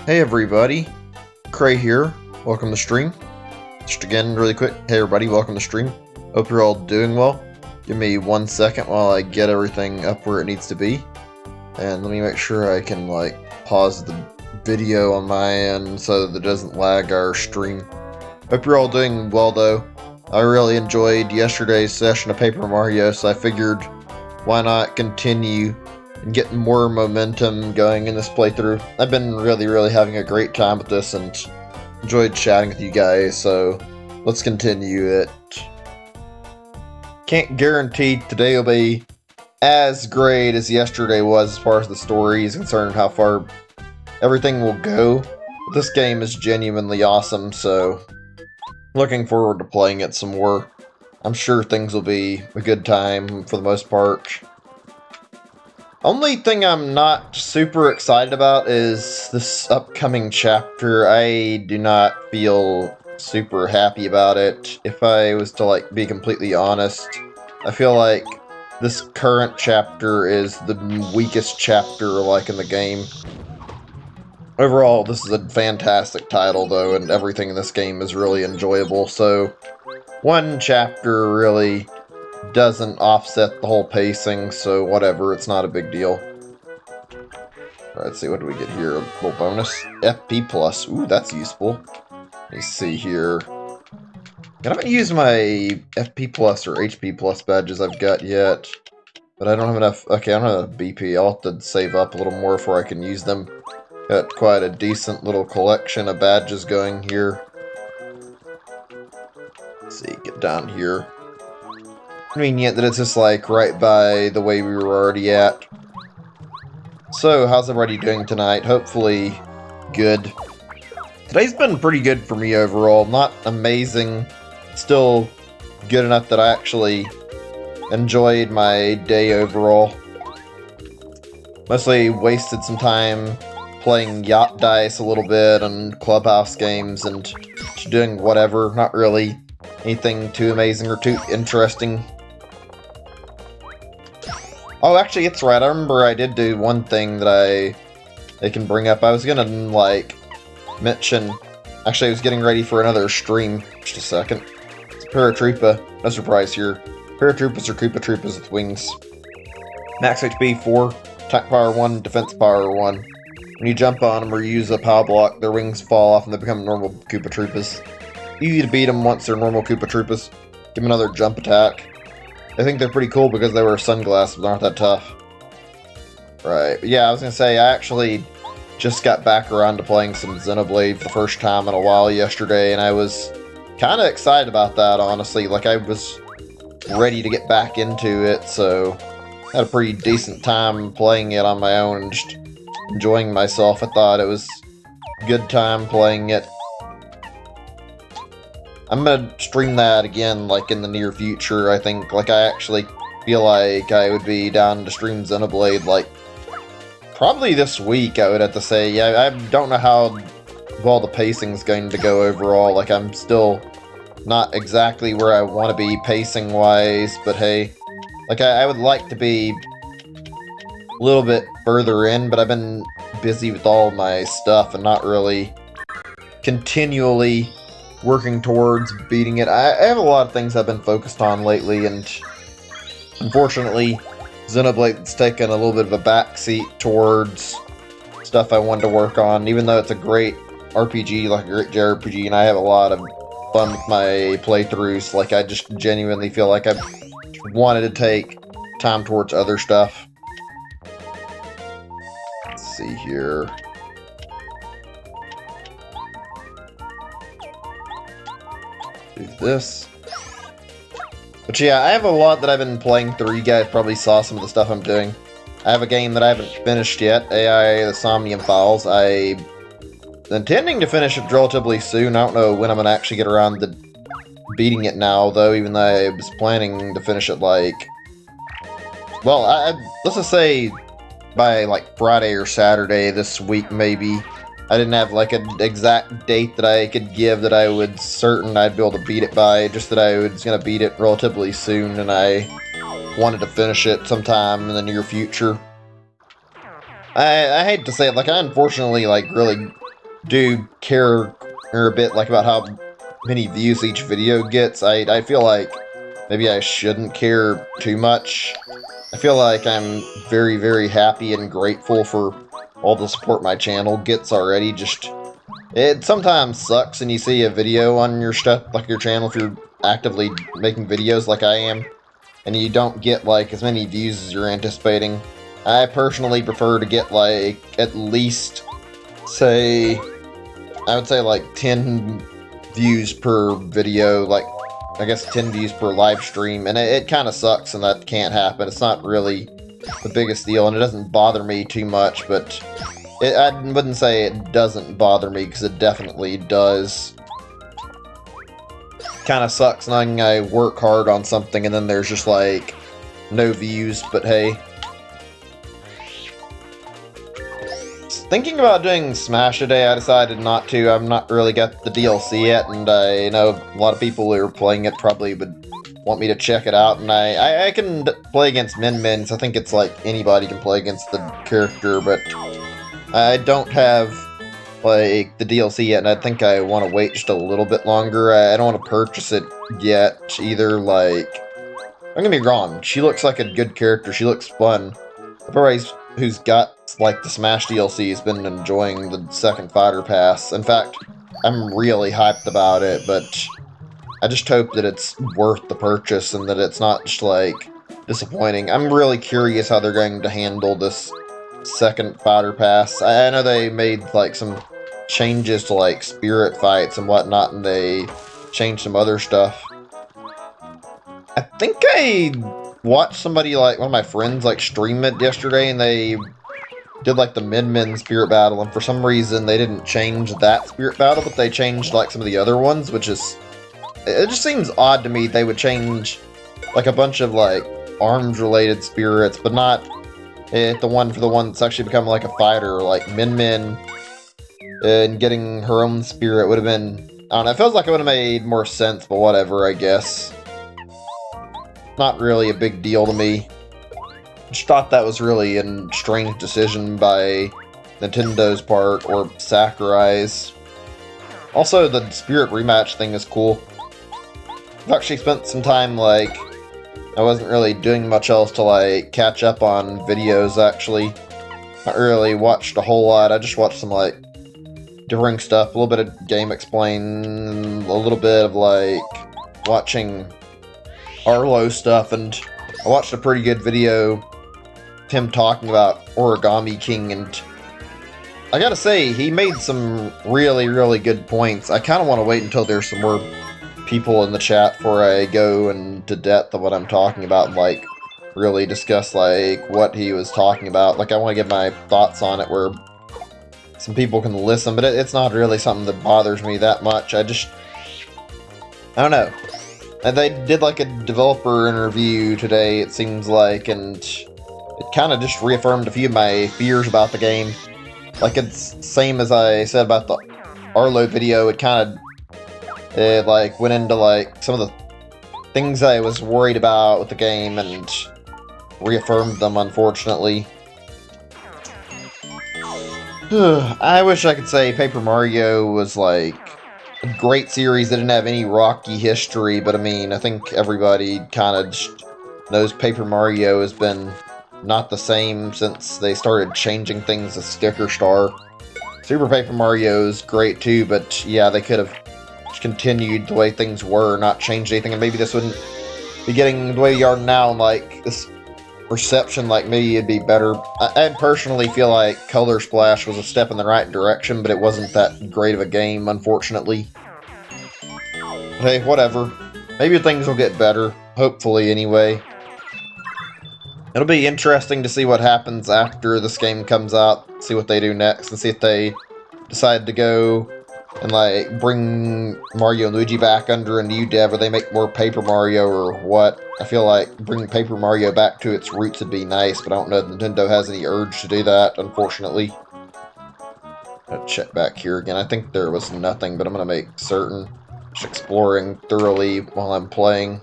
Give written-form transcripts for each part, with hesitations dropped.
Hey everybody, Cray here. Welcome to stream. Just again, really quick. Hey everybody, welcome to stream. Hope you're all doing well. Give me 1 second while I get everything up where it needs to be. And let me make sure I can pause the video on my end so that it doesn't lag our stream. Hope you're all doing well though. I really enjoyed yesterday's session of Paper Mario, so I figured why not continue and get more momentum going in this playthrough. I've been really having a great time with this and enjoyed chatting with you guys, so let's continue it. Can't guarantee today will be as great as yesterday was as far as the story is concerned, how far everything will go. But this game is genuinely awesome, so looking forward to playing it some more. I'm sure things will be a good time for the most part. Only thing I'm not super excited about is this upcoming chapter. I do not feel super happy about it. If I was to be completely honest, I feel like this current chapter is the weakest chapter in the game. Overall, this is a fantastic title though, and everything in this game is really enjoyable, so one chapter really doesn't offset the whole pacing, so whatever, it's not a big deal. Alright, let's see, what do we get here? A little bonus. FP plus. Ooh, that's useful. Let me see here. I haven't used my FP plus or HP plus badges I've got yet, but I don't have enough. Okay, I don't have enough BP. I'll have to save up a little more before I can use them. Got quite a decent little collection of badges going here. Let's see, get down here. Convenient that it's just right by the way we were already at. So, how's everybody doing tonight? Hopefully good. Today's been pretty good for me overall. Not amazing, still good enough that I actually enjoyed my day overall. Mostly wasted some time playing yacht dice a little bit and clubhouse games and just doing whatever. Not really anything too amazing or too interesting. Oh, actually, it's right. I remember I did do one thing that I can bring up. I was gonna, mention... Actually, I was getting ready for another stream. Just a second. It's Paratroopa. No surprise here. Paratroopas are Koopa Troopas with wings. Max HP 4, attack power 1, defense power 1. When you jump on them or use a power block, their wings fall off and they become normal Koopa Troopas. Easy to beat them once they're normal Koopa Troopas. Give them another jump attack. I think they're pretty cool because they wear sunglasses, but aren't that tough. Right, but yeah, I was gonna say, I actually just got back around to playing some Xenoblade for the first time in a while yesterday, and I was kind of excited about that, honestly. I was ready to get back into it, so I had a pretty decent time playing it on my own and just enjoying myself. I thought it was a good time playing it. I'm gonna stream that again, in the near future, I think. I actually feel like I would be down to stream Xenoblade, probably this week, I would have to say. Yeah, I don't know how well the pacing's going to go overall. I'm still not exactly where I want to be pacing-wise, but hey. I would like to be a little bit further in, but I've been busy with all my stuff and not really continually working towards beating it. I have a lot of things I've been focused on lately, and unfortunately, Xenoblade's taken a little bit of a backseat towards stuff I wanted to work on, even though it's a great RPG, a great JRPG, and I have a lot of fun with my playthroughs. I just genuinely feel like I wanted to take time towards other stuff. Let's see here. Do this. But yeah, I have a lot that I've been playing through. You guys probably saw some of the stuff I'm doing. I have a game that I haven't finished yet, AI The Somnium Files. I'm intending to finish it relatively soon. I don't know when I'm going to actually get around to beating it now, though, even though I was planning to finish it well, let's just say by Friday or Saturday this week, maybe. I didn't have an exact date that I could give that I would certain I'd be able to beat it by, just that I was going to beat it relatively soon, and I wanted to finish it sometime in the near future. I hate to say it, I unfortunately, really do care a bit like about how many views each video gets. I feel like maybe I shouldn't care too much. I feel like I'm very, very happy and grateful for all the support my channel gets already. Just, it sometimes sucks when you see a video on your stuff, like your channel, if you're actively making videos like I am, and you don't get like as many views as you're anticipating. I personally prefer to get like at least, say, I would say like 10 views per video, like I guess 10 views per live stream, and it kind of sucks and that can't happen. It's not really the biggest deal, and it doesn't bother me too much, but I wouldn't say it doesn't bother me, because it definitely does. Kind of sucks knowing I work hard on something and then there's just like no views, but hey. Thinking about doing Smash today, I decided not to. I've not really got the DLC yet, and I know a lot of people who are playing it probably would want me to check it out, and I can play against Min, so I think it's like anybody can play against the character, but I don't have like the DLC yet, and I think I want to wait just a little bit longer. I don't want to purchase it yet either. Like, don't get me wrong, she looks like a good character, she looks fun. Everybody who's got like the Smash DLC has been enjoying the second Fighter Pass. In fact, I'm really hyped about it, but I just hope that it's worth the purchase and that it's not just like disappointing. I'm really curious how they're going to handle this second Fighter Pass. I know they made like some changes to like spirit fights and whatnot, and they changed some other stuff. I think I watched somebody, like one of my friends, like stream it yesterday, and they did like the Min spirit battle, and for some reason they didn't change that spirit battle, but they changed like some of the other ones, which is, it just seems odd to me they would change like a bunch of like arms related spirits, but not the one for the one that's actually become like a fighter, like Min and getting her own spirit would have been, I don't know, it feels like it would have made more sense, but whatever, I guess. Not really a big deal to me. Just thought that was really a strange decision by Nintendo's part, or Sakurai's. Also, the Spirit rematch thing is cool. I've actually spent some time, like, I wasn't really doing much else to, like, catch up on videos, actually. Not really watched a whole lot. I just watched some, like, differing stuff, a little bit of Game Explain, a little bit of, like, watching Arlo stuff, and I watched a pretty good video him talking about Origami King, and I gotta say, he made some really, really good points. I kind of want to wait until there's some more people in the chat before I go into depth of what I'm talking about, and like really discuss like what he was talking about. Like, I want to give my thoughts on it where some people can listen, but it's not really something that bothers me that much. I don't know. And they did like a developer interview today, it seems like, and it kind of just reaffirmed a few of my fears about the game. Like, it's same as I said about the Arlo video. It kind of like went into like some of the things I was worried about with the game and reaffirmed them, unfortunately. I wish I could say Paper Mario was like a great series that didn't have any rocky history, but I mean, I think everybody kind of just knows Paper Mario has been not the same since they started changing things to Sticker Star. Super Paper Mario is great too, but yeah, they could have continued the way things were, not changed anything, and maybe this wouldn't be getting the way you are now, and like this reception, like maybe it'd be better. I personally feel like Color Splash was a step in the right direction, but it wasn't that great of a game, unfortunately. Hey, whatever. Maybe things will get better, hopefully anyway. It'll be interesting to see what happens after this game comes out, see what they do next, and see if they decide to go and like bring Mario and Luigi back under a new dev, or they make more Paper Mario, or what. I feel like bringing Paper Mario back to its roots would be nice, but I don't know if Nintendo has any urge to do that, unfortunately. I'll check back here again. I think there was nothing, but I'm going to make certain. Just exploring thoroughly while I'm playing.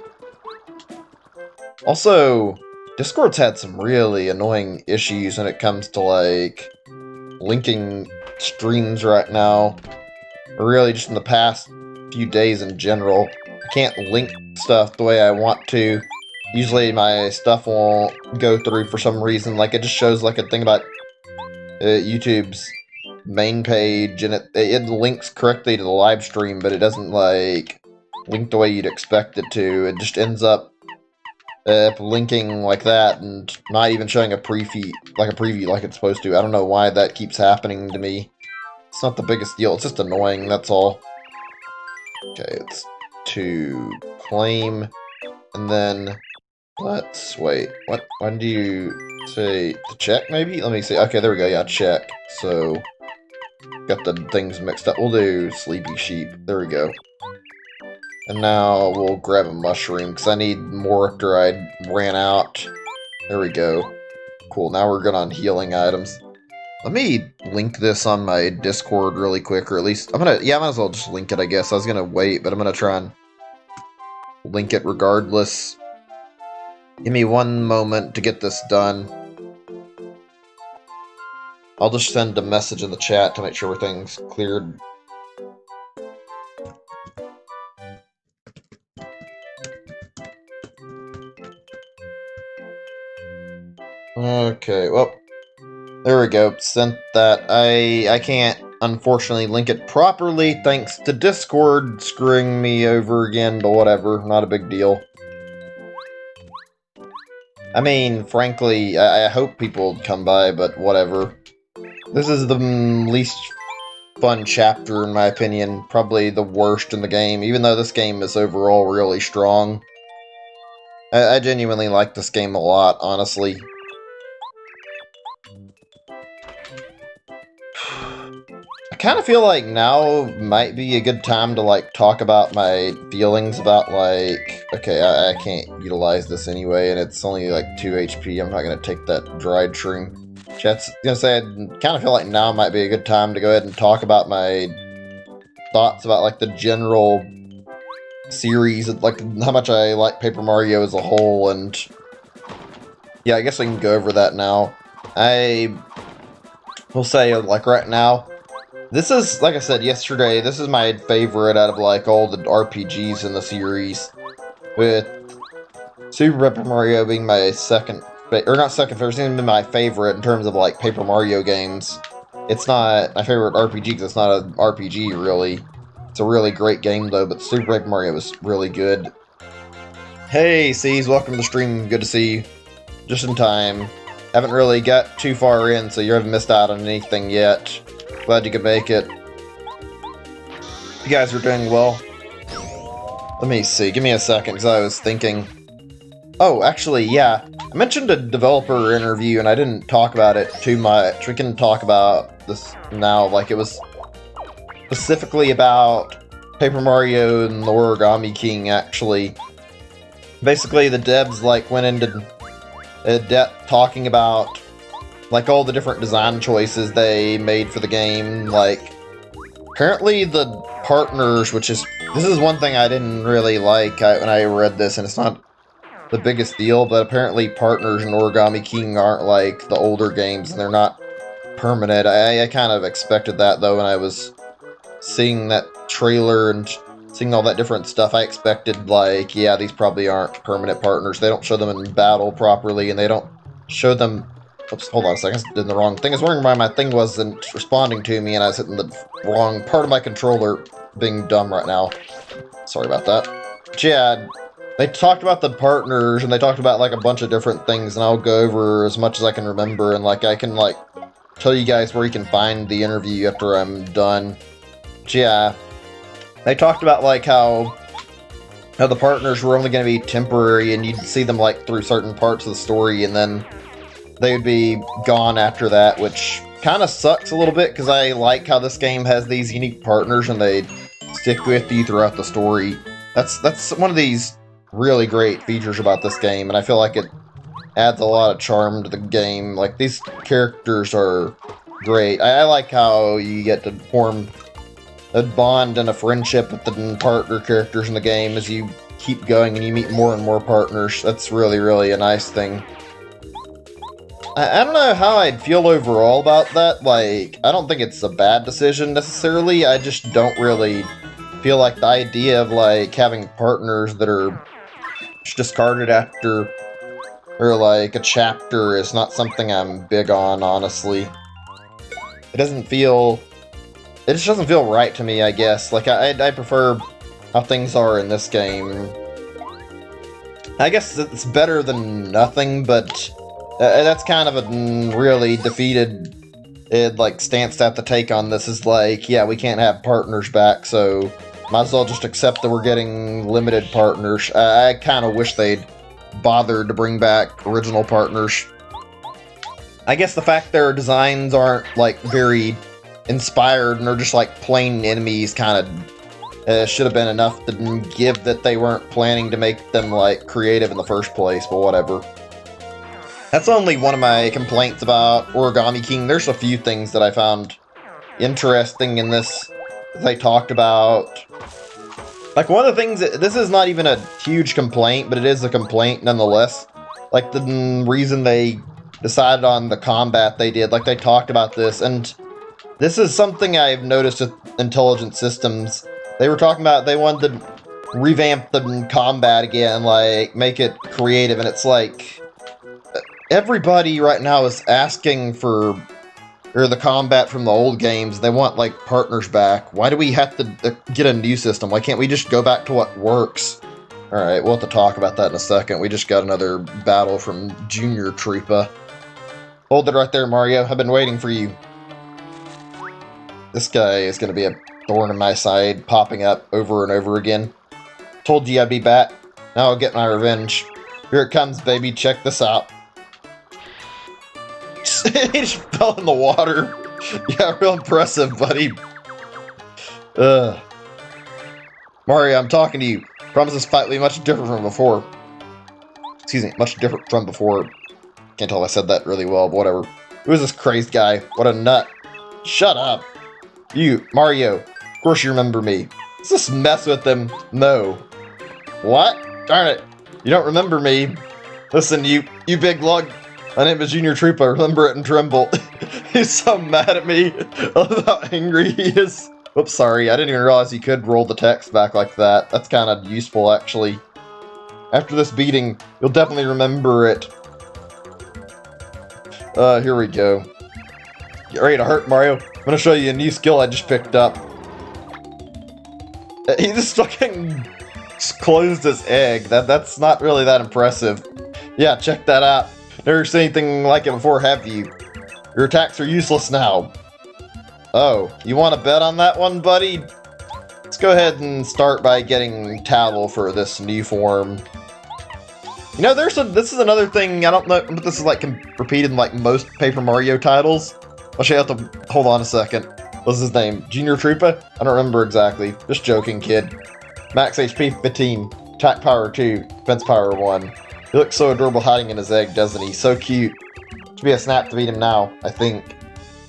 Also, Discord's had some really annoying issues when it comes to like linking streams right now, or really just in the past few days in general. I can't link stuff the way I want to. Usually my stuff won't go through for some reason. Like, it just shows like a thing about YouTube's main page, and it links correctly to the live stream, but it doesn't like link the way you'd expect it to. It just ends up linking like that and not even showing a preview like it's supposed to. I don't know why that keeps happening to me. It's not the biggest deal, it's just annoying, that's all. Okay, it's to claim, and then let's wait. What? When do you say to check? Maybe. Let me see. Okay, there we go. Yeah, check. So got the things mixed up. We'll do sleepy sheep. There we go. And now we'll grab a mushroom because I need more after I ran out. There we go. Cool. Now we're good on healing items. Let me link this on my Discord really quick, or at least I might as well just link it, I guess. I was gonna wait, but I'm gonna try and link it regardless. Give me one moment to get this done. I'll just send a message in the chat to make sure everything's cleared. Okay, well, there we go. Sent that. I can't, unfortunately, link it properly thanks to Discord screwing me over again, but whatever. Not a big deal. I mean, frankly, I hope people would come by, but whatever. This is the least fun chapter, in my opinion. Probably the worst in the game, even though this game is overall really strong. I genuinely like this game a lot, honestly. I kind of feel like now might be a good time to, like, talk about my feelings about, like... Okay, I can't utilize this anyway, and it's only, like, 2 HP. I'm not going to take that dried shroom. Chat's gonna say I kind of feel like now might be a good time to go ahead and talk about my thoughts about, like, the general series, like, how much I like Paper Mario as a whole, and... Yeah, I guess I can go over that now. I will say, like, right now... This is, like I said yesterday, this is my favorite out of, like, all the RPGs in the series, with Super Paper Mario being my second, or not second favorite, it's even been my favorite in terms of, like, Paper Mario games. It's not my favorite RPG because it's not an RPG, really. It's a really great game, though, but Super Paper Mario is really good. Hey, C's, welcome to the stream, good to see you. Just in time. Haven't really got too far in, so you haven't missed out on anything yet. Glad you could make it. You guys are doing well. Let me see, give me a second, because I was thinking... Oh, actually, yeah. I mentioned a developer interview, and I didn't talk about it too much. We can talk about this now, like it was specifically about Paper Mario and the Origami King, actually. Basically, the devs, like, went into depth talking about, like, all the different design choices they made for the game. Like, apparently the partners, this is one thing I didn't really like when I read this, and it's not the biggest deal, but apparently partners in Origami King aren't like the older games, and they're not permanent. I kind of expected that, though, when I was seeing that trailer and seeing all that different stuff. I expected, like, yeah, these probably aren't permanent partners. They don't show them in battle properly, and they don't show them... Oops, hold on a second, I did the wrong thing. I was wondering why my thing wasn't responding to me, and I was hitting the wrong part of my controller, being dumb right now. Sorry about that. But yeah, they talked about the partners, and they talked about, like, a bunch of different things, and I'll go over as much as I can remember, and, like, I can, like, tell you guys where you can find the interview after I'm done. But yeah, they talked about, like, how the partners were only going to be temporary, and you'd see them, like, through certain parts of the story, and then they would be gone after that, which kind of sucks a little bit, because I like how this game has these unique partners, and they stick with you throughout the story. That's one of these really great features about this game, and I feel like it adds a lot of charm to the game. Like, these characters are great. I like how you get to form a bond and a friendship with the partner characters in the game as you keep going and you meet more and more partners. That's really, really a nice thing. I don't know how I'd feel overall about that. Like, I don't think it's a bad decision necessarily. I just don't really feel like the idea of, like, having partners that are discarded after, or, like, a chapter is not something I'm big on, honestly. It just doesn't feel right to me, I guess. Like, I prefer how things are in this game. I guess it's better than nothing, but that's kind of a really defeated stance to have to take on this. Is like, yeah, we can't have partners back, so might as well just accept that we're getting limited partners. I kind of wish they'd bothered to bring back original partners. I guess the fact their designs aren't, like, very inspired and are just, like, plain enemies kind of should have been enough to give that they weren't planning to make them, like, creative in the first place, but whatever. That's only one of my complaints about Origami King. There's a few things that I found interesting in this that they talked about. Like, one of the things, this is not even a huge complaint, but it is a complaint nonetheless. Like, the reason they decided on the combat they did, like, they talked about this, and this is something I've noticed with Intelligent Systems. They were talking about they wanted to revamp the combat again, like, make it creative, and it's like, everybody right now is asking for the combat from the old games. They want, like, partners back. Why do we have to get a new system? Why can't we just go back to what works? Alright, we'll have to talk about that in a second. We just got another battle from Junior Troopa. Hold it right there, Mario. I've been waiting for you. This guy is going to be a thorn in my side, popping up over and over again. Told you I'd be back. Now I'll get my revenge. Here it comes, baby. Check this out. He just fell in the water. Yeah, real impressive, buddy. Mario, I'm talking to you. Promise this fight will be much different from before. Excuse me, much different from before. Can't tell if I said that really well, but whatever. Who is this crazed guy? What a nut. Shut up. You, Mario. Of course you remember me. Let's just mess with him. No. What? Darn it. You don't remember me. Listen, you big lug. My name is Junior Troopa. Remember it and tremble. He's so mad at me. I love how angry he is. Oops, sorry. I didn't even realize you could roll the text back like that. That's kind of useful, actually. After this beating, you'll definitely remember it. Here we go. Get ready to hurt, Mario. I'm gonna show you a new skill I just picked up. He just fucking closed his egg. That's not really that impressive. Yeah, check that out. Never seen anything like it before, have you? Your attacks are useless now. Oh, you want to bet on that one, buddy? Let's go ahead and start by getting Tattle for this new form. You know, this is another thing, I don't know if this is, like, repeated in, like, most Paper Mario titles. Actually, I have to, hold on a second. What's his name? Junior Troopa? I don't remember exactly. Just joking, kid. Max HP 15, attack power 2, defense power 1. He looks so adorable hiding in his egg, doesn't he? So cute. Should be a snap to beat him now, I think.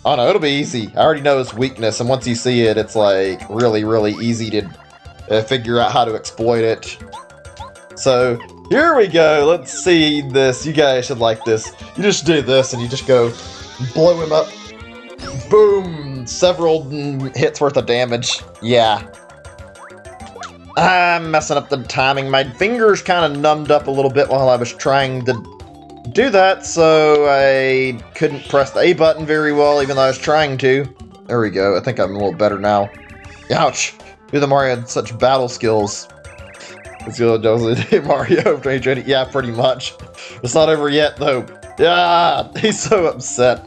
Oh no, it'll be easy. I already know his weakness, and once you see it, it's like really, really easy to figure out how to exploit it. So, here we go. Let's see this. You guys should like this. You just do this, and you just go blow him up. Boom! Several hits worth of damage. Yeah. I'm messing up the timing. My fingers kind of numbed up a little bit while I was trying to do that, so I couldn't press the A button very well, even though I was trying to. There we go. I think I'm a little better now. Ouch! Who the Mario had such battle skills. Let's go to Mario 2020. Yeah, pretty much. It's not over yet, though. Yeah! He's so upset.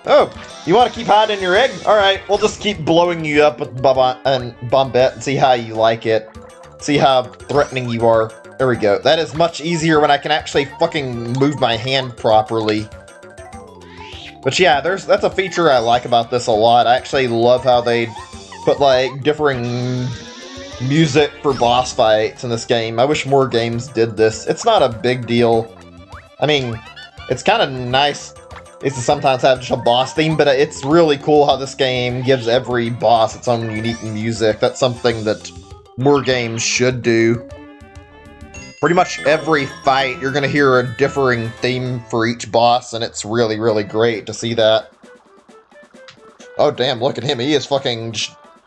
Oh, you want to keep hiding in your egg? Alright, we'll just keep blowing you up with Bombette and see how you like it. See how threatening you are. There we go. That is much easier when I can actually fucking move my hand properly. But yeah, that's a feature I like about this a lot. I actually love how they put, like, differing music for boss fights in this game. I wish more games did this. It's not a big deal. I mean, it's kind of nice to sometimes have just a boss theme, but it's really cool how this game gives every boss its own unique music. That's something that more games should do. Pretty much every fight, you're gonna hear a differing theme for each boss, and it's really, really great to see that. Oh damn, look at him, he is fucking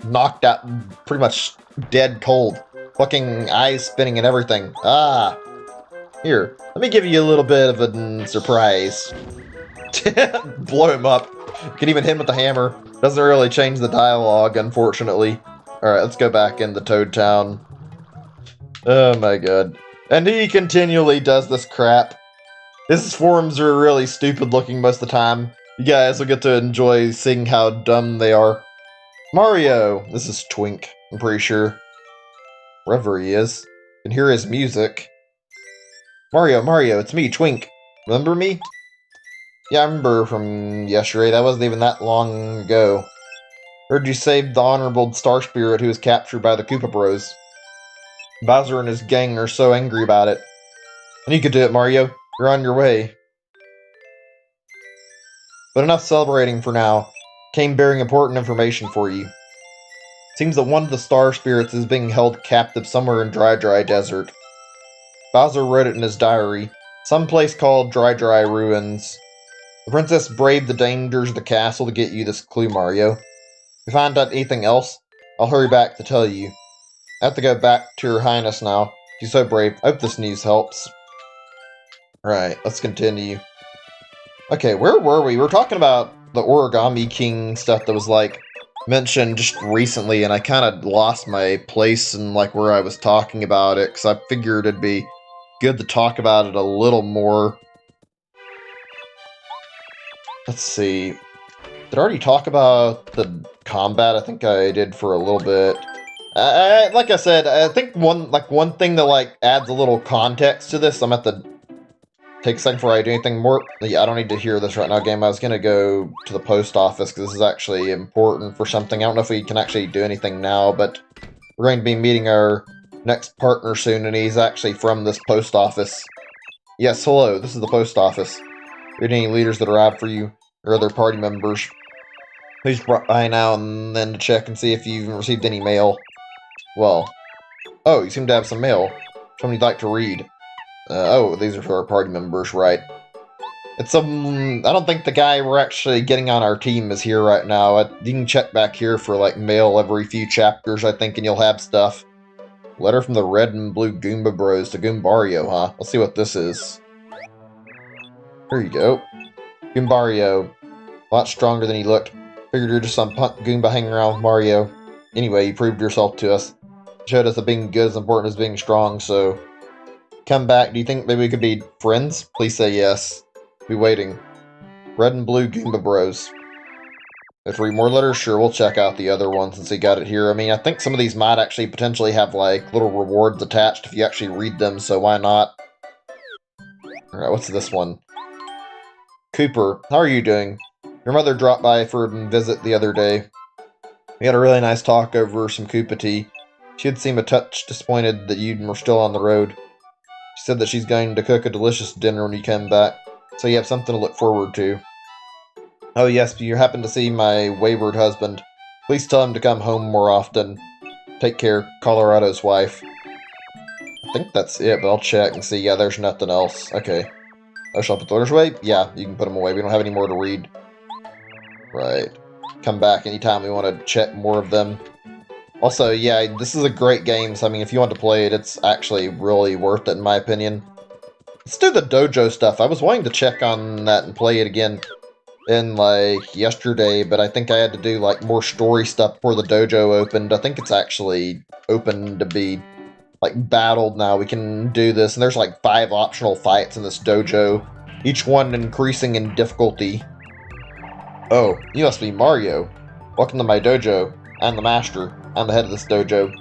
knocked out, pretty much dead cold. Fucking eyes spinning and everything. Ah! Here, let me give you a little bit of a surprise. Blow him up. You can even hit him with the hammer. Doesn't really change the dialogue, unfortunately. Alright, let's go back into Toad Town. Oh my god. And he continually does this crap. His forms are really stupid looking most of the time. You guys will get to enjoy seeing how dumb they are. Mario! This is Twink, I'm pretty sure. Wherever he is. You can hear his music. Mario, it's me, Twink. Remember me? Yeah, I remember from yesterday. That wasn't even that long ago. Heard you saved the Honorable Star Spirit who was captured by the Koopa Bros. Bowser and his gang are so angry about it. And you could do it, Mario. You're on your way. But enough celebrating for now. Came bearing important information for you. Seems that one of the Star Spirits is being held captive somewhere in Dry Desert. Bowser wrote it in his diary. Some place called Dry Ruins. The princess braved the dangers of the castle to get you this clue, Mario. If you find out anything else, I'll hurry back to tell you. I have to go back to Her Highness now. She's so brave. I hope this news helps. Right, let's continue. Okay, where were we? We were talking about the Origami King stuff that was, like, mentioned just recently, and I kind of lost my place in, like, where I was talking about it, because I figured it'd be good to talk about it a little more. Let's see. Did I already talk about the combat? I think I did for a little bit. Like I said, I think one thing that adds a little context to this. I'm at the take a second before I do anything more. Yeah, I don't need to hear this right now, game. I was gonna go to the post office because this is actually important for something. I don't know if we can actually do anything now, but we're going to be meeting our next partner soon, and he's actually from this post office. Yes, hello. This is the post office. Are there any leaders that arrived for you or other party members? Please drop by now and then to check and see if you've received any mail. Well, oh, you seem to have some mail. Something you'd like to read. Oh, these are for our party members, right? It's I don't think the guy we're actually getting on our team is here right now. You can check back here for, mail every few chapters, I think, and you'll have stuff. Letter from the red and blue Goomba Bros to Goombario, huh? Let's see what this is. Here you go. Goombario. A lot stronger than he looked. Figured you're just some punk Goomba hanging around with Mario. Anyway, you proved yourself to us. Showed us that being good is important as being strong, so... Come back. Do you think maybe we could be friends? Please say yes. Be waiting. Red and blue Goomba Bros. If read more letters, sure, we'll check out the other ones since he got it here. I mean, I think some of these might actually potentially have, little rewards attached if you actually read them, so why not? Alright, what's this one? Cooper, how are you doing? Your mother dropped by for a visit the other day. We had a really nice talk over some Koopa tea. She did seem a touch disappointed that you were still on the road. She said that she's going to cook a delicious dinner when you come back, so you have something to look forward to. Oh yes, if you happen to see my wayward husband, please tell him to come home more often. Take care, Colorado's wife. I think that's it, but I'll check and see. Yeah, there's nothing else. Okay. Oh, shall I put the letters away? Yeah, you can put them away. We don't have any more to read. Right. Come back anytime we want to check more of them. Also, yeah, this is a great game, so I mean, if you want to play it, it's actually really worth it, in my opinion. Let's do the dojo stuff. I was wanting to check on that and play it again in, yesterday, but I think I had to do, more story stuff before the dojo opened. I think it's actually open to be, battled now. We can do this, and there's, 5 optional fights in this dojo, each one increasing in difficulty. Oh, you must be Mario. Welcome to my dojo. I'm the master. I'm the head of this dojo.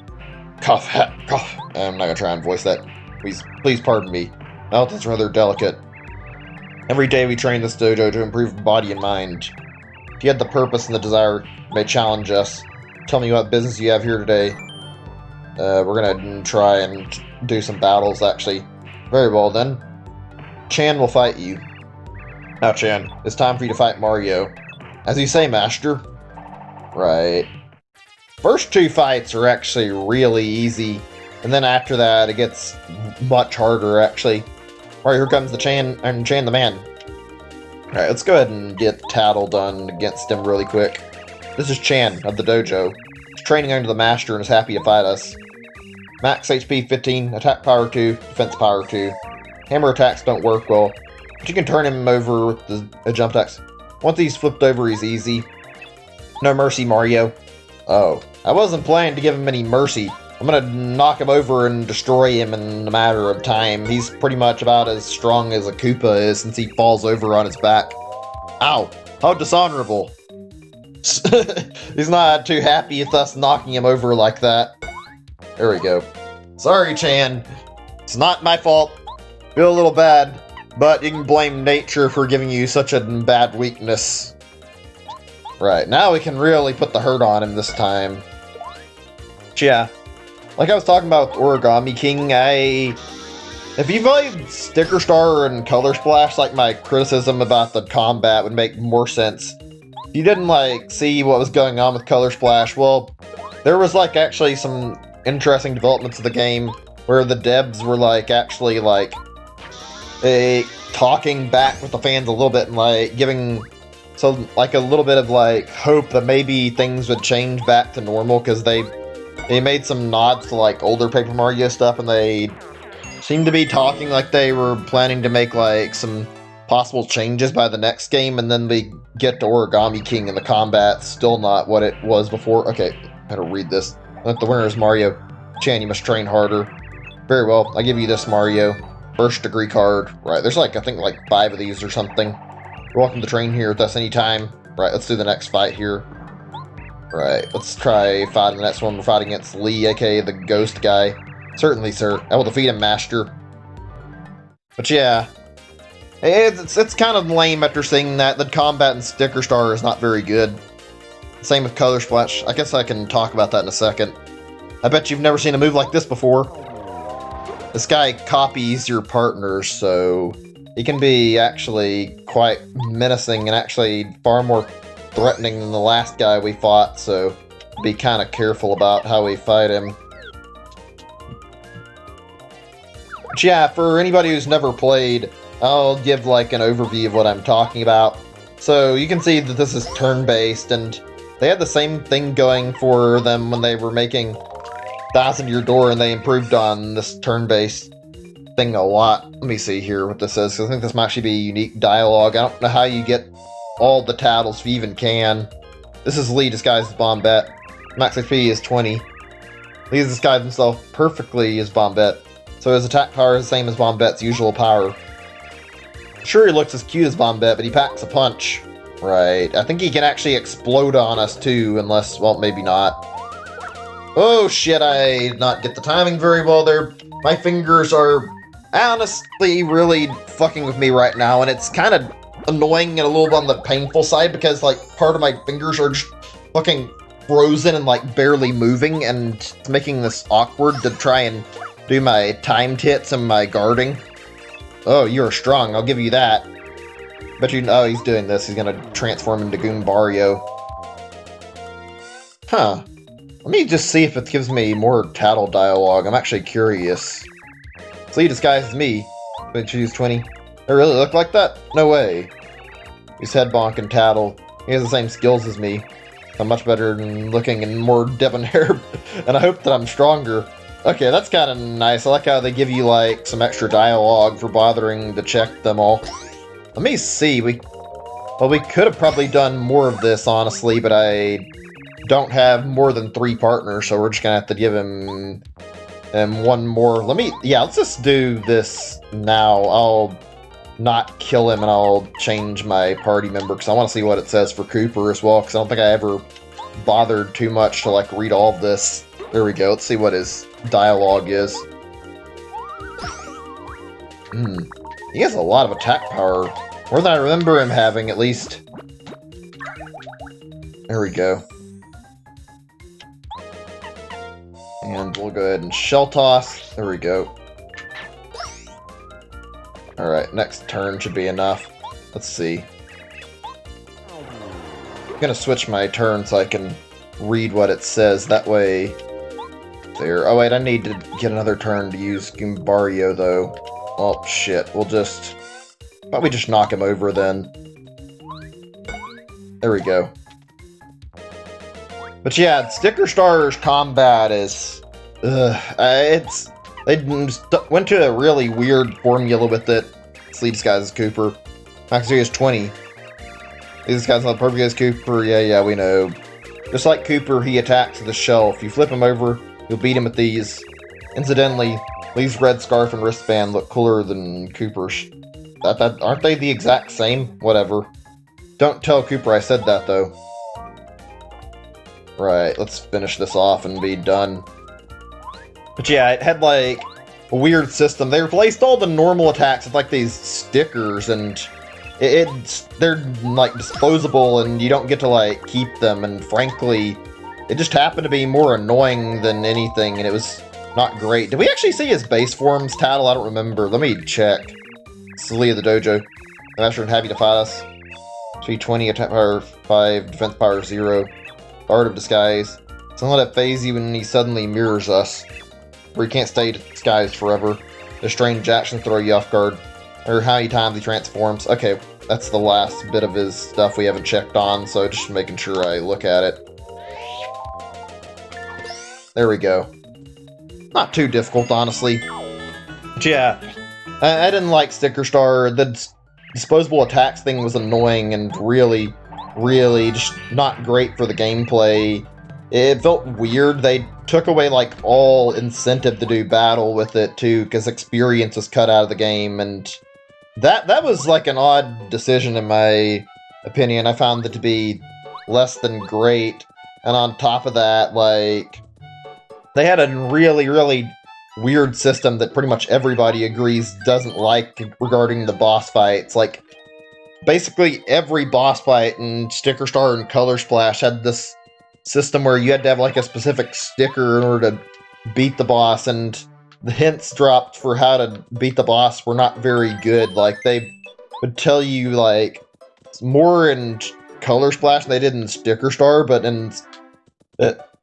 Cough, hat, cough. I'm not gonna try and voice that. Please pardon me. My health is rather delicate. Every day we train this dojo to improve body and mind. If you had the purpose and the desire, you may challenge us. Tell me what business you have here today. We're gonna try and do some battles, actually. Very well, then. Chan will fight you. Now, Chan, it's time for you to fight Mario. As you say, Master. Right. First 2 fights are actually really easy, And then after that, it gets much harder, actually. Alright, here comes the Chan the Man. Alright, let's go ahead and get Tattle done against him really quick. This is Chan of the dojo. He's training under the master and is happy to fight us. Max HP 15, attack power 2, defense power 2. Hammer attacks don't work well, but you can turn him over with the jump attacks. Once he's flipped over, he's easy. No mercy, Mario. Oh, I wasn't planning to give him any mercy. I'm gonna knock him over and destroy him in a matter of time. He's pretty much about as strong as a Koopa is since he falls over on his back. Ow! How dishonorable. He's not too happy with us knocking him over like that. There we go. Sorry, Chan. It's not my fault. Feel a little bad, but you can blame nature for giving you such a bad weakness. Right, now we can really put the hurt on him this time. But yeah, like I was talking about Origami King, if you played Sticker Star and Color Splash, like my criticism about the combat would make more sense. If you didn't, like, see what was going on with Color Splash, well, there was, like, actually some interesting developments of the game where the devs were, like, actually, like, talking back with the fans a little bit and, like, giving, so, like, a little bit of, like, hope that maybe things would change back to normal, because they made some nods to, like, older Paper Mario stuff, and they seemed to be talking like they were planning to make, like, some possible changes by the next game, and then we get to Origami King, and the combat's still not what it was before. Okay, I gotta read this. The winner is Mario. Chan, you must train harder. Very well, I give you this, Mario. First degree card. Right, there's like, I think like 5 of these or something. You're welcome to train here with us anytime. Right, let's do the next fight here. Right, let's try fighting the next one. We're fighting against Lee, aka the ghost guy. Certainly, sir. I will defeat him, master. But yeah, it's kind of lame after seeing that. The combat in Sticker Star is not very good. Same with Color Splash. I guess I can talk about that in a second. I bet you've never seen a move like this before. This guy copies your partners, so he can be actually quite menacing and actually far more threatening than the last guy we fought, so be kind of careful about how we fight him. But yeah, for anybody who's never played, I'll give like an overview of what I'm talking about. So you can see that this is turn-based, and they had the same thing going for them when they were making 1000-Year Door, and they improved on this turn-based thing a lot. Let me see here what this is, because I think this might actually be unique dialogue. I don't know how you get all the tattles if you even can. This is Lee disguised as Bombette. Max HP is 20. Lee has disguised himself perfectly as Bombette, so his attack power is the same as Bombette's usual power. Sure, he looks as cute as Bombette, but he packs a punch. Right, I think he can actually explode on us too, unless, well, maybe not. Oh shit, I did not get the timing very well there. My fingers are honestly really fucking with me right now, and it's kind of annoying and a little bit on the painful side, because like part of my fingers are just fucking frozen and like barely moving, and it's making this awkward to try and do my timed hits and my guarding. Oh, you're strong, I'll give you that. Bet you know he's doing this. He's gonna transform into Goombario. Huh. Let me just see if it gives me more tattle dialogue. I'm actually curious. So he disguised as me. But choose 20. I really look like that? No way. He's head bonk and tattle. He has the same skills as me. I'm much better than looking and more debonair, and I hope that I'm stronger. Okay, that's kind of nice. I like how they give you like some extra dialogue for bothering to check them all. Let me see. We could have probably done more of this, honestly, but I don't have more than 3 partners, so we're just gonna have to give him one more. Let's just do this now. I'll not kill him, and I'll change my party member, because I want to see what it says for Cooper as well, because I don't think I ever bothered too much to like read all of this. There we go. Let's see what his dialogue is. He has a lot of attack power. More than I remember him having, at least. There we go. And we'll go ahead and shell toss. There we go. Alright, next turn should be enough. Let's see. I'm gonna switch my turn so I can read what it says. That way there. Oh wait, I need to get another turn to use Goombario though. Oh shit, we'll just... probably just knock him over then. There we go. But yeah, Sticker Star's combat is... it's... They went to a really weird formula with it. Let's these guys as Cooper. Max is 20. These guys not perfect as Cooper. Yeah, we know. Just like Cooper, he attacks with a shell. If you flip him over, you'll beat him with these. Incidentally, Lee's red scarf and wristband look cooler than Cooper's. Aren't they the exact same? Whatever. Don't tell Cooper I said that, though. Right, let's finish this off and be done. But yeah, it had, like, a weird system. They replaced all the normal attacks with, like, these stickers, and they're, like, disposable, and you don't get to, like, keep them, and frankly, it just happened to be more annoying than anything, and it was not great. Did we actually see his base form's title? I don't remember. Let me check. This is Lee of the Dojo. Master and happy to fight us. 320, attack power 5, defense power 0. Art of Disguise. Don't let it phase you when he suddenly mirrors us. Where he can't stay disguised forever. The strange actions throw you off guard. Or how many times he transforms. Okay, that's the last bit of his stuff we haven't checked on, so just making sure I look at it. There we go. Not too difficult, honestly. But yeah, I didn't like Sticker Star. The disposable attacks thing was annoying and really just not great for the gameplay. It felt weird. They took away, like, all incentive to do battle with it, too, because experience was cut out of the game, and that was, like, an odd decision, in my opinion. I found it to be less than great, and on top of that, like, they had a really weird system that pretty much everybody agrees doesn't like regarding the boss fights. Like, basically every boss fight in Sticker Star and Color Splash had this system where you had to have, like, a specific sticker in order to beat the boss, and the hints dropped for how to beat the boss were not very good. Like, they would tell you, like, more in Color Splash than they did in Sticker Star, but in...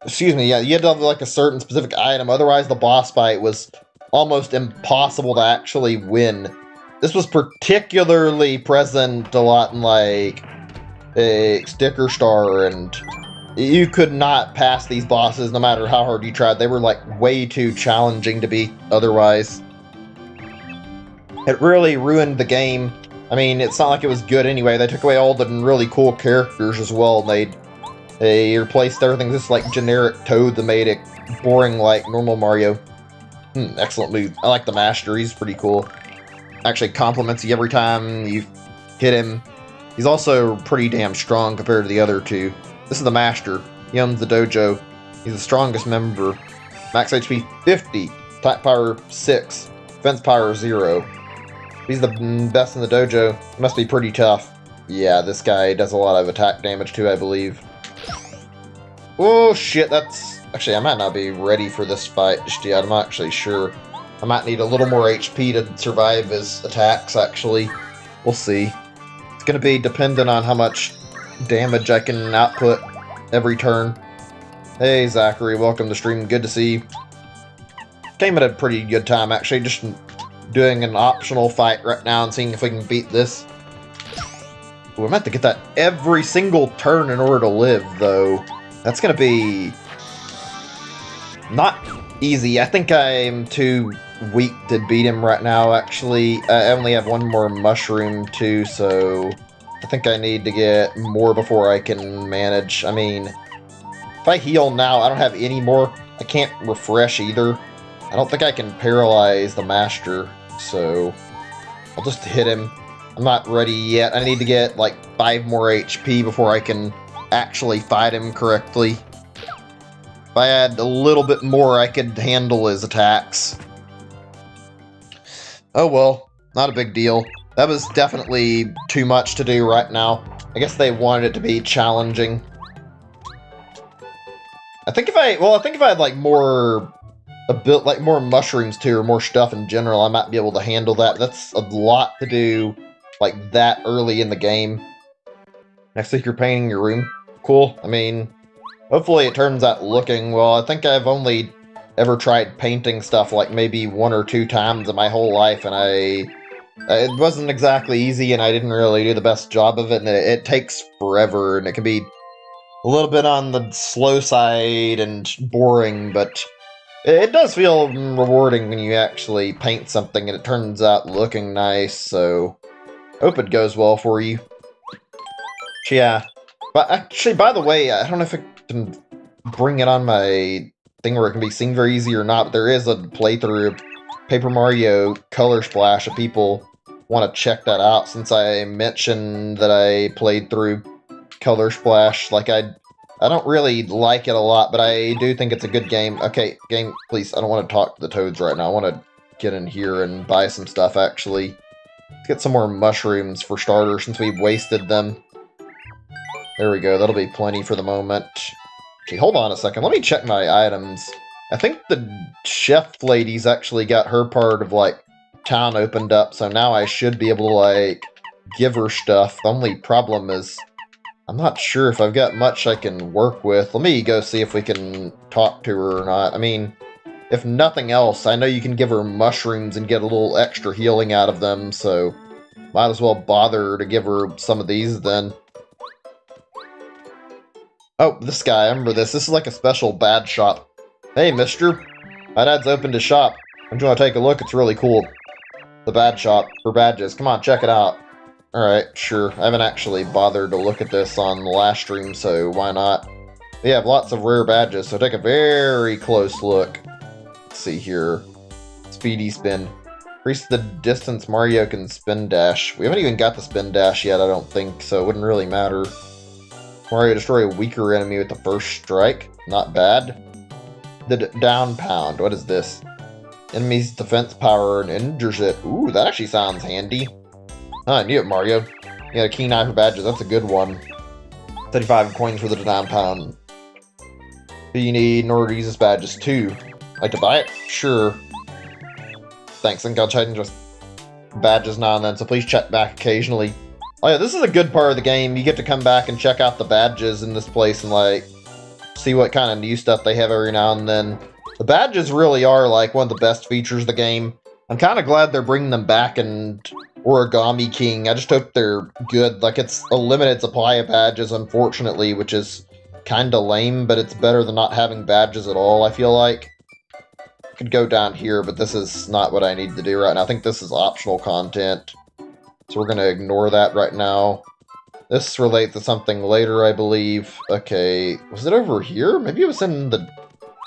excuse me, yeah, you had to have, like, a certain specific item, otherwise the boss fight was almost impossible to actually win. This was particularly present a lot in, like, a Sticker Star, and you could not pass these bosses no matter how hard you tried. They were, like, way too challenging to beat otherwise. It really ruined the game. I mean, it's not like it was good anyway. They took away all the really cool characters as well. They replaced everything with this, like, generic Toad that made it boring like normal Mario. Excellent move. I like the Master. He's pretty cool. Actually compliments you every time you hit him. He's also pretty damn strong compared to the other two. This is the Master. He owns the dojo. He's the strongest member. Max HP 50. Attack power 6. Defense power 0. He's the best in the dojo. He must be pretty tough. Yeah, this guy does a lot of attack damage too, I believe. Oh shit, that's... Actually, I might not be ready for this fight just yet. I'm not actually sure. I might need a little more HP to survive his attacks, actually. We'll see. It's going to be dependent on how much damage I can output every turn. Hey, Zachary, welcome to stream. Good to see you. Came at a pretty good time, actually. Just doing an optional fight right now and seeing if we can beat this. Ooh, I'm going to have to get that every single turn in order to live, though. That's going to be not easy. I think I'm too weak to beat him right now, actually. I only have one more mushroom, too, so I think I need to get more before I can manage. I mean, if I heal now, I don't have any more. I can't refresh either. I don't think I can paralyze the Master, so I'll just hit him. I'm not ready yet. I need to get, like, 5 more HP before I can actually fight him correctly. If I had a little bit more, I could handle his attacks. Oh well, not a big deal. That was definitely too much to do right now. I guess they wanted it to be challenging. I think if I had like more more mushrooms too, or more stuff in general, I might be able to handle that. That's a lot to do like that early in the game. Next week you're painting your room. Cool. I mean, hopefully it turns out looking well. I think I've only ever tried painting stuff like maybe 1 or 2 times in my whole life, and it wasn't exactly easy, and I didn't really do the best job of it, and it takes forever, and it can be a little bit on the slow side and boring, but it does feel rewarding when you actually paint something and it turns out looking nice, so hope it goes well for you. Yeah. But actually, by the way, I don't know if I can bring it on my thing where it can be seen very easy or not, but there is a playthrough of Paper Mario Color Splash if people want to check that out, since I mentioned that I played through Color Splash. Like, I don't really like it a lot, but I do think it's a good game. Okay, game, please, I don't want to talk to the toads right now. I want to get in here and buy some stuff, actually. Let's get some more mushrooms for starters, since we've wasted them. There we go, that'll be plenty for the moment. Okay, hold on a second, let me check my items. I think the chef lady's actually got her part of, like, town opened up, so now I should be able to, like, give her stuff. The only problem is I'm not sure if I've got much I can work with. Let me go see if we can talk to her or not. I mean, if nothing else, I know you can give her mushrooms and get a little extra healing out of them, so might as well bother to give her some of these then. Oh, this guy, I remember this. This is like a special badge shop. Hey, mister. My dad's opened a shop. Don't you want to take a look? It's really cool. The badge shop for badges. Come on, check it out. Alright, sure. I haven't actually bothered to look at this on the last stream, so why not? They have lots of rare badges, so take a very close look. Let's see here. Speedy spin. Increase the distance Mario can spin dash. We haven't even got the spin dash yet, I don't think, so it wouldn't really matter. Mario destroy a weaker enemy with the first strike. Not bad. The down pound. What is this? Enemy's defense power and injures it. Ooh, that actually sounds handy. Oh, I knew it, Mario. You got a keen eye for badges. That's a good one. 35 coins for the down pound. Do you need in order to use this badge? Just 2. Like to buy it? Sure. Thanks. I think I'll change just badges now and then, so please check back occasionally. Oh yeah, this is a good part of the game. You get to come back and check out the badges in this place and, like, see what kind of new stuff they have every now and then. The badges really are, like, one of the best features of the game. I'm kind of glad they're bringing them back in Origami King. I just hope they're good. Like, it's a limited supply of badges, unfortunately, which is kind of lame, but it's better than not having badges at all, I feel like. I could go down here, but this is not what I need to do right now. I think this is optional content, so we're going to ignore that right now. This relates to something later, I believe. Okay, was it over here? Maybe it was in the...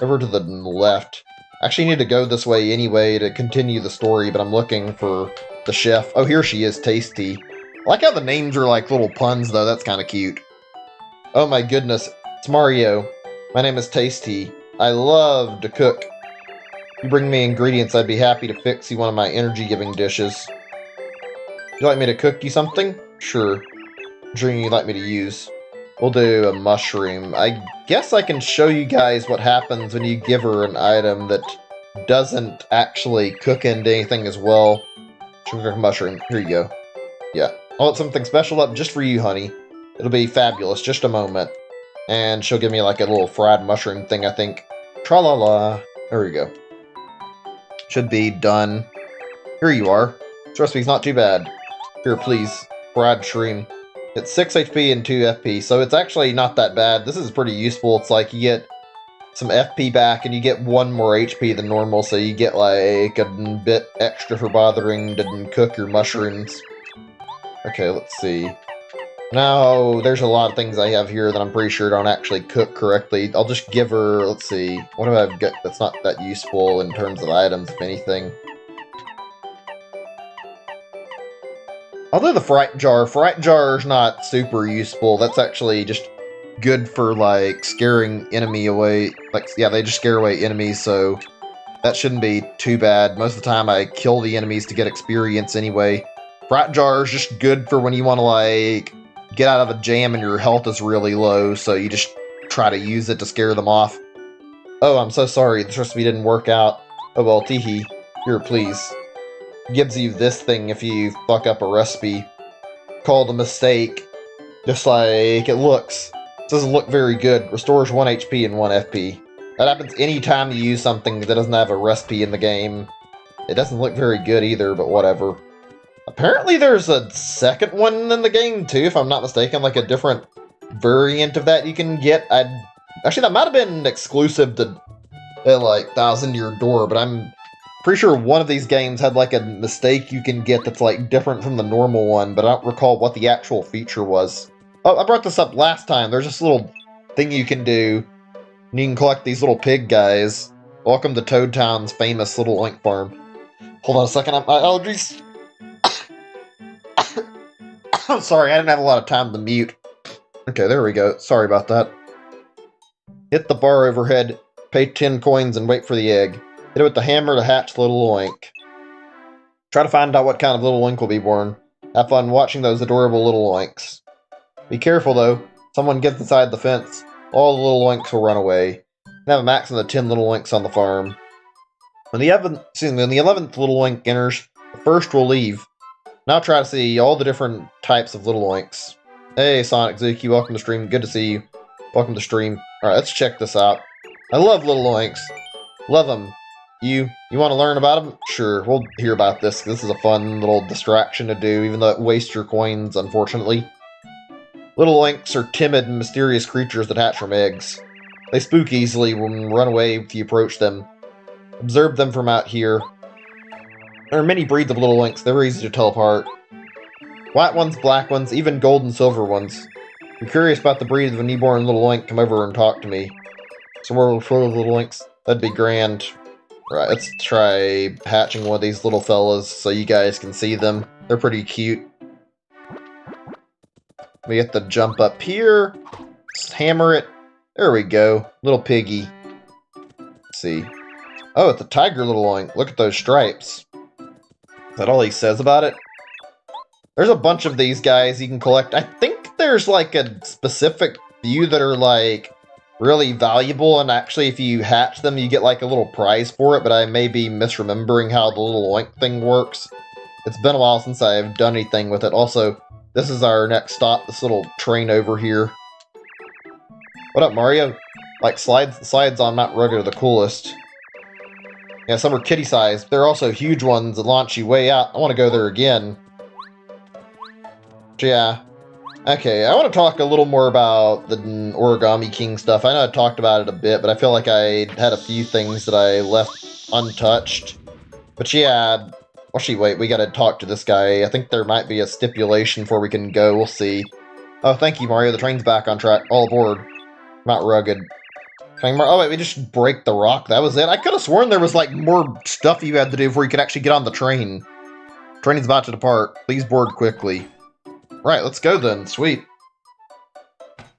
over to the left. I actually need to go this way anyway to continue the story, but I'm looking for the chef. Oh, here she is, Tasty. I like how the names are like little puns, though. That's kind of cute. Oh my goodness, it's Mario. My name is Tasty. I love to cook. If you bring me ingredients, I'd be happy to fix you one of my energy-giving dishes. Would you like me to cook you something? Sure. Drink you'd like me to use. We'll do a mushroom. I guess I can show you guys what happens when you give her an item that doesn't actually cook into anything as well. Sugar mushroom. Here you go. Yeah. I want something special up just for you, honey. It'll be fabulous. Just a moment. And she'll give me like a little fried mushroom thing, I think. Tra-la-la. There we go. Should be done. Here you are. This recipe's not too bad. Here, please. Fried shroom. It's 6 HP and 2 FP, so it's actually not that bad. This is pretty useful. It's like you get some FP back and you get 1 more HP than normal, so you get like a bit extra for bothering to cook your mushrooms. Okay, let's see. Now, there's a lot of things I have here that I'm pretty sure don't actually cook correctly. I'll just give her, let's see, what do I got that's not that useful in terms of items, if anything? I'll do the fright jar. Fright jar is not super useful. That's actually just good for, like, scaring enemy away. Like, yeah, they just scare away enemies, so that shouldn't be too bad. Most of the time I kill the enemies to get experience anyway. Fright jar is just good for when you want to, like, get out of a jam and your health is really low, so you just try to use it to scare them off. Oh, I'm so sorry. This recipe didn't work out. Oh well, teehee. Here, please. Gives you this thing if you fuck up a recipe. Called a mistake. Just like it looks. It doesn't look very good. Restores 1 HP and 1 FP. That happens anytime you use something that doesn't have a recipe in the game. It doesn't look very good either, but whatever. Apparently there's a second one in the game too, if I'm not mistaken, like a different variant of that you can get. Actually, that might have been exclusive to like Thousand Year Door, but I'm pretty sure one of these games had like a mistake you can get that's like different from the normal one, but I don't recall what the actual feature was. Oh, I brought this up last time. There's this little thing you can do, and you can collect these little pig guys. Welcome to Toad Town's famous little Link Farm. Hold on a second, my allergies. I'm sorry, I didn't have a lot of time to mute. Okay, there we go. Sorry about that. Hit the bar overhead, pay 10 coins, and wait for the egg. Hit it with the hammer to hatch the little oink. Try to find out what kind of little oink will be born. Have fun watching those adorable little oinks. Be careful though. Someone gets inside the fence, all the little oinks will run away. And have a maximum of 10 little oinks on the farm. When the 11th little oink enters, the first will leave. Now try to see all the different types of little oinks. Hey Sonic Zuki, welcome to stream. Good to see you. Welcome to stream. Alright, let's check this out. I love little oinks. Love them. You want to learn about them? Sure, we'll hear about this. This is a fun little distraction to do, even though it wastes your coins, unfortunately. Little oinks are timid and mysterious creatures that hatch from eggs. They spook easily and run away if you approach them. Observe them from out here. There are many breeds of little oinks. They're easy to tell apart. White ones, black ones, even gold and silver ones. If you're curious about the breed of a newborn little oink, come over and talk to me. Somewhere full of little oinks. That'd be grand. Right, let's try hatching one of these little fellas so you guys can see them. They're pretty cute. We have to jump up here. Just hammer it. There we go. Little piggy. Let's see. Oh, it's a tiger little oink. Look at those stripes. Is that all he says about it? There's a bunch of these guys you can collect. I think there's like a specific few that are like really valuable, and actually if you hatch them you get like a little prize for it, but I may be misremembering how the little oink thing works. It's been a while since I've done anything with it. Also, this is our next stop, this little train over here. What up, Mario? Like, slides on Mount Rugged are the coolest. Yeah, some are kitty-sized. There are also huge ones that launch you way out. I want to go there again. Yeah. Okay, I want to talk a little more about the Origami King stuff. I know I talked about it a bit, but I feel like I had a few things that I left untouched. But yeah, actually, wait, we gotta talk to this guy. I think there might be a stipulation before we can go. We'll see. Oh, thank you, Mario. The train's back on track. All aboard. Mount Rugged. Oh, wait, we just break the rock. That was it? I could have sworn there was, like, more stuff you had to do before you could actually get on the train. Train's about to depart. Please board quickly. Right, let's go then. Sweet.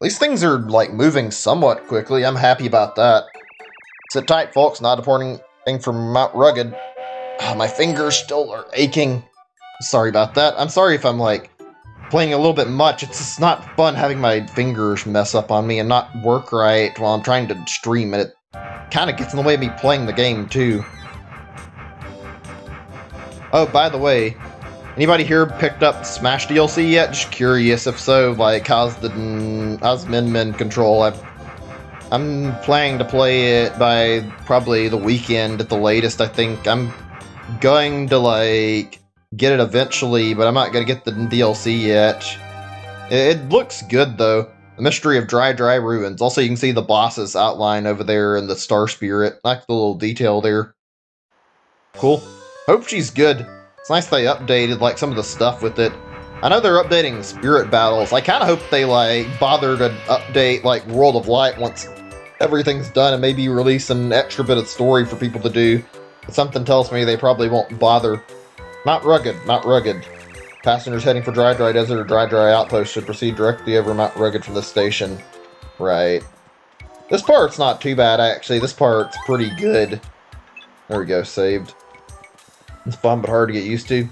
These things are, like, moving somewhat quickly. I'm happy about that. Sit tight, folks. Not departing from Mount Rugged. Oh, my fingers still are aching. Sorry about that. I'm sorry if I'm, like, playing a little bit much. It's just not fun having my fingers mess up on me and not work right while I'm trying to stream, and it kind of gets in the way of me playing the game, too. Oh, by the way, anybody here picked up Smash DLC yet? Just curious. If so, like, how's Min Min control? I'm planning to play it by probably the weekend at the latest, I think. I'm going to, like, get it eventually, but I'm not going to get the DLC yet. It looks good, though. The Mystery of Dry Ruins. Also, you can see the boss's outline over there in the Star Spirit. I like the little detail there. Cool. Hope she's good. It's nice they updated, like, some of the stuff with it. I know they're updating Spirit Battles. I kind of hope they, like, bother to update, like, World of Light once everything's done and maybe release an extra bit of story for people to do. But something tells me they probably won't bother. Mount Rugged. Passengers heading for Dry Desert or Dry Outpost should proceed directly over Mount Rugged from this station. Right. This part's not too bad, actually. This part's pretty good. There we go, saved. It's fun but hard to get used to.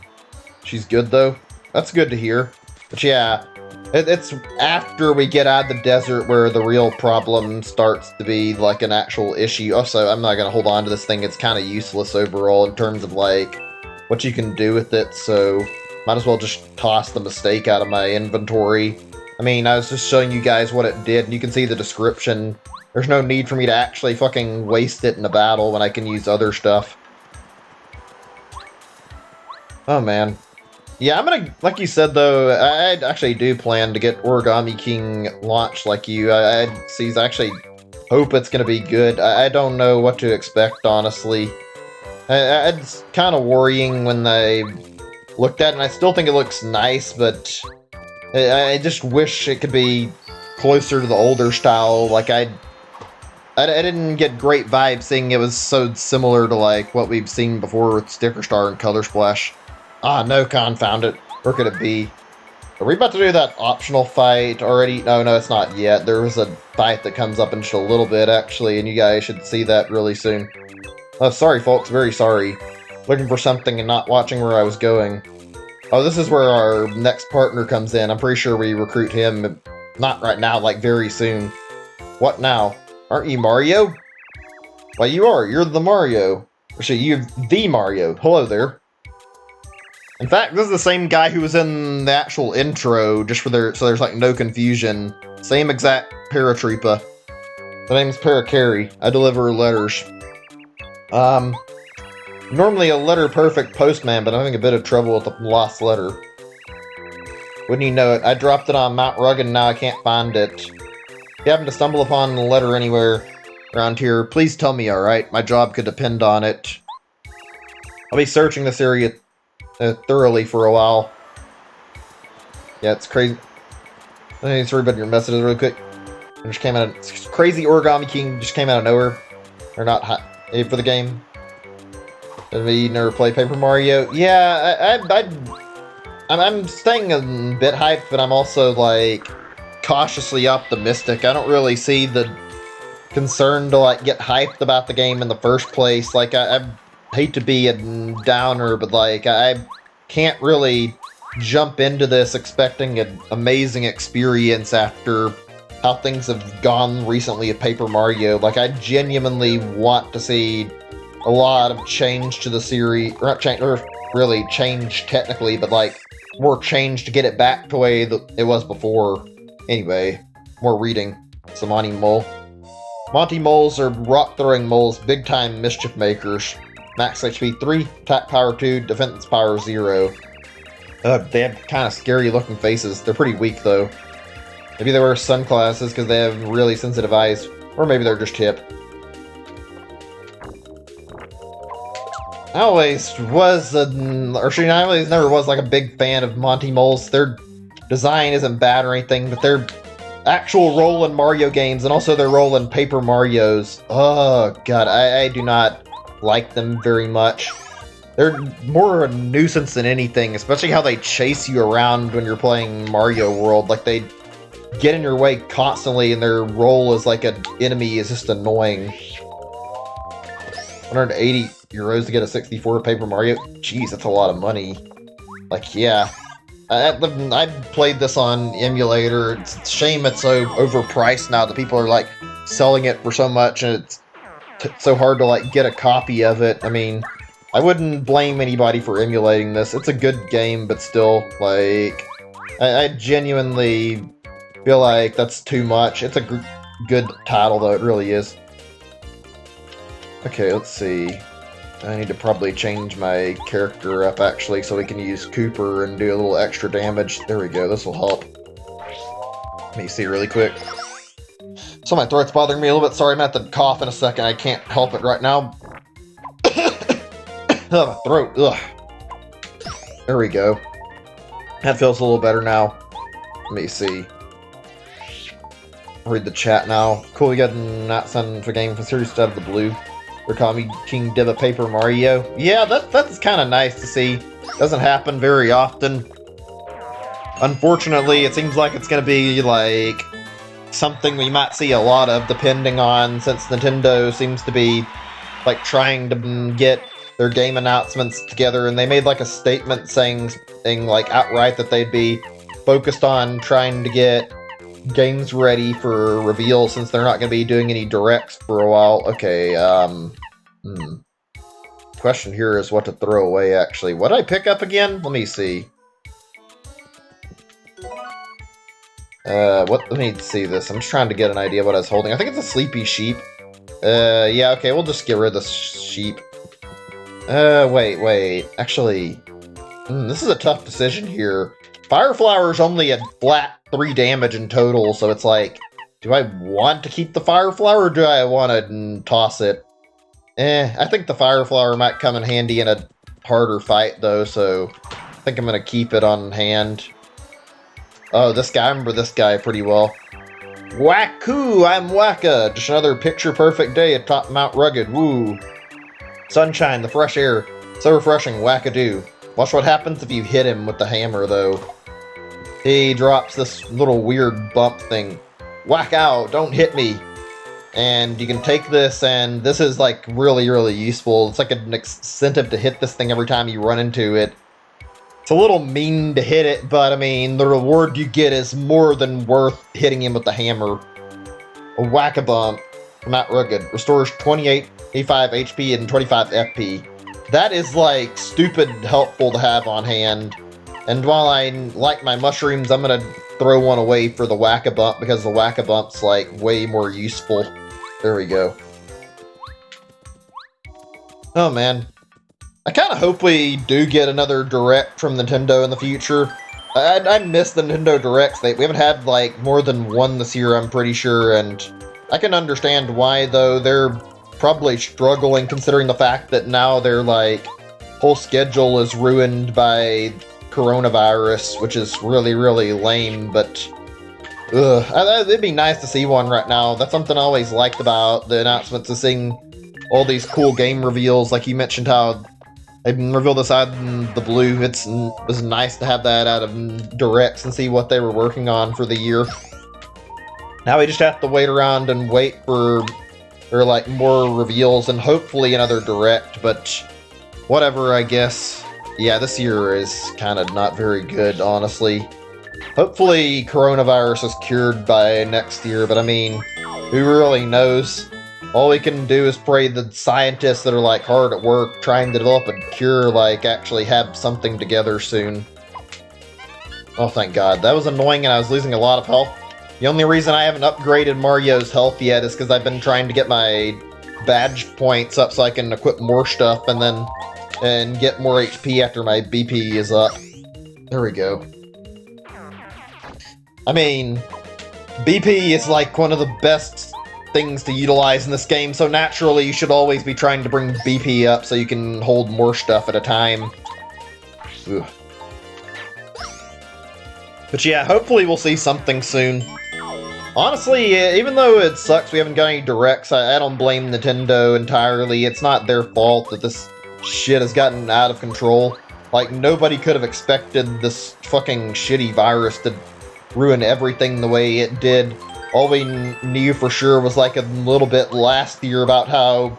She's good, though. That's good to hear. But yeah, it's after we get out of the desert where the real problem starts to be, like, an actual issue. Also, I'm not going to hold on to this thing. It's kind of useless overall in terms of, like, what you can do with it, so might as well just toss the mistake out of my inventory. I mean, I was just showing you guys what it did, and you can see the description. There's no need for me to actually fucking waste it in a battle when I can use other stuff. Oh, man. Yeah, I'm gonna, like you said, though, I actually do plan to get Origami King launched like you. I actually hope it's gonna be good. I don't know what to expect, honestly. It's kind of worrying when I looked at it, and I still think it looks nice, but I just wish it could be closer to the older style. Like, I didn't get great vibes seeing it was so similar to, like, what we've seen before with Sticker Star and Color Splash. Ah, no, confound it. Where could it be? Are we about to do that optional fight already? No, it's not yet. There was a fight that comes up in just a little bit, actually, and you guys should see that really soon. Oh, sorry, folks. Very sorry. Looking for something and not watching where I was going. Oh, this is where our next partner comes in. I'm pretty sure we recruit him. Not right now, like very soon. What now? Aren't you Mario? Well, you are. You're the Mario. Actually, you're the Mario. Hello there. In fact, this is the same guy who was in the actual intro, just for so there's like no confusion. Same exact paratrooper. The name's Paracarry. I deliver letters. Normally a letter-perfect postman, but I'm having a bit of trouble with the lost letter. Wouldn't you know it, I dropped it on Mount Rugged and now I can't find it. If you happen to stumble upon the letter anywhere around here, please tell me, alright? My job could depend on it. I'll be searching this area thoroughly for a while. Yeah, it's crazy. I need to read about your messages really quick. It just came out of... Crazy Origami King just came out of nowhere. Or not hot for the game. Did we never play Paper Mario? Yeah, I'm staying a bit hyped, but I'm also, like, cautiously optimistic. I don't really see the concern to, like, get hyped about the game in the first place. Like, I hate to be a downer, but, like, I can't really jump into this expecting an amazing experience after how things have gone recently at Paper Mario. Like, I genuinely want to see a lot of change to the series, or not change, or really change technically, but like more change to get it back to the way that it was before. Anyway, more reading. So Monty Mole. Monty Moles are rock-throwing moles, big-time mischief makers. Max HP 3, attack power 2, defense power 0. They have kind of scary-looking faces. They're pretty weak, though. Maybe they wear sunglasses because they have really sensitive eyes, or maybe they're just hip. I always was, I always never was like a big fan of Monty Moles. Their design isn't bad or anything, but their actual role in Mario games and also their role in Paper Marios, oh god, I do not like them very much. They're more a nuisance than anything, especially how they chase you around when you're playing Mario World. Like, they get in your way constantly, and their role as like an enemy is just annoying. 180 euros to get a 64 Paper Mario? Jeez, that's a lot of money. Like, yeah. I played this on emulator. It's a shame it's so overpriced now that people are, like, selling it for so much, and it's so hard to, like, get a copy of it. I mean, I wouldn't blame anybody for emulating this. It's a good game, but still, like, I genuinely feel like that's too much. It's a good title, though. It really is. Okay, let's see. I need to probably change my character up, actually, so we can use Cooper and do a little extra damage. There we go, this will help. Let me see really quick. So my throat's bothering me a little bit. Sorry, I'm going to have to cough in a second. I can't help it right now. Oh, my throat. Ugh. There we go. That feels a little better now. Let me see. Read the chat now. Cool, we got not send for game for series out of the blue. Origami King did a Paper Mario. Yeah, that's kind of nice to see. Doesn't happen very often. Unfortunately, it seems like it's going to be, like, something we might see a lot of, depending on, since Nintendo seems to be, like, trying to get their game announcements together, and they made, like, a statement saying, like, outright that they'd be focused on trying to get games ready for reveal since they're not going to be doing any directs for a while. Okay, question here is what to throw away, actually. What did I pick up again? Let me see. What? Let me see this. I'm just trying to get an idea of what I was holding. I think it's a sleepy sheep. Yeah, okay, we'll just get rid of this sheep. Wait. Actually, this is a tough decision here. Fire Flower's only a flat 3 damage in total, so it's like, do I want to keep the Fire Flower, or do I want to toss it? I think the Fire Flower might come in handy in a harder fight, though, so I think I'm going to keep it on hand. Oh, this guy, I remember this guy pretty well. Wacoo, I'm Wacka. Just another picture-perfect day atop Mount Rugged. Woo. Sunshine, the fresh air. So refreshing, wackadoo. Watch what happens if you hit him with the hammer, though. He drops this little weird bump thing. Whack out, don't hit me. And you can take this, and this is, like, really, really useful. It's like an incentive to hit this thing every time you run into it. It's a little mean to hit it, but, I mean, the reward you get is more than worth hitting him with the hammer. A Whack-a-Bump from Mount Rugged. Restores 28, 85 HP and 25 FP. That is, like, stupid helpful to have on hand. And while I like my mushrooms, I'm gonna throw one away for the Whack-a-Bump, because the Whack-a-Bump's, like, way more useful. There we go. Oh, man. I kind of hope we do get another Direct from Nintendo in the future. I miss the Nintendo Directs. We haven't had, like, more than one this year, I'm pretty sure, and I can understand why, though. They're probably struggling, considering the fact that now their, like, whole schedule is ruined by coronavirus, which is really, really lame, but it'd be nice to see one right now. That's something I always liked about the announcements, of seeing all these cool game reveals, like you mentioned how they revealed this out in the blue. It was nice to have that out of Directs and see what they were working on for the year. Now we just have to wait around and wait for like more reveals and hopefully another Direct, but whatever, I guess. Yeah, this year is kind of not very good, honestly. Hopefully coronavirus is cured by next year, but I mean, who really knows? All we can do is pray the scientists that are, like, hard at work trying to develop a cure, like, actually have something together soon. Oh, thank God. That was annoying and I was losing a lot of health. The only reason I haven't upgraded Mario's health yet is because I've been trying to get my badge points up so I can equip more stuff and get more HP after my BP is up. There we go. I mean, BP is, like, one of the best things to utilize in this game, so naturally you should always be trying to bring BP up so you can hold more stuff at a time. Ugh. But yeah, hopefully we'll see something soon. Honestly, even though it sucks we haven't got any Directs, I don't blame Nintendo entirely. It's not their fault that this shit has gotten out of control. Like, nobody could have expected this fucking shitty virus to ruin everything the way it did. All we knew for sure was, like, a little bit last year about how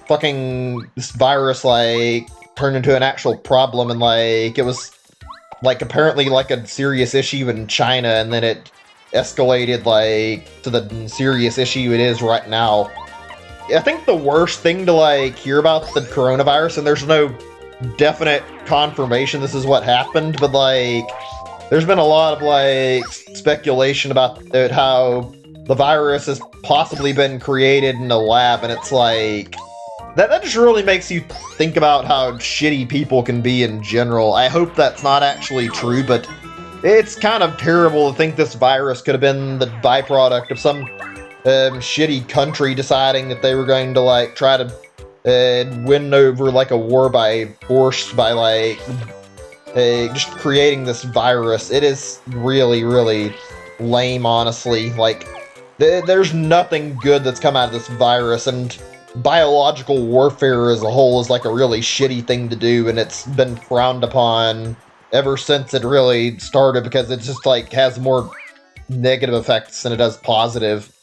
fucking this virus, like, turned into an actual problem, and, like, it was, like, apparently, like, a serious issue in China, and then it escalated, like, to the serious issue it is right now. I think the worst thing to, like, hear about the coronavirus, and there's no definite confirmation this is what happened, but, like, there's been a lot of, like, speculation about how the virus has possibly been created in a lab, and it's like, that just really makes you think about how shitty people can be in general. I hope that's not actually true, but it's kind of terrible to think this virus could have been the byproduct of some shitty country deciding that they were going to, like, try to win over, like, a war by force by, like, just creating this virus. It is really, really lame, honestly. Like, there's nothing good that's come out of this virus, and biological warfare as a whole is, like, a really shitty thing to do, and it's been frowned upon ever since it really started, because it just, like, has more negative effects than it does positive.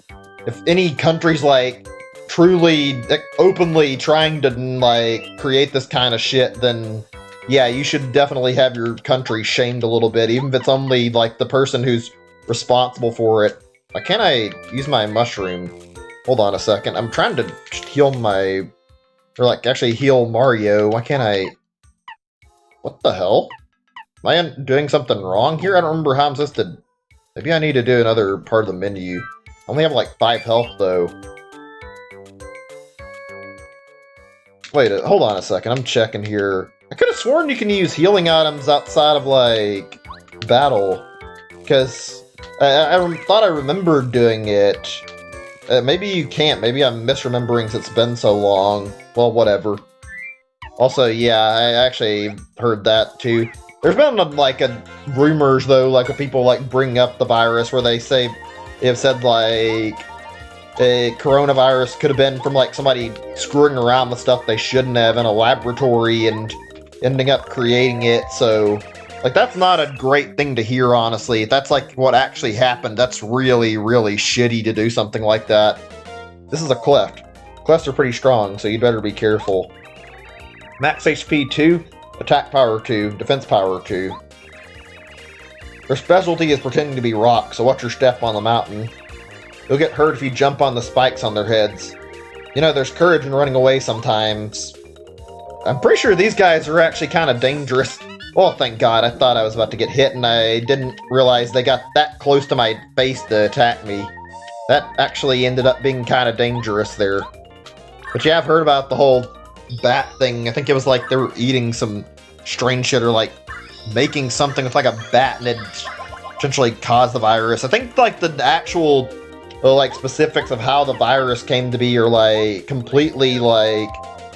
If any country's, like, truly, openly trying to, like, create this kind of shit, then yeah, you should definitely have your country shamed a little bit, even if it's only, like, the person who's responsible for it. Why can't I use my mushroom? Hold on a second. I'm trying to heal my... Or, like, actually heal Mario. Why can't I... What the hell? Am I doing something wrong here? I don't remember how I'm supposed to Maybe I need to do another part of the menu. I only have like 5 health, though. Wait, hold on a second. I'm checking here. I could have sworn you can use healing items outside of, like, battle. Because I thought I remembered doing it. Maybe you can't. Maybe I'm misremembering since it's been so long. Well, whatever. Also, yeah, I actually heard that, too. There's been, like, rumors, though, like, of people, like, bring up the virus where they say, they have said, like, a coronavirus could have been from, like, somebody screwing around with stuff they shouldn't have in a laboratory and ending up creating it, so, like, that's not a great thing to hear, honestly. If that's, like, what actually happened, that's really, really shitty to do something like that. This is a cleft. Clefts are pretty strong, so you'd better be careful. Max HP 2, attack power 2, defense power 2. Their specialty is pretending to be rock, so watch your step on the mountain. You'll get hurt if you jump on the spikes on their heads. You know, there's courage in running away sometimes. I'm pretty sure these guys are actually kind of dangerous. Oh, thank God, I thought I was about to get hit, and I didn't realize they got that close to my face to attack me. That actually ended up being kind of dangerous there. But yeah, I've heard about the whole bat thing. I think it was like they were eating some strange shit, or like making something with like a bat, and it potentially caused the virus. I think like the actual like specifics of how the virus came to be are like completely like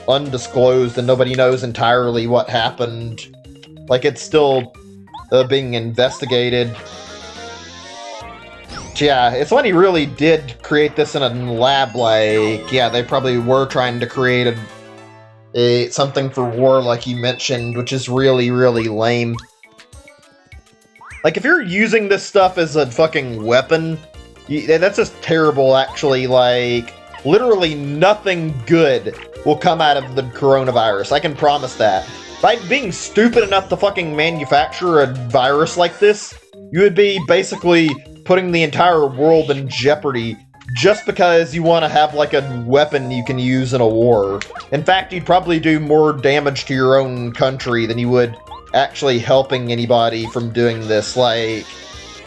undisclosed, and nobody knows entirely what happened. Like it's still being investigated. Yeah, it's when he really did create this in a lab. Like, yeah, they probably were trying to create something for war, like you mentioned, which is really, really lame. Like, if you're using this stuff as a fucking weapon, that's just terrible, actually. Like, literally nothing good will come out of the coronavirus. I can promise that. By being stupid enough to fucking manufacture a virus like this, you would be basically putting the entire world in jeopardy just because you want to have, like, a weapon you can use in a war. In fact, you'd probably do more damage to your own country than you would actually helping anybody from doing this. Like,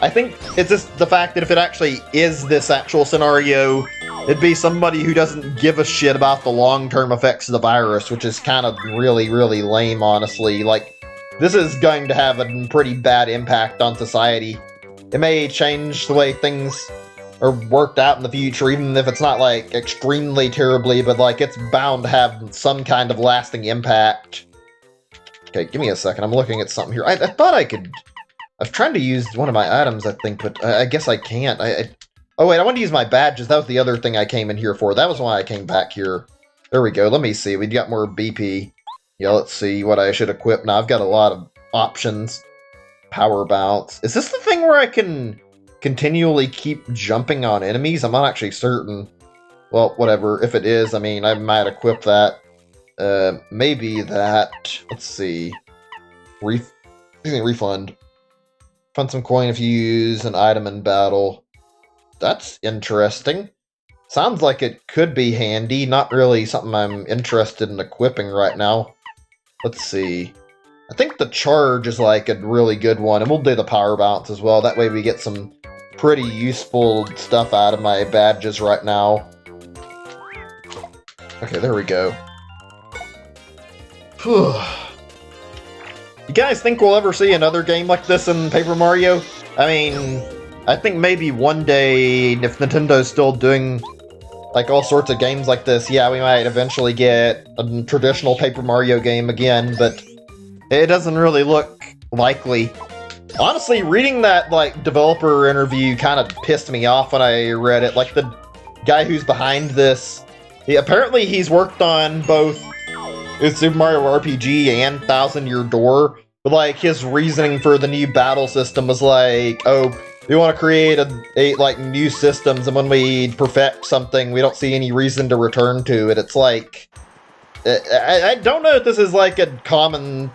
I think it's just the fact that if it actually is this actual scenario, it'd be somebody who doesn't give a shit about the long-term effects of the virus, which is kind of really, really lame, honestly. Like, this is going to have a pretty bad impact on society. It may change the way things are worked out in the future, even if it's not, like, extremely terribly, but, like, it's bound to have some kind of lasting impact. Okay, give me a second. I'm looking at something here. I thought I could... I was trying to use one of my items, I think, but I guess I can't. Oh, wait, I wanted to use my badges. That was the other thing I came in here for. That was why I came back here. There we go. Let me see. We've got more BP. Yeah, let's see what I should equip. Now, I've got a lot of options. Power bounce. Is this the thing where I can continually keep jumping on enemies? I'm not actually certain. Well, whatever. If it is, I mean, I might equip that. Maybe that. Let's see. Refund. Fund some coin if you use an item in battle. That's interesting. Sounds like it could be handy. Not really something I'm interested in equipping right now. Let's see. I think the charge is like a really good one, and we'll do the power bounce as well. That way we get some pretty useful stuff out of my badges right now. Okay, there we go. Whew. You guys think we'll ever see another game like this in Paper Mario? I mean, I think maybe one day, if Nintendo's still doing like all sorts of games like this, yeah, we might eventually get a traditional Paper Mario game again, but it doesn't really look likely. Honestly, reading that like developer interview kind of pissed me off when I read it. Like, the guy who's behind this, apparently he's worked on both Super Mario RPG and Thousand Year Door, but like his reasoning for the new battle system was like, oh, we want to create like new systems, and when we perfect something, we don't see any reason to return to it. It's like, I don't know if this is like a common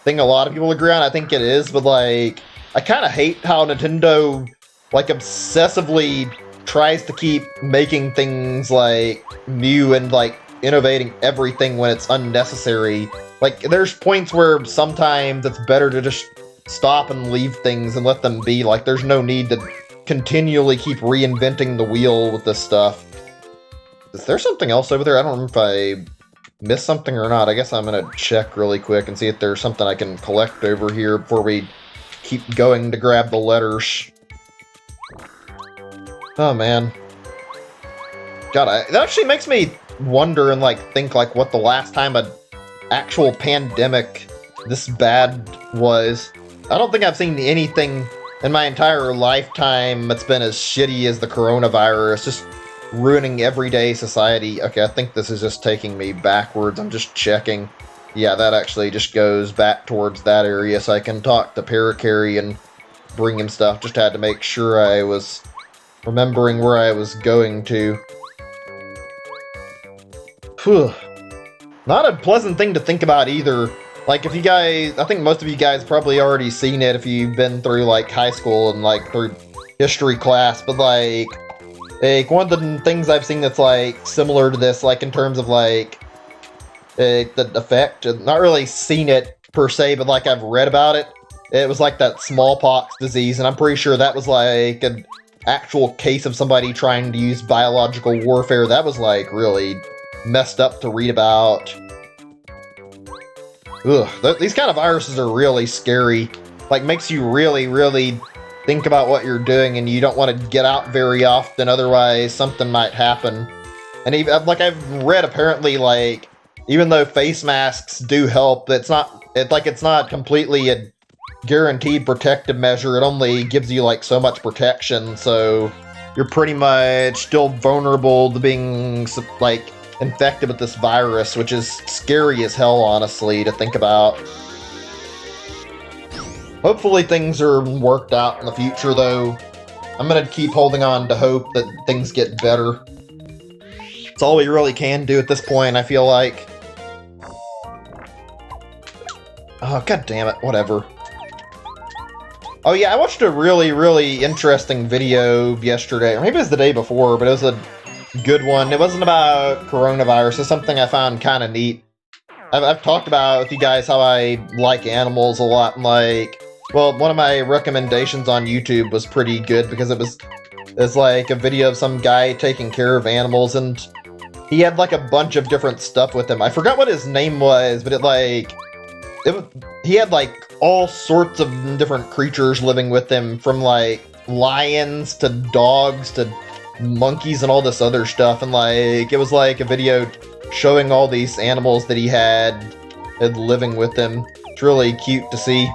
thing a lot of people agree on. I think it is, but like, I kind of hate how Nintendo like obsessively tries to keep making things like new and like innovating everything when it's unnecessary. Like, there's points where sometimes it's better to just stop and leave things and let them be. Like, there's no need to continually keep reinventing the wheel with this stuff. Is there something else over there? I don't know if I missed something or not. I guess I'm gonna check really quick and see if there's something I can collect over here before we keep going to grab the letters. Oh, man. God, that actually makes me wonder and, like, think, like, what the last time an actual pandemic this bad was. I don't think I've seen anything in my entire lifetime that's been as shitty as the coronavirus, just ruining everyday society. Okay, I think this is just taking me backwards. I'm just checking. Yeah, that actually just goes back towards that area, so I can talk to Parakarry and bring him stuff. Just had to make sure I was remembering where I was going to. Whew. Not a pleasant thing to think about either. Like, if you guys, I think most of you guys probably already seen it if you've been through, like, high school and, like, through history class, but, like, one of the things I've seen that's, like, similar to this, like, in terms of, like, the effect, not really seen it per se, but, like, I've read about it. It was, like, that smallpox disease, and I'm pretty sure that was, like, an actual case of somebody trying to use biological warfare. That was, like, really messed up to read about. Ugh, these kind of viruses are really scary. Like, makes you really, really think about what you're doing, and you don't want to get out very often, otherwise something might happen. And even, like, I've read, apparently, like, even though face masks do help, it's not completely a guaranteed protective measure. It only gives you, like, so much protection, so you're pretty much still vulnerable to being, like, infected with this virus, which is scary as hell, honestly, to think about. Hopefully things are worked out in the future, though. I'm gonna keep holding on to hope that things get better. It's all we really can do at this point, I feel like. Oh, god damn it, whatever. Oh yeah, I watched a really, really interesting video yesterday, or maybe it was the day before, but it was a good one. It wasn't about coronavirus. It's something I found kind of neat. I've talked about with you guys how I like animals a lot, and, like, well, one of my recommendations on YouTube was pretty good because it's like a video of some guy taking care of animals, and he had, like, a bunch of different stuff with him. I forgot what his name was, but he had, like, all sorts of different creatures living with him, from, like, lions to dogs to monkeys and all this other stuff, and, like, it was like a video showing all these animals that he had living with him. It's really cute to see.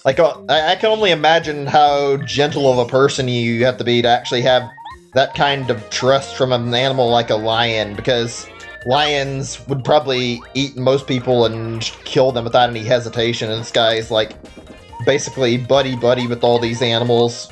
Like, I can only imagine how gentle of a person you have to be to actually have that kind of trust from an animal like a lion, because lions would probably eat most people and kill them without any hesitation, and this guy's, like, basically buddy-buddy with all these animals.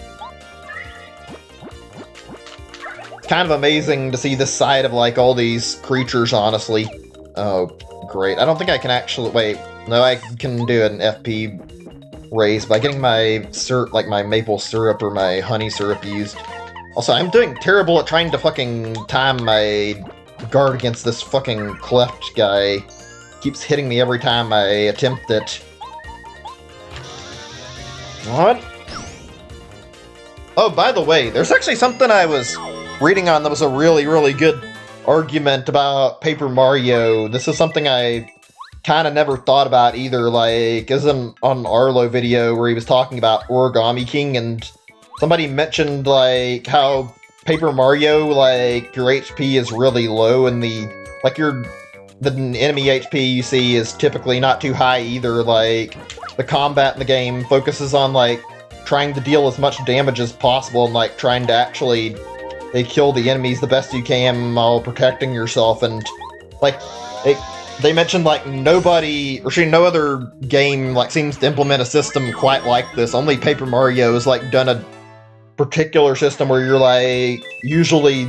Kind of amazing to see this side of, like, all these creatures, honestly. Oh, great. I don't think I can actually... Wait, no, I can do an FP raise by getting my like, my maple syrup or my honey syrup used. Also, I'm doing terrible at trying to fucking time my guard against this fucking cleft guy. Keeps hitting me every time I attempt it. What? Oh, by the way, there's actually something I was reading on that was a really, really good argument about Paper Mario. This is something I kind of never thought about either. Like, is on Arlo video where he was talking about Origami King, and somebody mentioned, like, how Paper Mario, like, your HP is really low, and the enemy HP you see is typically not too high either. Like, the combat in the game focuses on, like, trying to deal as much damage as possible and, like, trying to actually kill the enemies the best you can while protecting yourself. And, like, they mentioned, like, no other game, like, seems to implement a system quite like this. Only Paper Mario has, like, done a particular system where you're, like, usually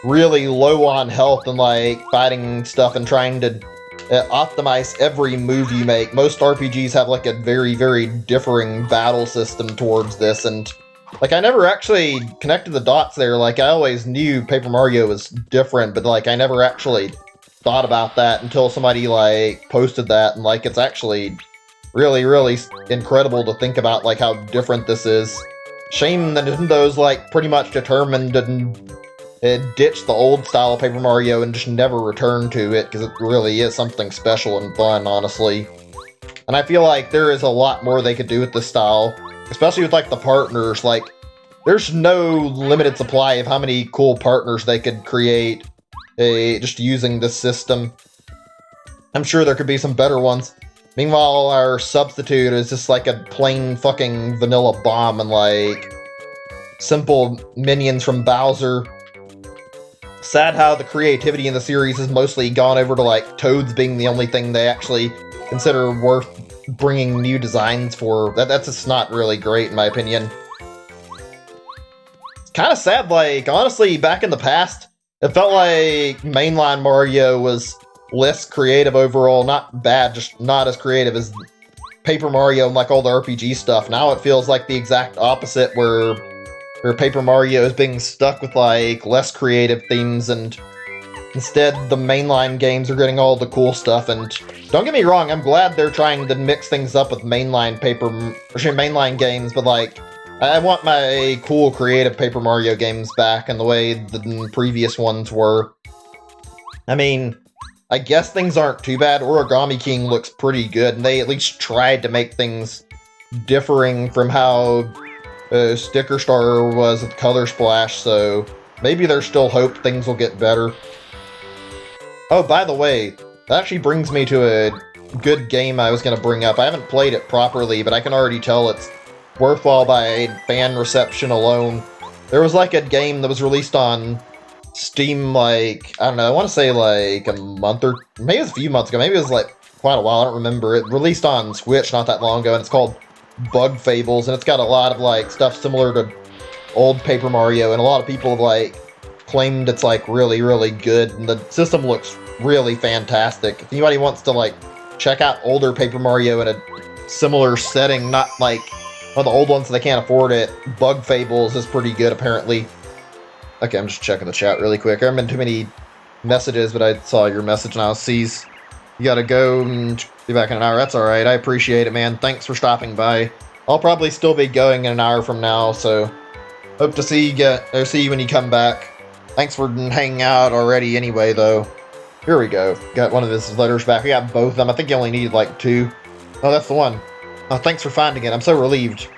really low on health and, like, fighting stuff and trying to optimize every move you make. Most RPGs have, like, a very, very differing battle system towards this, and, like, I never actually connected the dots there. Like, I always knew Paper Mario was different, but, like, I never actually thought about that until somebody, like, posted that, and, like, it's actually really, really incredible to think about, like, how different this is. Shame that Nintendo's, like, pretty much determined to ditch the old style of Paper Mario and just never return to it, because it really is something special and fun, honestly. And I feel like there is a lot more they could do with this style, especially with, like, the partners. Like, there's no limited supply of how many cool partners they could create just using this system. I'm sure there could be some better ones. Meanwhile, our substitute is just like a plain fucking vanilla bomb and like simple minions from Bowser. Sad how the creativity in the series has mostly gone over to like Toads being the only thing they actually consider worth bringing new designs for. That's just not really great in my opinion. It's kind of sad, like, honestly, back in the past, it felt like mainline Mario was less creative overall. Not bad, just not as creative as Paper Mario and like all the RPG stuff. Now it feels like the exact opposite, where Paper Mario is being stuck with like less creative themes, and instead the mainline games are getting all the cool stuff. And don't get me wrong, I'm glad they're trying to mix things up with mainline games, but like, I want my cool creative Paper Mario games back in the way the previous ones were. I mean, I guess things aren't too bad. Origami King looks pretty good, and they at least tried to make things differing from how Sticker Star was with Color Splash, so maybe there's still hope things will get better. Oh, by the way, that actually brings me to a good game I was going to bring up. I haven't played it properly, but I can already tell it's worthwhile by fan reception alone. There was like a game that was released on Steam, like, I don't know, I want to say like a month or maybe it was a few months ago, maybe it was like quite a while, I don't remember. It released on Switch not that long ago, and it's called Bug Fables, and it's got a lot of like stuff similar to old Paper Mario, and a lot of people have like claimed it's like really, really good, and the system looks really fantastic. If anybody wants to like check out older Paper Mario in a similar setting, not like one of the old ones so they can't afford it, Bug Fables is pretty good apparently. Okay, I'm just checking the chat really quick. I haven't been too many messages, but I saw your message now. Sees you gotta go and be back in an hour. That's alright, I appreciate it, man. Thanks for stopping by. I'll probably still be going in an hour from now, so hope to see you when you come back. Thanks for hanging out already anyway, though. Here we go. Got one of his letters back. We got both of them. I think you only needed like 2. Oh, that's the one. Oh, thanks for finding it. I'm so relieved.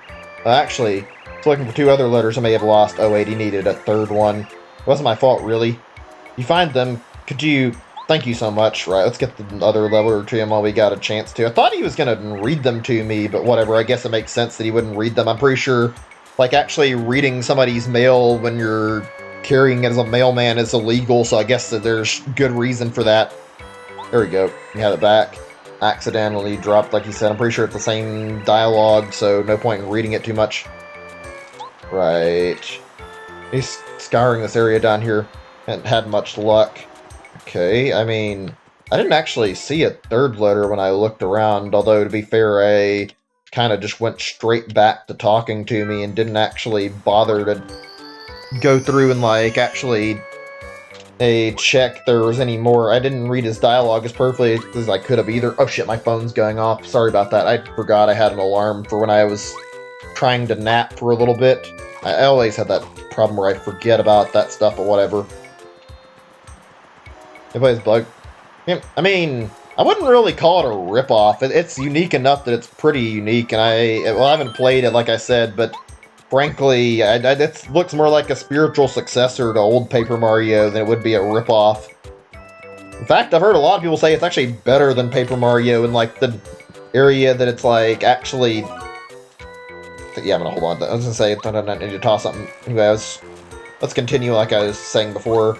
Actually, I was looking for 2 other letters I may have lost. Oh wait, he needed a 3rd one. It wasn't my fault, really. You find them, could you... Thank you so much. Right, let's get the other letter to him while we got a chance to. I thought he was going to read them to me, but whatever. I guess it makes sense that he wouldn't read them. I'm pretty sure, like, actually reading somebody's mail when you're carrying it as a mailman is illegal, so I guess that there's good reason for that. There we go. You had it back. Accidentally dropped, like you said. I'm pretty sure it's the same dialogue, so no point in reading it too much. Right. He's scouring this area down here. Hadn't had much luck. Okay, I mean, I didn't actually see a 3rd letter when I looked around, although to be fair, I kind of just went straight back to talking to me and didn't actually bother to go through and, like, actually check if there was any more. I didn't read his dialogue as perfectly as I could have either. Oh shit, my phone's going off. Sorry about that. I forgot I had an alarm for when I was trying to nap for a little bit. I always had that problem where I forget about that stuff, but whatever. Everybody's bug. I mean, I wouldn't really call it a ripoff. It's unique enough that it's pretty unique, and I haven't played it, like I said, but frankly, it looks more like a spiritual successor to old Paper Mario than it would be a ripoff. In fact, I've heard a lot of people say it's actually better than Paper Mario in, like, the area that it's, like, actually... Yeah, I'm gonna hold on. I was gonna say, I need to toss something. Anyway, let's continue like I was saying before.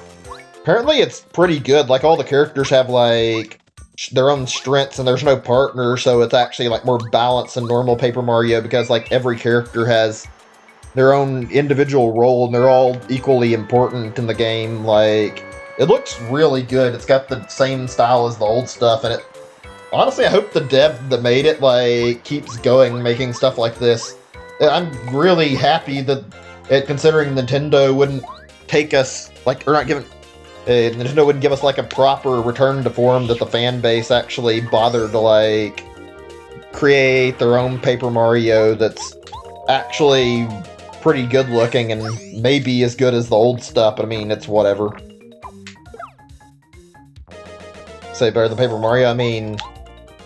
Apparently it's pretty good. Like, all the characters have, like, their own strengths, and there's no partner, so it's actually, like, more balanced than normal Paper Mario, because, like, every character has their own individual role, and they're all equally important in the game. Like, it looks really good. It's got the same style as the old stuff, and honestly, I hope the dev that made it, like, keeps going, making stuff like this. I'm really happy that, considering Nintendo wouldn't take us, like, or not giving... Nintendo wouldn't give us, like, a proper return to form, that the fan base actually bothered to, like, create their own Paper Mario that's actually pretty good looking and maybe as good as the old stuff, but I mean, it's whatever. Say better than Paper Mario, I mean,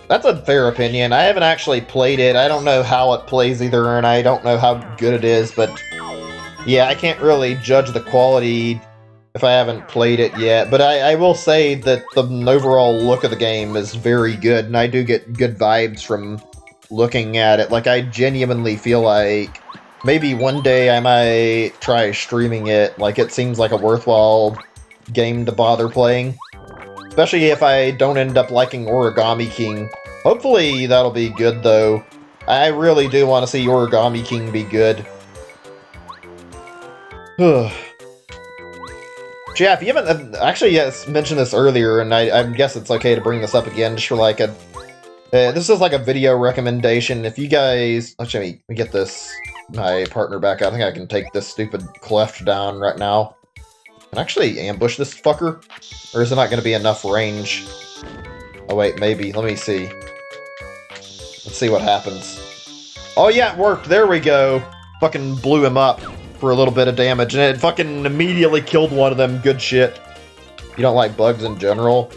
that's a fair opinion. I haven't actually played it. I don't know how it plays either, and I don't know how good it is, but yeah, I can't really judge the quality if I haven't played it yet. But I will say that the overall look of the game is very good, and I do get good vibes from looking at it. Like, I genuinely feel like maybe one day I might try streaming it. Like, it seems like a worthwhile game to bother playing. Especially if I don't end up liking Origami King. Hopefully that'll be good, though. I really do want to see Origami King be good. Yeah, if you haven't... Actually, yes, mentioned this earlier, and I guess it's okay to bring this up again, just for like a... this is like a video recommendation. If you guys... Actually, let me get my partner back. I think I can take this stupid cleft down right now. Can I actually ambush this fucker? Or is it not going to be enough range? Oh wait, maybe. Let me see. Let's see what happens. Oh yeah, it worked. There we go. Fucking blew him up for a little bit of damage. And it fucking immediately killed one of them. Good shit. You don't like bugs in general?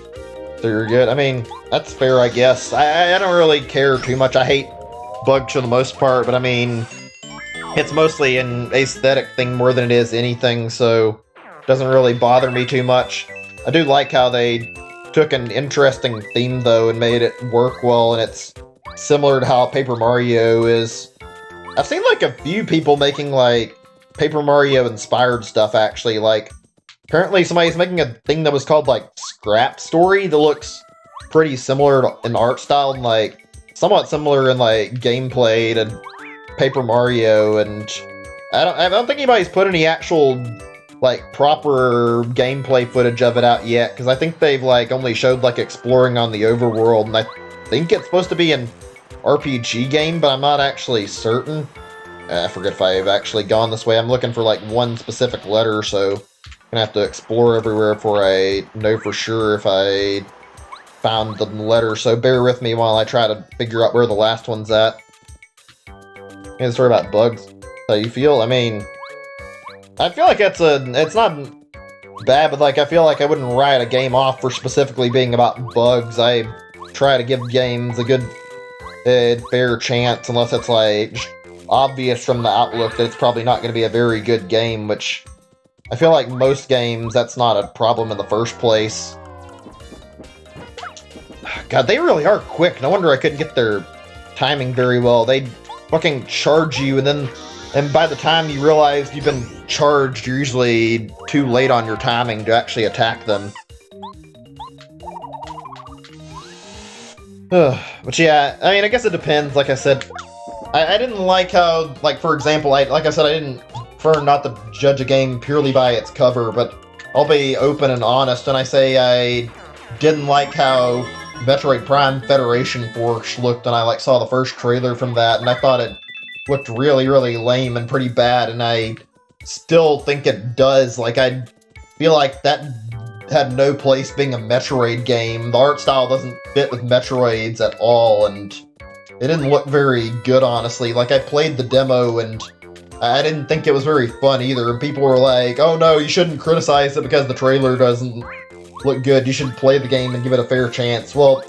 So you're good? I mean, that's fair, I guess. I don't really care too much. I hate bugs for the most part, but I mean, it's mostly an aesthetic thing more than it is anything, so... doesn't really bother me too much. I do like how they took an interesting theme, though, and made it work well, and it's similar to how Paper Mario is. I've seen, like, a few people making, like, Paper Mario-inspired stuff, actually. Like, apparently somebody's making a thing that was called, like, Scrap Story that looks pretty similar in art style and, like, somewhat similar in, like, gameplay to Paper Mario, and I don't think anybody's put any actual... like, proper gameplay footage of it out yet, because I think they've, like, only showed, like, exploring on the overworld, and I think it's supposed to be an RPG game, but I'm not actually certain. I forget if I've actually gone this way. I'm looking for, like, one specific letter, so I'm gonna have to explore everywhere before I know for sure if I found the letter, so bear with me while I try to figure out where the last one's at. Here's a story about bugs. How you feel? I mean... I feel like it's not bad, but like I feel like I wouldn't write a game off for specifically being about bugs. I try to give games a good, fair chance, unless it's like obvious from the outlook that it's probably not going to be a very good game, which I feel like most games, that's not a problem in the first place. God, they really are quick. No wonder I couldn't get their timing very well. They fucking charge you, and by the time you realize you've been charged, you're usually too late on your timing to actually attack them. But yeah, I mean, I guess it depends. Like I said, I didn't like how, like, for example, like I said, I didn't prefer not to judge a game purely by its cover, but I'll be open and honest when I say I didn't like how Metroid Prime Federation Force looked, and I, like, saw the first trailer from that, and I thought it looked really, really lame and pretty bad, and I still think it does. Like, I feel like that had no place being a Metroid game. The art style doesn't fit with Metroids at all, and it didn't look very good, honestly. Like, I played the demo, and I didn't think it was very fun either, and people were like, oh no, you shouldn't criticize it because the trailer doesn't look good. You should play the game and give it a fair chance. Well,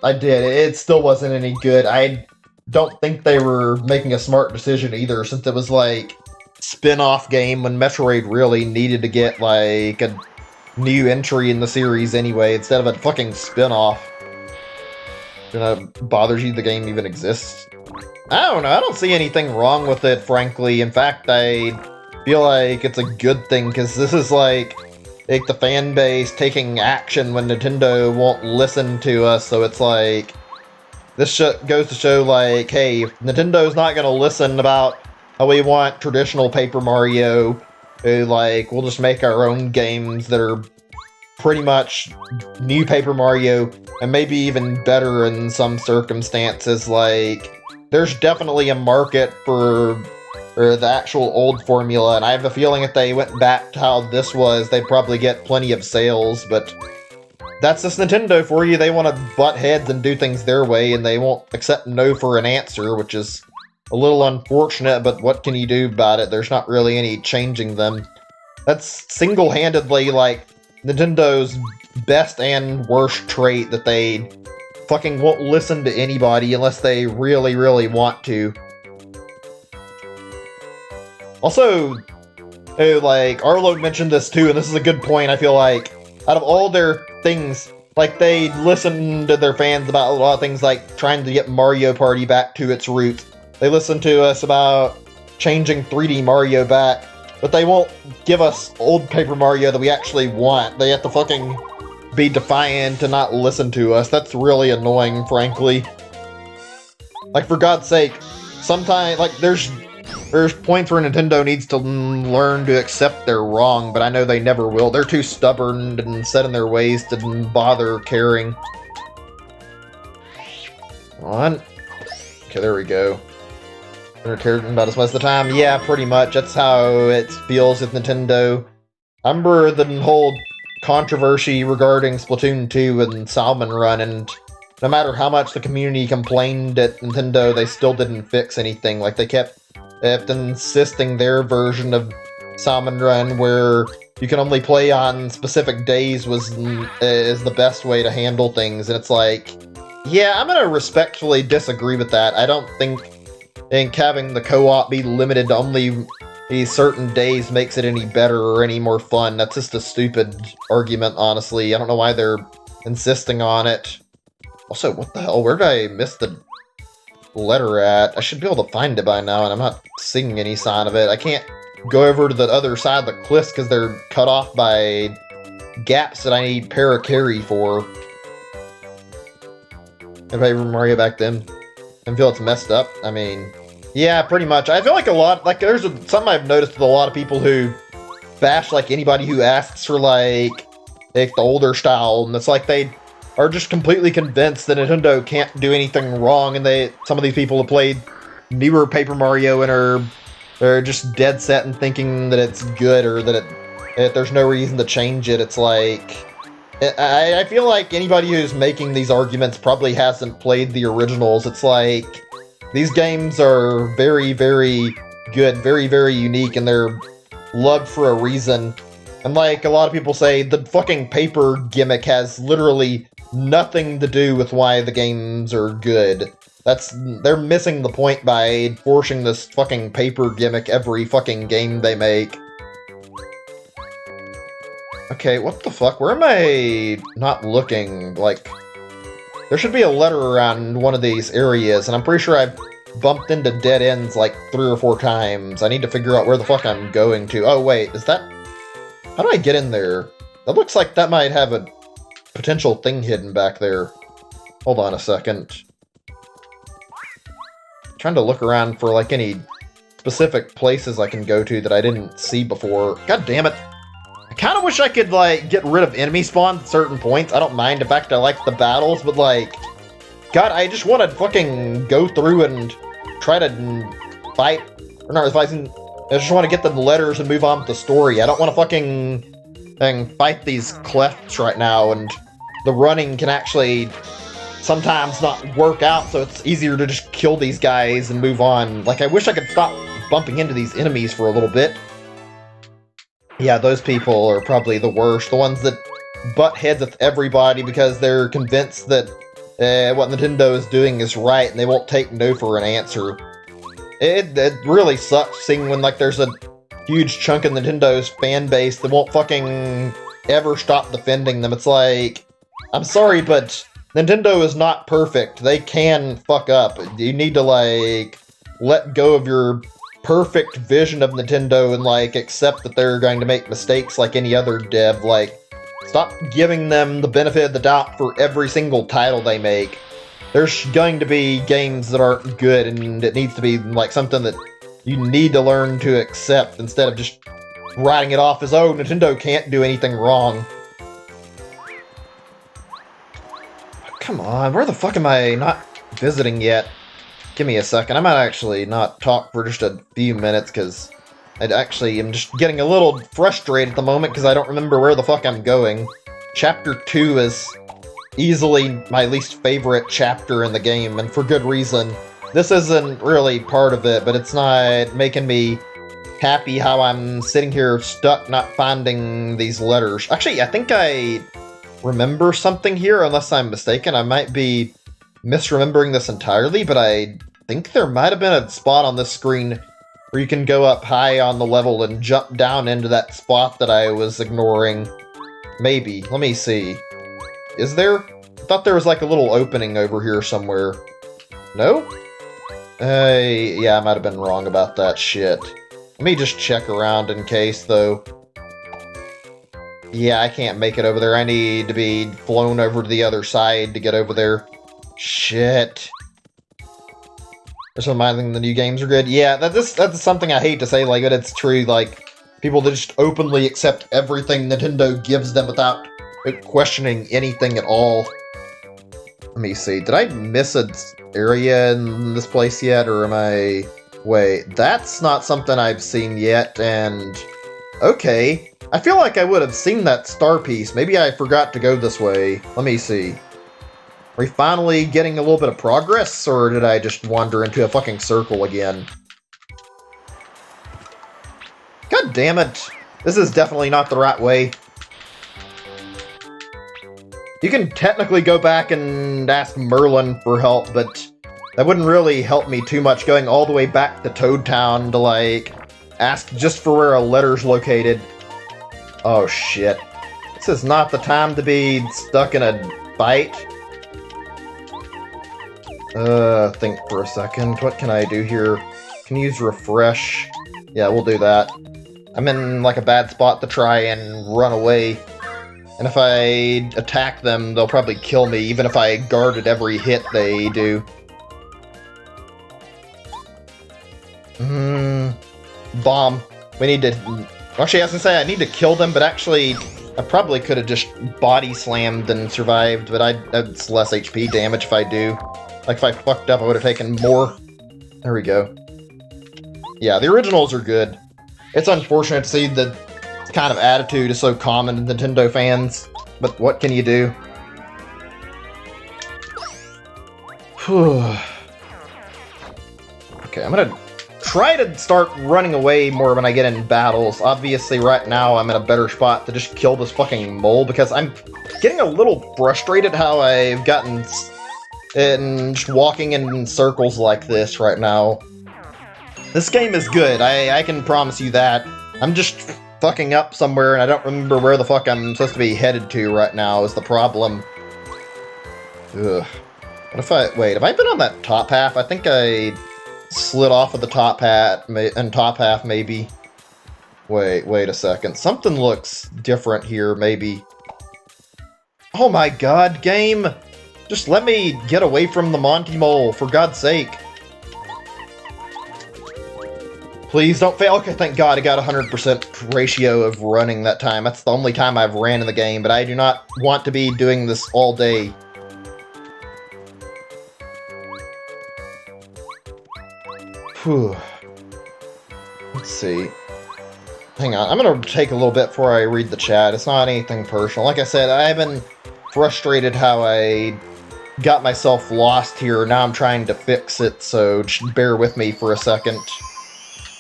I did. It still wasn't any good. I don't think they were making a smart decision either, since it was like spin-off game when Metroid really needed to get like a new entry in the series anyway, instead of a fucking spin-off. You know, bothers you the game even exists? I don't know, I don't see anything wrong with it, frankly. In fact, I feel like it's a good thing, because this is like the fan base taking action when Nintendo won't listen to us, so it's like, this goes to show, like, hey, Nintendo's not gonna listen about how we want traditional Paper Mario, like, we'll just make our own games that are pretty much new Paper Mario, and maybe even better in some circumstances. Like, there's definitely a market for the actual old formula, and I have a feeling if they went back to how this was, they'd probably get plenty of sales, but that's just Nintendo for you. They want to butt heads and do things their way, and they won't accept no for an answer, which is a little unfortunate, but what can you do about it? There's not really any changing them. That's single-handedly, like, Nintendo's best and worst trait, that they fucking won't listen to anybody unless they really, really want to. Also, like, Arlo mentioned this too, and this is a good point, I feel like. Out of all their things, like, they listen to their fans about a lot of things, like trying to get Mario Party back to its roots. They listen to us about changing 3D Mario back, but they won't give us old Paper Mario that we actually want. They have to fucking be defiant and not listen to us. That's really annoying, frankly. Like, for God's sake, sometimes, like, there's points where Nintendo needs to learn to accept they're wrong, but I know they never will. They're too stubborn and set in their ways to bother caring. Come on. Okay, there we go. They're caring about as much of the time. Yeah, pretty much. That's how it feels with Nintendo. I remember the whole controversy regarding Splatoon 2 and Salmon Run, and no matter how much the community complained at Nintendo, they still didn't fix anything. Like, they kept insisting their version of Salmon Run, where you can only play on specific days, is the best way to handle things. And it's like, yeah, I'm gonna respectfully disagree with that. I don't think having the co-op be limited to only these certain days makes it any better or any more fun. That's just a stupid argument, honestly. I don't know why they're insisting on it. Also, what the hell? Where did I miss the letter at? I should be able to find it by now, and I'm not seeing any sign of it. I can't go over to the other side of the cliffs because they're cut off by gaps that I need Paracarry for. If I remember Mario back then, I feel it's messed up. I mean, yeah, pretty much. I feel like there's something I've noticed with a lot of people who bash, like, anybody who asks for, like the older style, and it's like they are just completely convinced that Nintendo can't do anything wrong, and some of these people have played newer Paper Mario and are just dead set in thinking that it's good, or that there's no reason to change it. It's like, I feel like anybody who's making these arguments probably hasn't played the originals. It's like, these games are very, very good, very, very unique, and they're loved for a reason. And like a lot of people say, the fucking paper gimmick has literally nothing to do with why the games are good. They're missing the point by forcing this fucking paper gimmick every fucking game they make. Okay, what the fuck? Where am I not looking? Like, there should be a letter around one of these areas, and I'm pretty sure I've bumped into dead ends like 3 or 4 times. I need to figure out where the fuck I'm going to. Oh, wait, is that... How do I get in there? That looks like that might have a potential thing hidden back there. Hold on a second. I'm trying to look around for, like, any specific places I can go to that I didn't see before. God damn it. I kind of wish I could, like, get rid of enemy spawn at certain points. I don't mind. In fact, I like the battles, but, like, God, I just want to fucking go through and try to fight. Or not fighting. I just want to get the letters and move on with the story. I don't want to fucking fight these clefts right now, and the running can actually sometimes not work out, so it's easier to just kill these guys and move on. Like, I wish I could stop bumping into these enemies for a little bit. Yeah, those people are probably the worst. The ones that butt heads with everybody because they're convinced that what Nintendo is doing is right, and they won't take no for an answer. It really sucks seeing when, like, there's a huge chunk of Nintendo's fan base that won't fucking ever stop defending them. It's like, I'm sorry, but Nintendo is not perfect. They can fuck up. You need to, like, let go of your perfect vision of Nintendo and, like, accept that they're going to make mistakes like any other dev. Like, stop giving them the benefit of the doubt for every single title they make. There's going to be games that aren't good, and it needs to be, like, something that you need to learn to accept instead of just writing it off as, oh, Nintendo can't do anything wrong. Come on, where the fuck am I not visiting yet? Give me a second. I might actually not talk for just a few minutes, because I actually am just getting a little frustrated at the moment because I don't remember where the fuck I'm going. Chapter 2 is easily my least favorite chapter in the game, and for good reason. This isn't really part of it, but it's not making me happy how I'm sitting here stuck not finding these letters. Actually, I think I remember something here, unless I'm mistaken. I might be misremembering this entirely, but I think there might have been a spot on this screen where you can go up high on the level and jump down into that spot that I was ignoring. Maybe. Let me see. Is there? I thought there was like a little opening over here somewhere. No? Yeah, I might have been wrong about that shit. Let me just check around in case, though. Yeah, I can't make it over there. I need to be flown over to the other side to get over there. Shit. Just reminding the new games are good. Yeah, that's something I hate to say, like, but it's true. Like, people that just openly accept everything Nintendo gives them without questioning anything at all. Let me see. Did I miss an area in this place yet, or am I... Wait, that's not something I've seen yet, and... Okay. I feel like I would have seen that star piece. Maybe I forgot to go this way. Let me see. Are we finally getting a little bit of progress, or did I just wander into a fucking circle again? God damn it. This is definitely not the right way. You can technically go back and ask Merlin for help, but that wouldn't really help me too much going all the way back to Toad Town to, like, ask just for where a letter's located. Oh, shit. This is not the time to be stuck in a fight. Think for a second. What can I do here? Can use refresh. Yeah, we'll do that. I'm in, like, a bad spot to try and run away. And if I attack them, they'll probably kill me, even if I guarded every hit they do. Bomb. We need to... Actually, I was gonna say I need to kill them, but actually, I probably could have just body slammed and survived, but it's less HP damage if I do. Like, if I fucked up, I would have taken more. There we go. Yeah, the originals are good. It's unfortunate to see the kind of attitude is so common to Nintendo fans, but what can you do? Okay, I'm gonna try to start running away more when I get in battles. Obviously, right now, I'm in a better spot to just kill this fucking mole, because I'm getting a little frustrated how I've gotten in just walking in circles like this right now. This game is good, I can promise you that. I'm just fucking up somewhere, and I don't remember where the fuck I'm supposed to be headed to right now is the problem. Ugh. What if I... Wait, have I been on that top half? I think I slid off of the top half, maybe. Wait a second. Something looks different here, maybe. Oh my god, game! Just let me get away from the Monty Mole, for God's sake. Please don't fail. Okay, thank God I got 100% ratio of running that time. That's the only time I've ran in the game, but I do not want to be doing this all day. Whew. Let's see. Hang on, I'm gonna take a little bit before I read the chat. It's not anything personal. Like I said, I've been frustrated how I got myself lost here. Now I'm trying to fix it, so just bear with me for a second.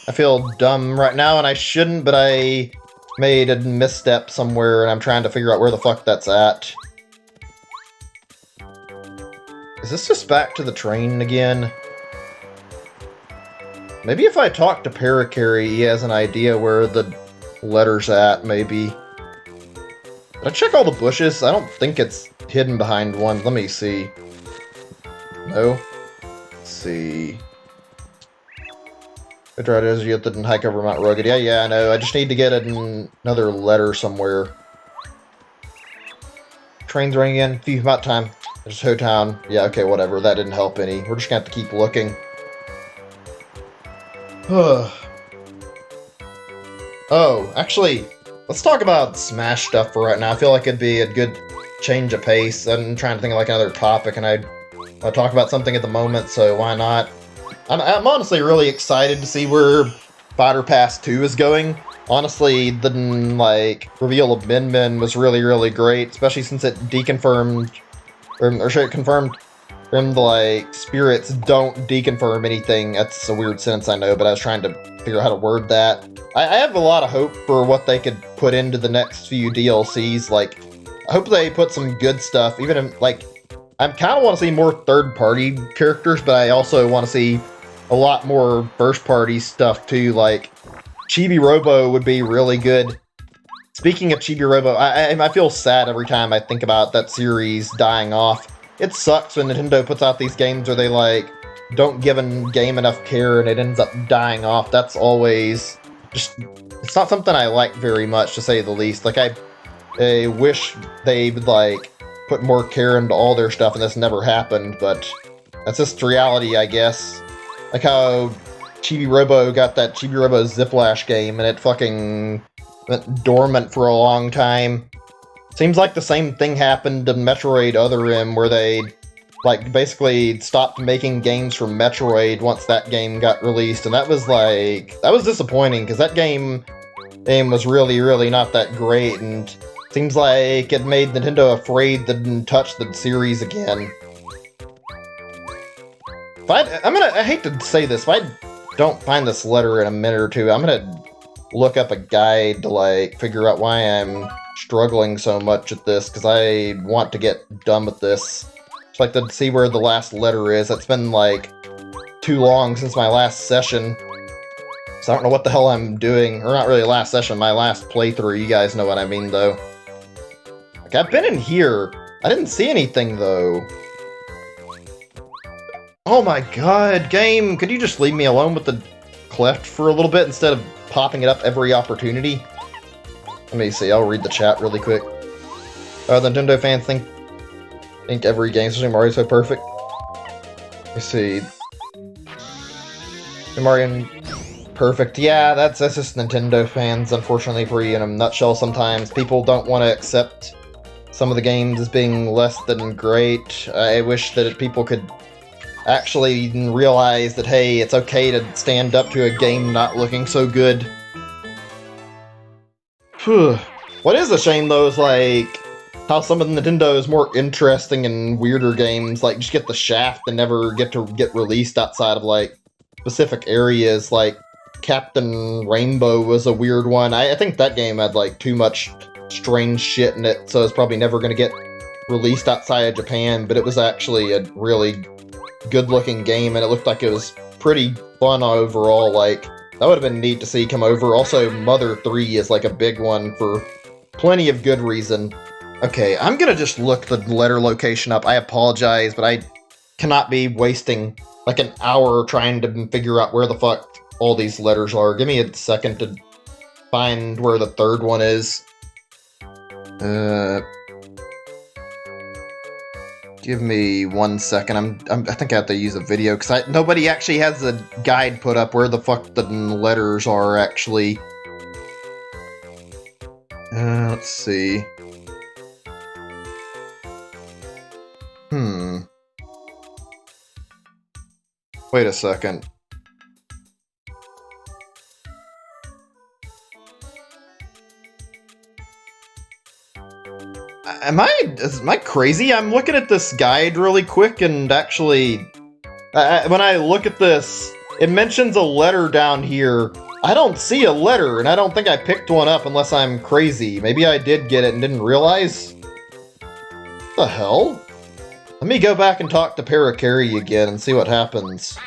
I feel dumb right now, and I shouldn't, but I made a misstep somewhere, and I'm trying to figure out where the fuck that's at. Is this just back to the train again? Maybe if I talk to Parakarry, he has an idea where the letter's at, maybe. Did I check all the bushes? I don't think it's hidden behind one. Let me see. No? Let's see. I tried as you didn't hike over Mount Rugged. Yeah, I know. I just need to get another letter somewhere. Train's running again. Phew, about time. Just Ho Town. Yeah, okay, whatever. That didn't help any. We're just gonna have to keep looking. Oh, actually, let's talk about Smash stuff for right now. I feel like it'd be a good change of pace. I'm trying to think of like another topic, and I'll talk about something at the moment, so why not? I'm honestly really excited to see where Fighter Pass 2 is going. Honestly, the like reveal of Min Min was really, really great, especially since it deconfirmed, or should it confirmed the like spirits don't deconfirm anything. That's a weird sentence, I know, but I was trying to figure out how to word that. I have a lot of hope for what they could put into the next few DLCs. Like, I hope they put some good stuff. Even in, like, I kind of want to see more third-party characters, but I also want to see a lot more first-party stuff too. Like, Chibi Robo would be really good. Speaking of Chibi Robo, I feel sad every time I think about that series dying off. It sucks when Nintendo puts out these games where they, like, don't give a game enough care and it ends up dying off. That's always just... It's not something I like very much, to say the least. Like, I wish they would, like, put more care into all their stuff, and this never happened, but that's just reality, I guess. Like how Chibi Robo got that Chibi Robo Ziplash game, and it fucking went dormant for a long time. Seems like the same thing happened to Metroid Other M, where they, like, basically stopped making games for Metroid once that game got released, and that was, like, that was disappointing, because that game was really, really not that great, and seems like it made Nintendo afraid to touch the series again. If I hate to say this, if I don't find this letter in a minute or two, I'm gonna look up a guide to, like, figure out why I'm struggling so much at this, because I want to get done with this. Just like to see where the last letter is. It's been, like, too long since my last session, so I don't know what the hell I'm doing. Or not really last session, my last playthrough. You guys know what I mean, though. Like, I've been in here. I didn't see anything, though. Oh my god, game! Could you just leave me alone with the cleft for a little bit instead of popping it up every opportunity? Let me see, I'll read the chat really quick. The Nintendo fans think every game, especially Mario's so perfect. Let me see. Mario perfect. Yeah, that's just Nintendo fans, unfortunately, for you in a nutshell sometimes. People don't want to accept some of the games as being less than great. I wish that people could actually realize that, hey, it's okay to stand up to a game not looking so good. What is a shame, though, is, like, how some of Nintendo's more interesting and weirder games, like, just get the shaft and never get to get released outside of, like, specific areas. Like, Captain Rainbow was a weird one. I think that game had, like, too much strange shit in it, so it's probably never going to get released outside of Japan, but it was actually a really good-looking game, and it looked like it was pretty fun overall. Like, that would have been neat to see come over. Also, Mother 3 is, like, a big one for plenty of good reason. Okay, I'm gonna just look the letter location up. I apologize, but I cannot be wasting, like, an hour trying to figure out where the fuck all these letters are. Give me a second to find where the third one is. Give me 1 second. I think I have to use a video, because nobody actually has a guide put up where the fuck the letters are, actually. Let's see. Wait a second. Am I crazy? I'm looking at this guide really quick, and actually, when I look at this, it mentions a letter down here. I don't see a letter, and I don't think I picked one up unless I'm crazy. Maybe I did get it and didn't realize? What the hell? Let me go back and talk to Paracari again and see what happens.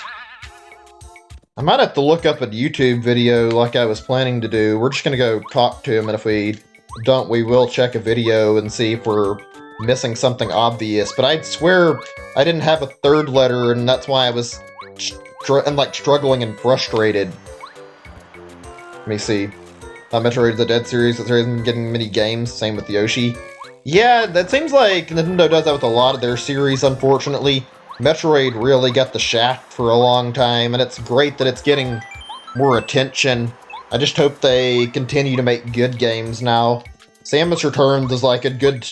I might have to look up a YouTube video like I was planning to do. We're just gonna go talk to him, and if we don't, we will check a video and see if we're missing something obvious. But I swear I didn't have a third letter, and that's why I was struggling and frustrated. Let me see. Metroid the Dead series. The series isn't getting many games. Same with Yoshi. Yeah, that seems like Nintendo does that with a lot of their series, unfortunately. Metroid really got the shaft for a long time, and it's great that it's getting more attention. I just hope they continue to make good games now. Samus Returns is, like, a good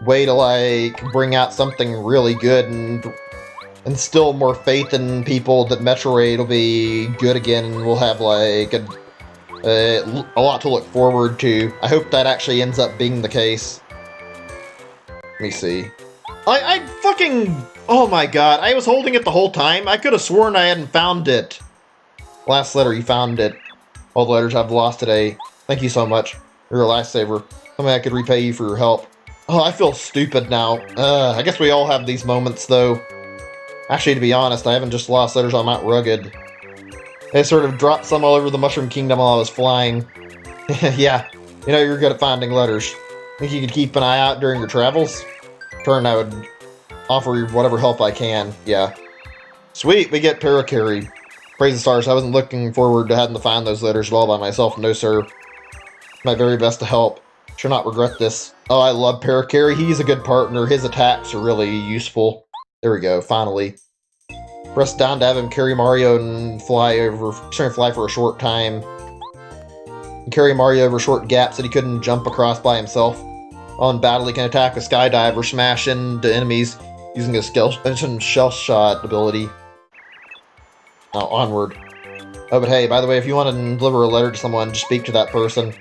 way to, like, bring out something really good and instill more faith in people that Metroid will be good again, and we'll have, like, A lot to look forward to. I hope that actually ends up being the case. Let me see. I fucking... Oh my god, I was holding it the whole time. I could have sworn I hadn't found it. Last letter, you found it. All the letters I've lost today. Thank you so much. You're a lifesaver. Something I could repay you for your help. Oh, I feel stupid now. I guess we all have these moments, though. Actually, to be honest, I haven't just lost letters on Mount Rugged. I sort of dropped some all over the Mushroom Kingdom while I was flying. Yeah, you know you're good at finding letters. Think you could keep an eye out during your travels? Turn, I would offer you whatever help I can. Yeah. Sweet, we get Parakarry. Praise the stars, I wasn't looking forward to having to find those letters all by myself. No, sir. My very best to help. Should not regret this. Oh, I love Parakarry. He's a good partner. His attacks are really useful. There we go, finally. Press down to have him carry Mario and fly for a short time. And carry Mario over short gaps that he couldn't jump across by himself. While in battle, he can attack with Skydive or smash into enemies using his shell shot ability. Now, onward. Oh, but hey, by the way, if you want to deliver a letter to someone, just speak to that person.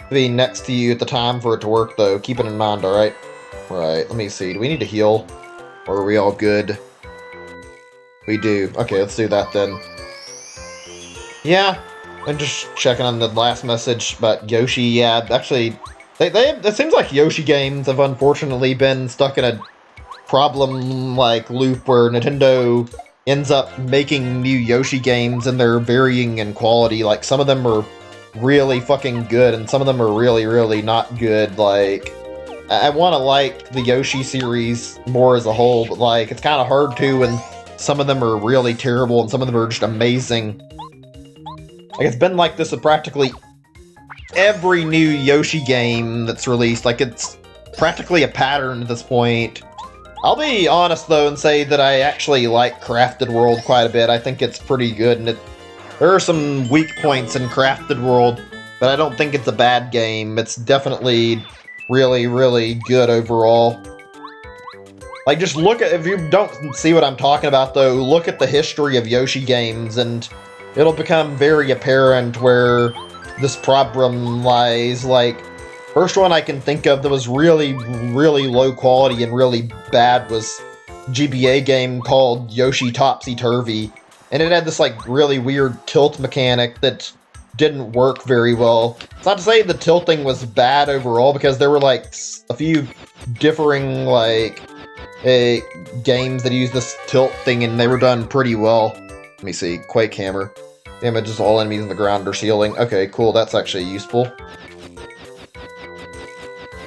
Be next to you at the time for it to work, though. Keep it in mind, alright? Right, let me see. Do we need to heal? Or are we all good? We do. Okay, let's do that then. Yeah, I'm just checking on the last message about Yoshi. Yeah, actually, it seems like Yoshi games have unfortunately been stuck in a problem-like loop where Nintendo ends up making new Yoshi games and they're varying in quality. Like, some of them are really fucking good and some of them are really, really not good. Like, I want to like the Yoshi series more as a whole, but like, it's kind of hard to when some of them are really terrible and some of them are just amazing. Like, it's been like this with practically every new Yoshi game that's released. Like, it's practically a pattern at this point. I'll be honest, though, and say that I actually like Crafted World quite a bit. I think it's pretty good, and there are some weak points in Crafted World, but I don't think it's a bad game. It's definitely really, really good overall. Like, just look at, if you don't see what I'm talking about, though, look at the history of Yoshi games, and it'll become very apparent where this problem lies. Like, first one I can think of that was really, really low quality and really bad was a GBA game called Yoshi Topsy Turvy, and it had this, like, really weird tilt mechanic that didn't work very well. It's not to say the tilting was bad overall, because there were, like, a few differing, like, games that used this tilt thing, and they were done pretty well. Let me see. Quake Hammer. Damages all enemies in the ground or ceiling. Okay, cool. That's actually useful.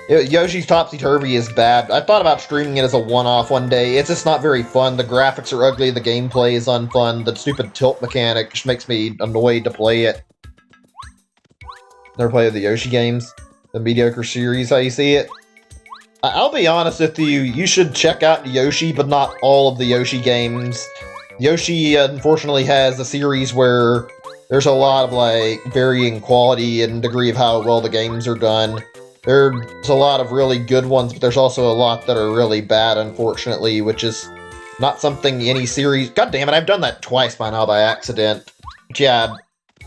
Yoshi's Topsy Turvy is bad. I thought about streaming it as a one-off one day. It's just not very fun. The graphics are ugly. The gameplay is unfun. The stupid tilt mechanic just makes me annoyed to play it. Never played the Yoshi games? The mediocre series, how you see it? I'll be honest with you, you should check out Yoshi, but not all of the Yoshi games. Yoshi, unfortunately, has a series where there's a lot of, like, varying quality and degree of how well the games are done. There's a lot of really good ones, but there's also a lot that are really bad, unfortunately, which is not something any series... God damn it, I've done that twice by now by accident. But yeah,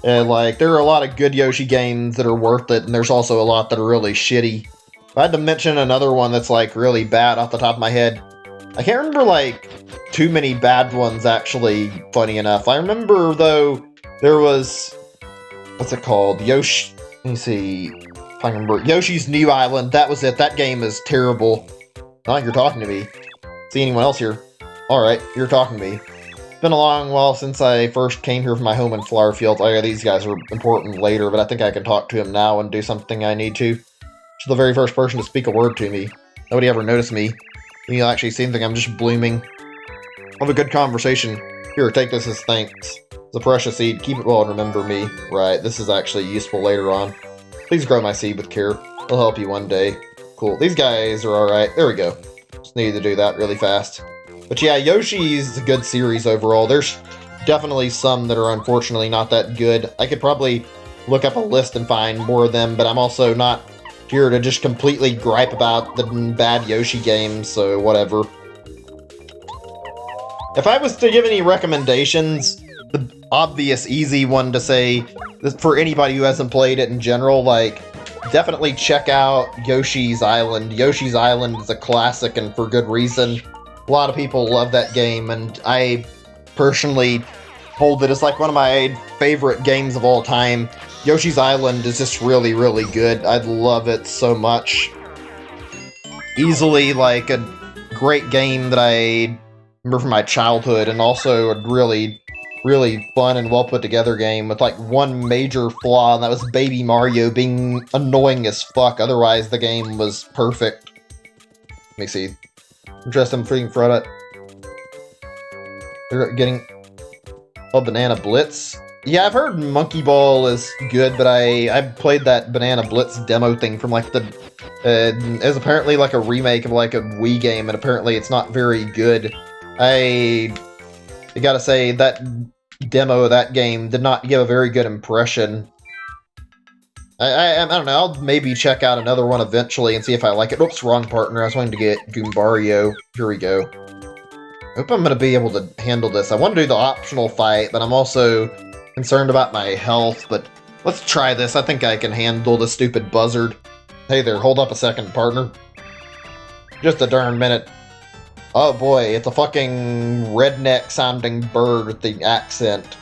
like, there are a lot of good Yoshi games that are worth it, and there's also a lot that are really shitty. If I had to mention another one that's, like, really bad off the top of my head, I can't remember, like, too many bad ones, actually, funny enough. I remember, though, there was... What's it called? Yoshi... Let me see... If I can remember. Yoshi's New Island. That was it. That game is terrible. Not like you're talking to me. See anyone else here? Alright, you're talking to me. It's been a long while since I first came here from my home in Flowerfield. Oh yeah, these guys are important later, but I think I can talk to him now and do something I need to. She's the very first person to speak a word to me. Nobody ever noticed me. You actually seem to think I'm just blooming. Have a good conversation. Here, take this as thanks. It's a precious seed. Keep it well and remember me. Right, this is actually useful later on. Please grow my seed with care. It'll help you one day. Cool. These guys are alright. There we go. Just needed to do that really fast. But yeah, Yoshi's a good series overall. There's definitely some that are unfortunately not that good. I could probably look up a list and find more of them, but I'm also not here to just completely gripe about the bad Yoshi games, so whatever. If I was to give any recommendations, obvious, easy one to say for anybody who hasn't played it in general. Like, definitely check out Yoshi's Island. Yoshi's Island is a classic, and for good reason. A lot of people love that game, and I personally hold it as like one of my favorite games of all time. Yoshi's Island is just really, really good. I love it so much. Easily, like, a great game that I remember from my childhood, and also a really, really fun and well put together game with like one major flaw, and that was Baby Mario being annoying as fuck. Otherwise, the game was perfect. Let me see. Interesting freaking product. They're getting a Banana Blitz. Yeah, I've heard Monkey Ball is good, but I played that Banana Blitz demo thing from like the as apparently like a remake of like a Wii game, and apparently it's not very good. I gotta say that demo of that game did not give a very good impression. I don't know, I'll maybe check out another one eventually and see if I like it. Oops, wrong partner. I was wanting to get Goombario. Here we go. Hope I'm going to be able to handle this. I want to do the optional fight, but I'm also concerned about my health. But let's try this. I think I can handle the stupid buzzard. Hey there, hold up a second, partner. Just a darn minute. Oh boy, it's a fucking redneck-sounding bird with the accent.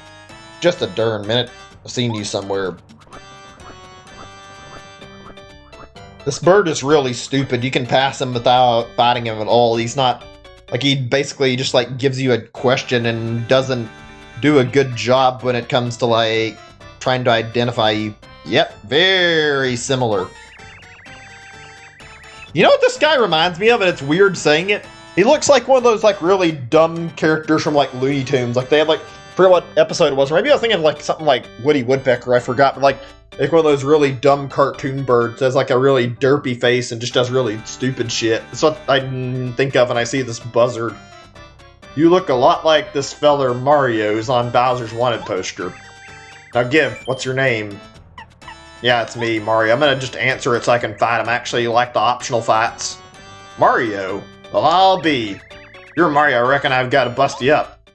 Just a darn minute. I've seen you somewhere. This bird is really stupid. You can pass him without fighting him at all. He's not... Like, he basically just, like, gives you a question and doesn't do a good job when it comes to, like, trying to identify you. Yep, very similar. You know what this guy reminds me of, and it's weird saying it? He looks like one of those, like, really dumb characters from, like, Looney Tunes. Like, they had, like, I forget what episode it was. Or maybe I was thinking of, like, something like Woody Woodpecker. I forgot. But, like one of those really dumb cartoon birds that has, like, a really derpy face and just does really stupid shit. That's what I think of when I see this buzzard. You look a lot like this feller Mario who's on Bowser's Wanted poster. Now give, what's your name? Yeah, it's me, Mario. I'm gonna just answer it so I can fight him. I actually like the optional fights. Mario? Well, I'll be. You're Mario, I reckon I've got to bust you up.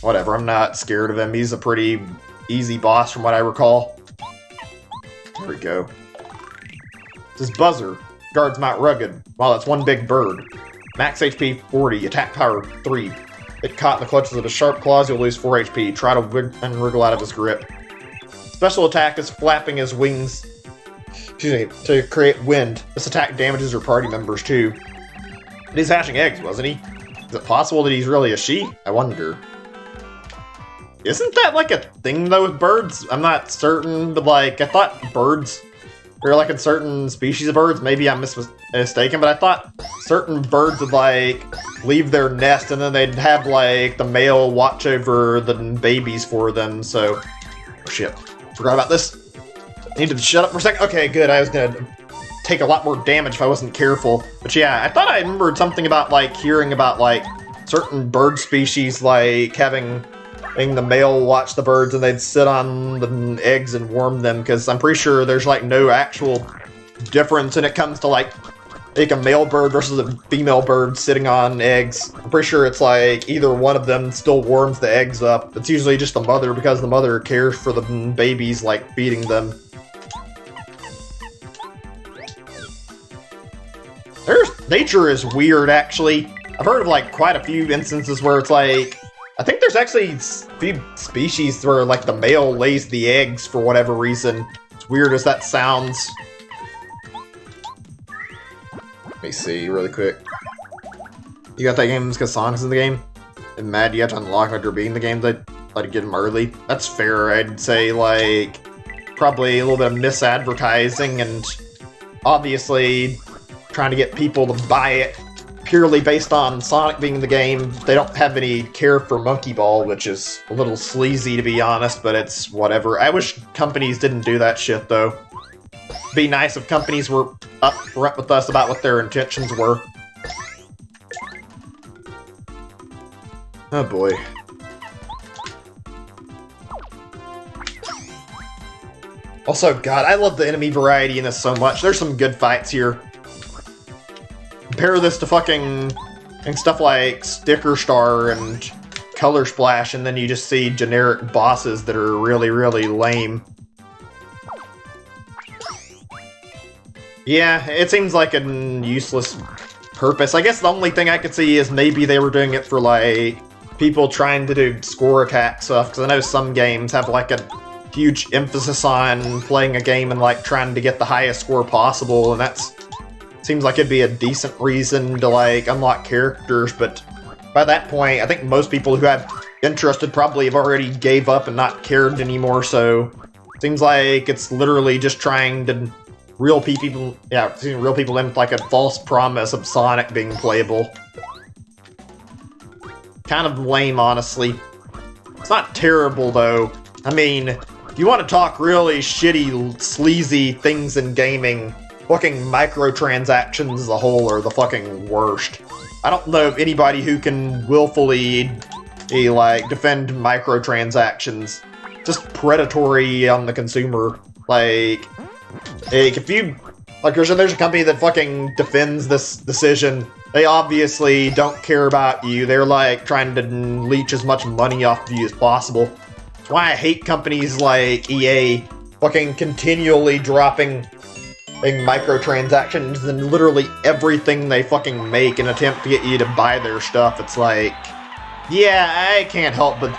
Whatever, I'm not scared of him. He's a pretty easy boss from what I recall. There we go. This is Buzzer. Guards Mount Rugged. Wow, that's one big bird. Max HP 40, attack power 3. Get caught in the clutches of his sharp claws, you'll lose 4 HP. Try to wriggle out of his grip. Special attack is flapping his wings, excuse me, to create wind. This attack damages your party members too. And he's hatching eggs, wasn't he? Is it possible that he's really a she? I wonder. Isn't that like a thing though with birds? I'm not certain, but like, I thought birds were like in certain species of birds. Maybe I'm mistaken, but I thought certain birds would like leave their nest and then they'd have like the male watch over the babies for them, so... Oh shit, forgot about this. I need to shut up for a second. Okay, good, I was gonna take a lot more damage if I wasn't careful. But yeah, I thought I remembered something about like hearing about like certain bird species like having the male watch the birds and they'd sit on the eggs and warm them, because I'm pretty sure there's like no actual difference when it comes to like a male bird versus a female bird sitting on eggs. I'm pretty sure it's like either one of them still warms the eggs up. It's usually just the mother, because the mother cares for the babies, like feeding them. Nature is weird, actually. I've heard of like quite a few instances where it's like, I think there's actually a few species where like the male lays the eggs for whatever reason. As weird as that sounds. Let me see really quick. You got that game because Sonic's in the game? And Mad, you have to unlock after beating the game to let it get him early. That's fair, I'd say, like, probably a little bit of misadvertising and obviously trying to get people to buy it purely based on Sonic being in the game. They don't have any care for Monkey Ball, which is a little sleazy to be honest, but it's whatever. I wish companies didn't do that shit though. It'd be nice if companies were upfront with us about what their intentions were. Oh boy. Also, God, I love the enemy variety in this so much. There's some good fights here. Compare this to fucking and stuff like Sticker Star and color splash, and then you just see generic bosses that are really, really lame. Yeah, it seems like a useless purpose. I guess the only thing I could see is maybe they were doing it for, like, people trying to do score attack stuff, because I know some games have, like, a huge emphasis on playing a game and, like, trying to get the highest score possible, and that's seems like it'd be a decent reason to, like, unlock characters, but by that point, I think most people who had interested probably have already gave up and not cared anymore, so seems like it's literally just trying to reel people in with, like, a false promise of Sonic being playable. Kind of lame, honestly. It's not terrible, though. I mean, if you want to talk really shitty, sleazy things in gaming, fucking microtransactions as a whole are the fucking worst. I don't know of anybody who can willfully, like, defend microtransactions. Just predatory on the consumer. Like, if you... Like, there's a company that fucking defends this decision. They obviously don't care about you. They're, like, trying to leech as much money off of you as possible. That's why I hate companies like EA fucking continually dropping microtransactions in literally everything they fucking make in an attempt to get you to buy their stuff. It's like, yeah, I can't help but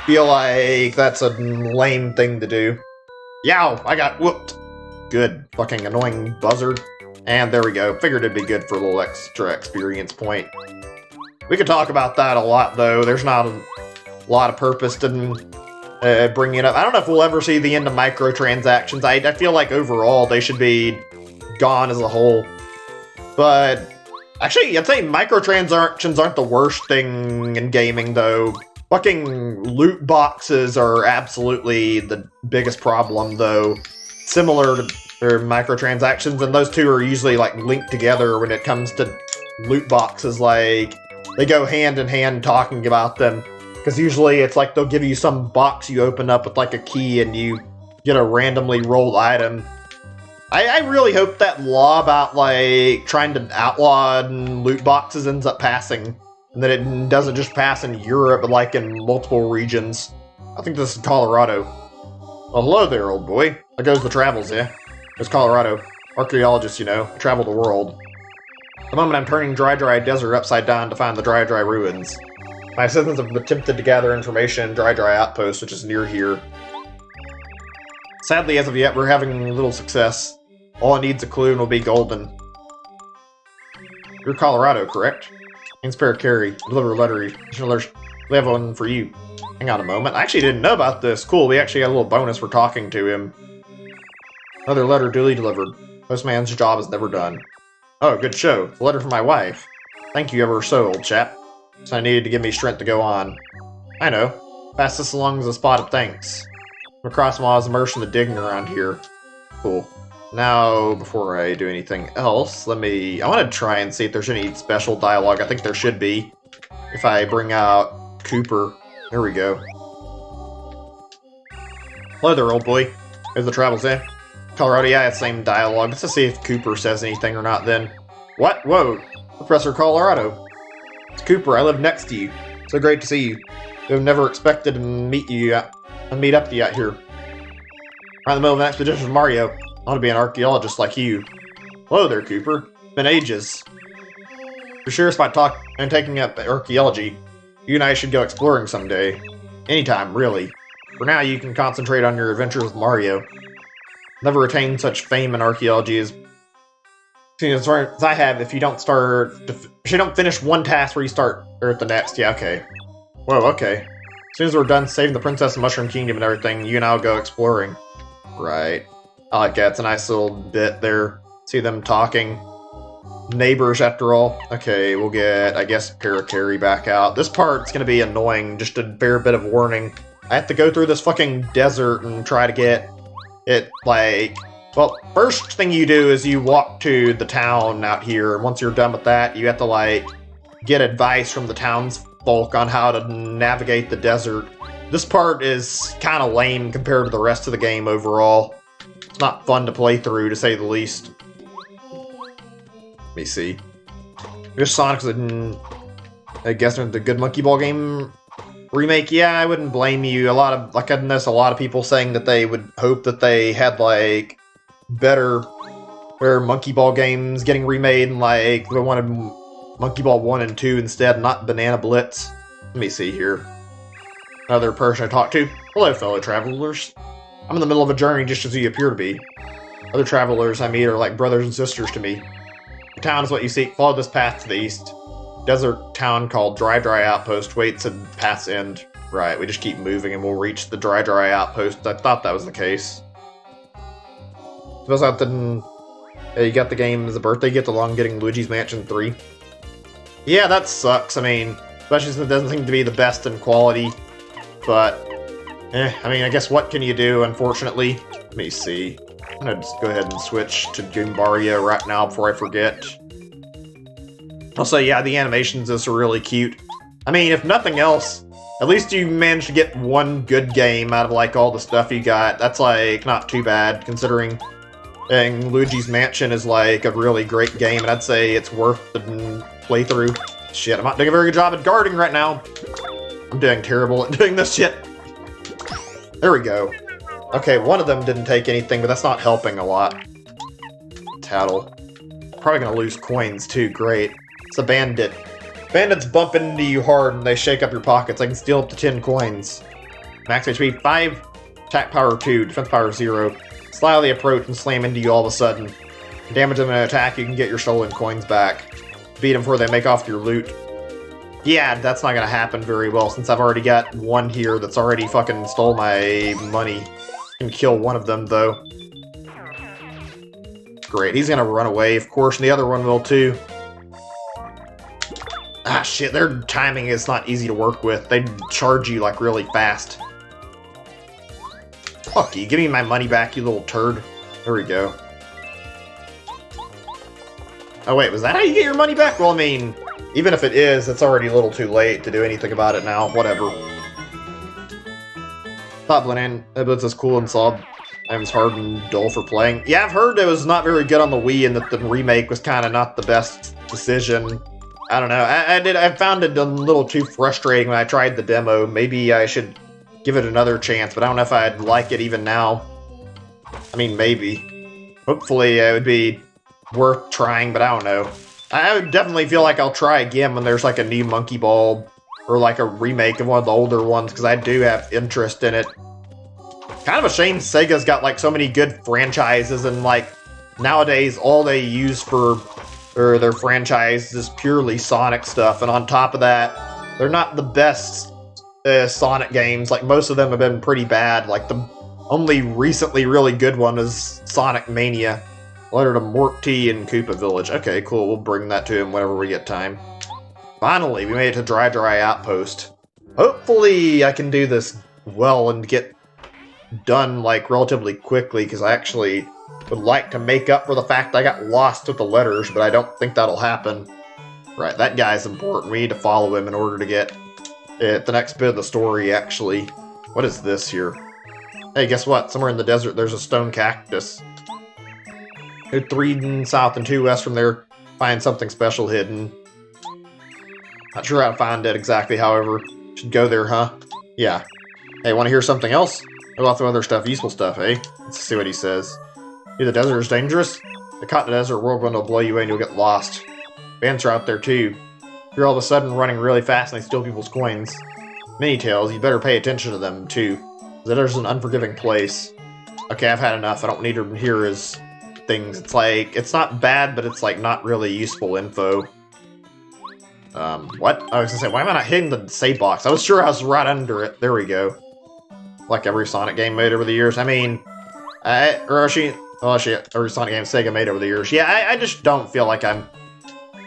feel like that's a lame thing to do. Yow, I got whooped. Good. Fucking annoying buzzard. And there we go. Figured it'd be good for a little extra experience point. We could talk about that a lot, though. There's not a lot of purpose to bringing it up. I don't know if we'll ever see the end of microtransactions. I feel like overall they should be gone as a whole. But actually, I'd say microtransactions aren't the worst thing in gaming, though. Fucking loot boxes are absolutely the biggest problem, though. Similar to microtransactions, and those two are usually, like, linked together when it comes to loot boxes. Like, they go hand in hand talking about them. Because usually it's like they'll give you some box you open up with, like, a key and you get a randomly rolled item. I really hope that law about, like, trying to outlaw loot boxes ends up passing. And that it doesn't just pass in Europe, but, like, in multiple regions. I think this is Colorado. Well, hello there, old boy. There goes the travels, yeah? There's Colorado. Archaeologists, you know, travel the world. At the moment I'm turning Dry Desert upside down to find the Dry ruins. My assistants have attempted to gather information in Dry Outpost, which is near here. Sadly, as of yet, we're having little success. All it needs a clue and will be golden. You're Colorado, correct? Inspire Carey. Deliver a letter. We have one for you. Hang on a moment. I actually didn't know about this. Cool, we actually got a little bonus for talking to him. Another letter duly delivered. Postman's job is never done. Oh, good show. The letter from my wife. Thank you ever so, old chap. So I needed to give me strength to go on. I know. Pass this along as a spot of thanks. I'm across miles immersed in the digging around here. Cool. Now, before I do anything else, I want to try and see if there's any special dialogue. I think there should be. If I bring out Cooper. There we go. Hello there, old boy. Here's the travels in. Colorado, yeah, same dialogue. Let's just see if Cooper says anything or not then. What? Whoa. Professor Colorado. It's Cooper, I live next to you. So great to see you. I've never expected to meet up to you out here. I'm in the middle of an expedition with Mario. I want to be an archaeologist like you. Hello there, Cooper. It's been ages. You're serious about taking up archaeology. You and I should go exploring someday. Anytime, really. For now, you can concentrate on your adventures with Mario. Never attained such fame in archaeology as I have. If you don't finish one task where you start or at the next. Yeah, okay. Whoa, okay. As soon as we're done saving the Princess and Mushroom Kingdom and everything, you and I'll go exploring. Right. I like that. It's a nice little bit there. See them talking. Neighbors, after all. Okay, we'll get, I guess, Carey back out. This part's gonna be annoying, just a fair bit of warning. I have to go through this fucking desert and try to get it, like... Well, first thing you do is you walk to the town out here, and once you're done with that, you have to, like, get advice from the townsfolk on how to navigate the desert. This part is kind of lame compared to the rest of the game overall. It's not fun to play through, to say the least. Let me see. Here's Sonic's, I guess, the Good Monkey Ball game remake, yeah, I wouldn't blame you. I noticed a lot of people saying that they would hope that they had, like, better Monkey Ball games getting remade, and, like, they wanted Monkey Ball 1 and 2 instead, not Banana Blitz. Let me see here. Another person I talked to. Hello, fellow travelers. I'm in the middle of a journey just as you appear to be. Other travelers I meet are like brothers and sisters to me. The town is what you seek. Follow this path to the east. Desert town called Dry Outpost waits at path's end. Right, we just keep moving and we'll reach the Dry Outpost. I thought that was the case. Suppose that didn't... you got the game as a birthday gift along getting Luigi's Mansion 3. Yeah, that sucks. I mean, especially since it doesn't seem to be the best in quality. But, I mean, I guess what can you do, unfortunately? Let me see. I'm gonna just go ahead and switch to Goombaria right now before I forget. Also, yeah, the animations are really cute. I mean, if nothing else, at least you managed to get one good game out of, like, all the stuff you got. That's, like, not too bad, considering Luigi's Mansion is, like, a really great game, and I'd say it's worth the playthrough. Shit, I'm not doing a very good job at guarding right now. I'm doing terrible at doing this shit. There we go. Okay, one of them didn't take anything, but that's not helping a lot. Tattle. Probably gonna lose coins, too. Great. It's a bandit. Bandits bump into you hard and they shake up your pockets. I can steal up to 10 coins. Max HP 5, attack power 2, defense power 0. Slyly approach and slam into you all of a sudden. Damage them in an attack, you can get your stolen coins back. Beat them before they make off your loot. Yeah, that's not gonna happen very well since I've already got one here that's already fucking stole my money. I can kill one of them, though. Great, he's gonna run away, of course, and the other one will, too. Ah, shit, their timing is not easy to work with. They charge you, like, really fast. Fuck you, give me my money back, you little turd. There we go. Oh, wait, was that how you get your money back? Well, I mean, even if it is, it's already a little too late to do anything about it now. Whatever. Thought Banana Blitz is cool and solid. It was hard and dull for playing. Yeah, I've heard it was not very good on the Wii and that the remake was kind of not the best decision. I don't know. I found it a little too frustrating when I tried the demo. Maybe I should give it another chance, but I don't know if I'd like it even now. I mean, maybe. Hopefully it would be worth trying, but I don't know. I would definitely feel like I'll try again when there's like a new Monkey Ball or like a remake of one of the older ones, because I do have interest in it. Kind of a shame Sega's got like so many good franchises, and like nowadays all they use for their franchise is purely Sonic stuff, and on top of that, they're not the best Sonic games. Like most of them have been pretty bad. Like the only recently really good one is Sonic Mania. Letter to Morty and Koopa Village. Okay, cool. We'll bring that to him whenever we get time. Finally, we made it to Dry Outpost. Hopefully I can do this well and get done, like, relatively quickly, because I actually would like to make up for the fact I got lost with the letters, but I don't think that'll happen. Right, that guy's important. We need to follow him in order to get the next bit of the story, actually. What is this here? Hey, guess what? Somewhere in the desert there's a stone cactus. 3 south and 2 west from there, find something special hidden. Not sure how to find it exactly, however. Should go there, huh? Yeah. Hey, want to hear something else? There's lots of other stuff, useful stuff, eh? Let's see what he says. Dude, the desert is dangerous? The caught in the desert whirlwind will blow you away and you'll get lost. Bandits are out there too. You're all of a sudden running really fast and they steal people's coins. Mini-tails, you better pay attention to them too. The desert's an unforgiving place. Okay, I've had enough. I don't need to hear his things. It's like, it's not bad, but it's like not really useful info. What? I was gonna say, why am I not hitting the save box? I was sure I was right under it. There we go. Like every Sonic game made over the years. I mean, every Sonic game Sega made over the years. Yeah, I just don't feel like I'm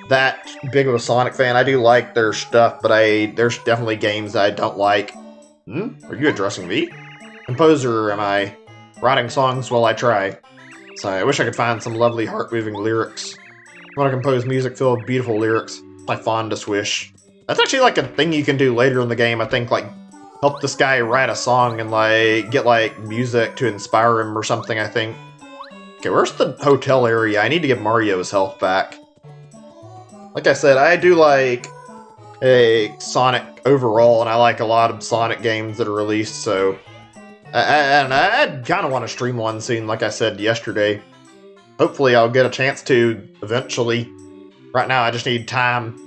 that big of a Sonic fan. I do like their stuff, but there's definitely games that I don't like. Are you addressing me? Composer, am I? Writing songs while I try. So I wish I could find some lovely heart-moving lyrics. I want to compose music filled with beautiful lyrics. My fondest wish. That's actually like a thing you can do later in the game, I think, like help this guy write a song and like get like music to inspire him or something, I think. Okay, where's the hotel area? I need to get Mario's health back. Like I said, I do like Sonic overall, and I like a lot of Sonic games that are released, so... I kind of want to stream one soon, like I said yesterday. Hopefully I'll get a chance to eventually. Right now I just need time.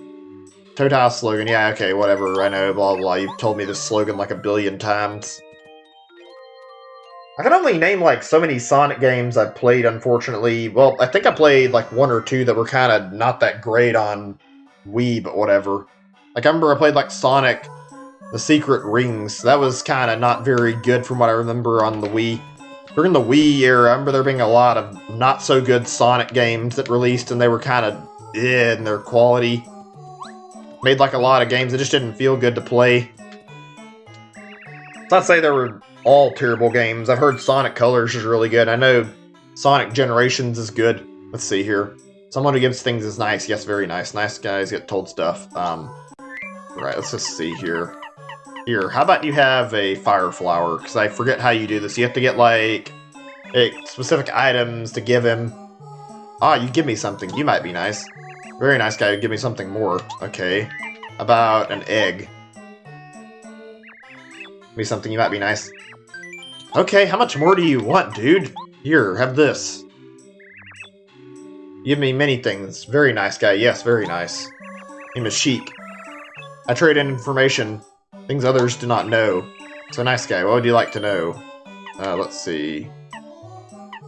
Total slogan, yeah, okay, whatever, I know, blah blah, you've told me this slogan like a billion times. I can only name like so many Sonic games I've played, unfortunately. Well, I think I played like one or two that were kind of not that great on Wii, but whatever. Like I remember I played like Sonic The Secret Rings. That was kind of not very good from what I remember on the Wii. During the Wii era, I remember there being a lot of not so good Sonic games that released, and they were kind of in their quality. Made like a lot of games that just didn't feel good to play. It's not to say they were all terrible games. I've heard Sonic Colors is really good. I know Sonic Generations is good. Let's see here. Someone who gives things is nice. Yes, very nice. Nice guys get told stuff. Right, let's just see here. Here, how about you have a fire flower? Because I forget how you do this. You have to get, like, specific items to give him. Ah, you give me something. You might be nice. Very nice guy. Give me something more. Okay. About an egg. Give me something. You might be nice. Okay, how much more do you want, dude? Here, have this. Give me many things. Very nice guy. Yes, very nice. Name is Sheik. I trade in information. Things others do not know. So nice guy, what would you like to know? Let's see.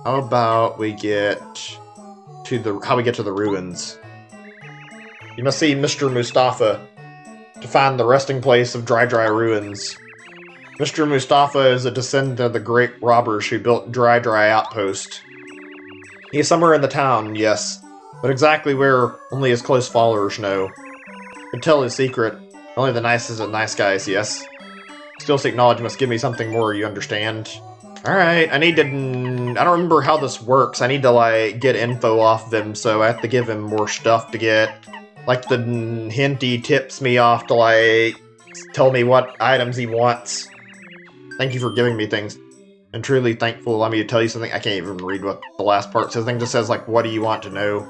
How about we get to the ruins? You must see Mr. Mustafa to find the resting place of Dry Ruins. Mr. Mustafa is a descendant of the great robbers who built Dry Outpost. He is somewhere in the town, yes, but exactly where only his close followers know. Could tell his secret. Only the nicest of nice guys, yes. Still seek knowledge, must give me something more, you understand? Alright, I need to... I don't remember how this works. I need to, like, get info off of him, so I have to give him more stuff to get. Like, the hint he tips me off to, like, tell me what items he wants. Thank you for giving me things. I'm truly thankful. Allow me to tell you something. I can't even read what the last part says. I think it just says, like, what do you want to know?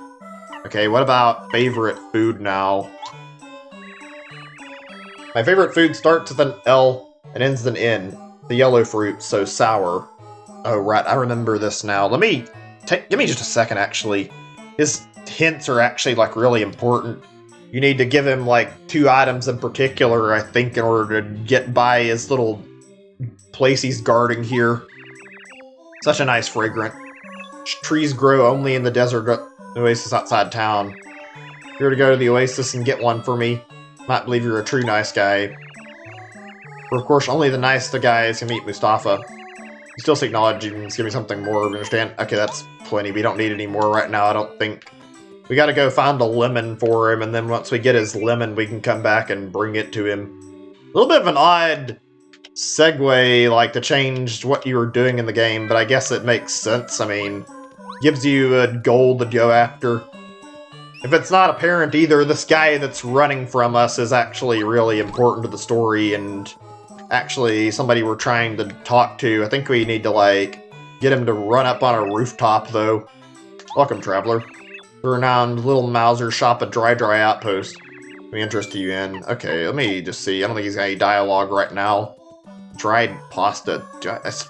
Okay, what about favorite food now? My favorite food starts with an L and ends with an N. The yellow fruit, so sour. Oh, right, I remember this now. Give me just a second, actually. His hints are actually, like, really important. You need to give him, like, 2 items in particular, I think, in order to get by his little place he's guarding here. Such a nice fragrant. Trees grow only in the desert oasis outside town. If you're to go to the oasis and get one for me, might believe you're a true nice guy. For of course, only the nice guys can meet Mustafa. You still seek knowledge, you can give me something more, you understand? Okay, that's plenty. We don't need any more right now, I don't think. We gotta go find a lemon for him, and then once we get his lemon, we can come back and bring it to him. A little bit of an odd segue, like, to change what you were doing in the game, but I guess it makes sense. I mean, gives you a goal to go after. If it's not apparent either, this guy that's running from us is actually really important to the story, and actually somebody we're trying to talk to. I think we need to, like, get him to run up on a rooftop, though. Welcome, traveler. The renowned Little Mauser shop at Dry Outpost. We interest you in. Okay, let me just see. I don't think he's got any dialogue right now. Dried pasta.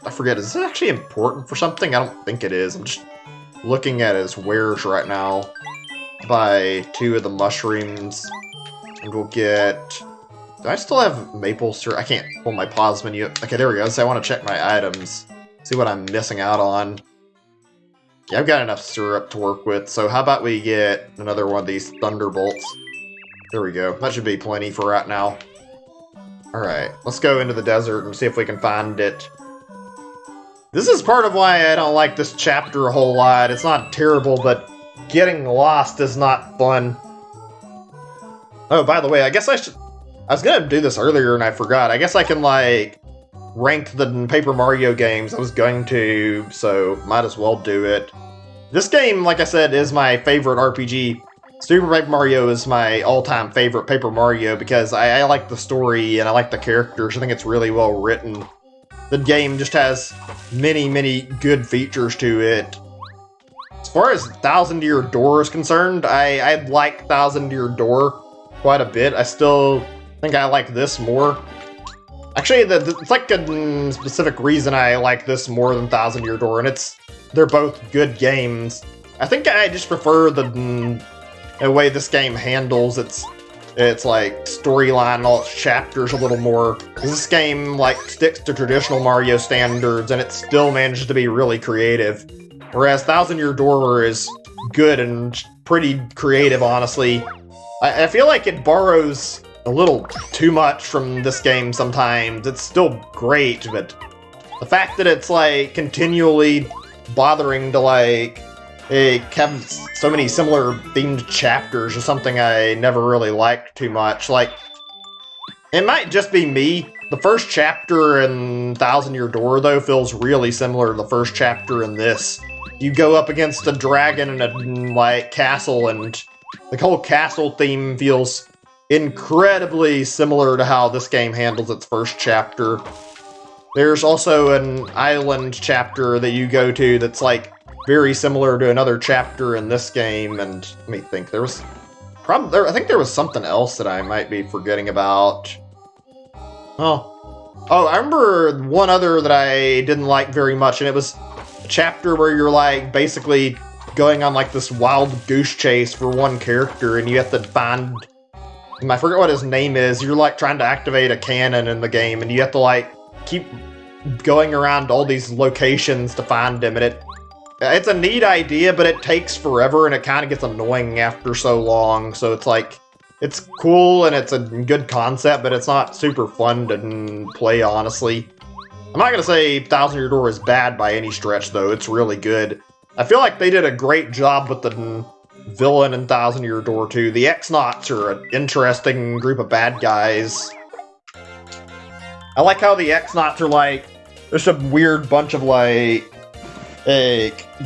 I forget, is this actually important for something? I don't think it is. I'm just looking at his wares right now. Buy 2 of the mushrooms, and we'll get... Do I still have maple syrup? I can't pull my pause menu. Okay, there we go. So I want to check my items, see what I'm missing out on. Yeah, I've got enough syrup to work with, so how about we get another one of these Thunderbolts? There we go. That should be plenty for right now. Alright, let's go into the desert and see if we can find it. This is part of why I don't like this chapter a whole lot. It's not terrible, but getting lost is not fun. Oh, by the way, I guess I was gonna do this earlier and I forgot. I guess I can, like, rank the Paper Mario games. I was going to, so might as well do it. This game, like I said, is my favorite RPG. Super Paper Mario is my all-time favorite Paper Mario because I like the story and I like the characters. I think it's really well written. The game just has many, many good features to it. As far as Thousand Year Door is concerned, I like Thousand Year Door. quite a bit. I still think I like this more. Actually, it's like a specific reason I like this more than Thousand Year Door, and they're both good games. I think I just prefer the way this game handles its like storyline and all its chapters a little more. This game like sticks to traditional Mario standards, and it still manages to be really creative. Whereas Thousand Year Door is good and pretty creative, honestly. I feel like it borrows a little too much from this game sometimes. It's still great, but the fact that it's like continually bothering to like have so many similar themed chapters is something I never really liked too much. Like, it might just be me. The first chapter in Thousand Year Door, though, feels really similar to the first chapter in this. You go up against a dragon in a like castle, and the whole castle theme feels incredibly similar to how this game handles its first chapter. There's also an island chapter that you go to that's like very similar to another chapter in this game, and let me think, I think there was something else that I might be forgetting about. Oh, I remember one other that I didn't like very much, and it was a chapter where you're like basically going on like this wild goose chase for one character, and you have to find, I forget what his name is. You're like trying to activate a cannon in the game, and you have to like keep going around all these locations to find him, and it's a neat idea, but it takes forever, and it kind of gets annoying after so long. So it's like, it's cool and it's a good concept, but it's not super fun to play, honestly. I'm not gonna say Thousand Year Door is bad by any stretch, though. It's really good. I feel like they did a great job with the villain in Thousand Year Door, too. The X-Nauts are an interesting group of bad guys. I like how the X-Nauts are like, there's a weird bunch of like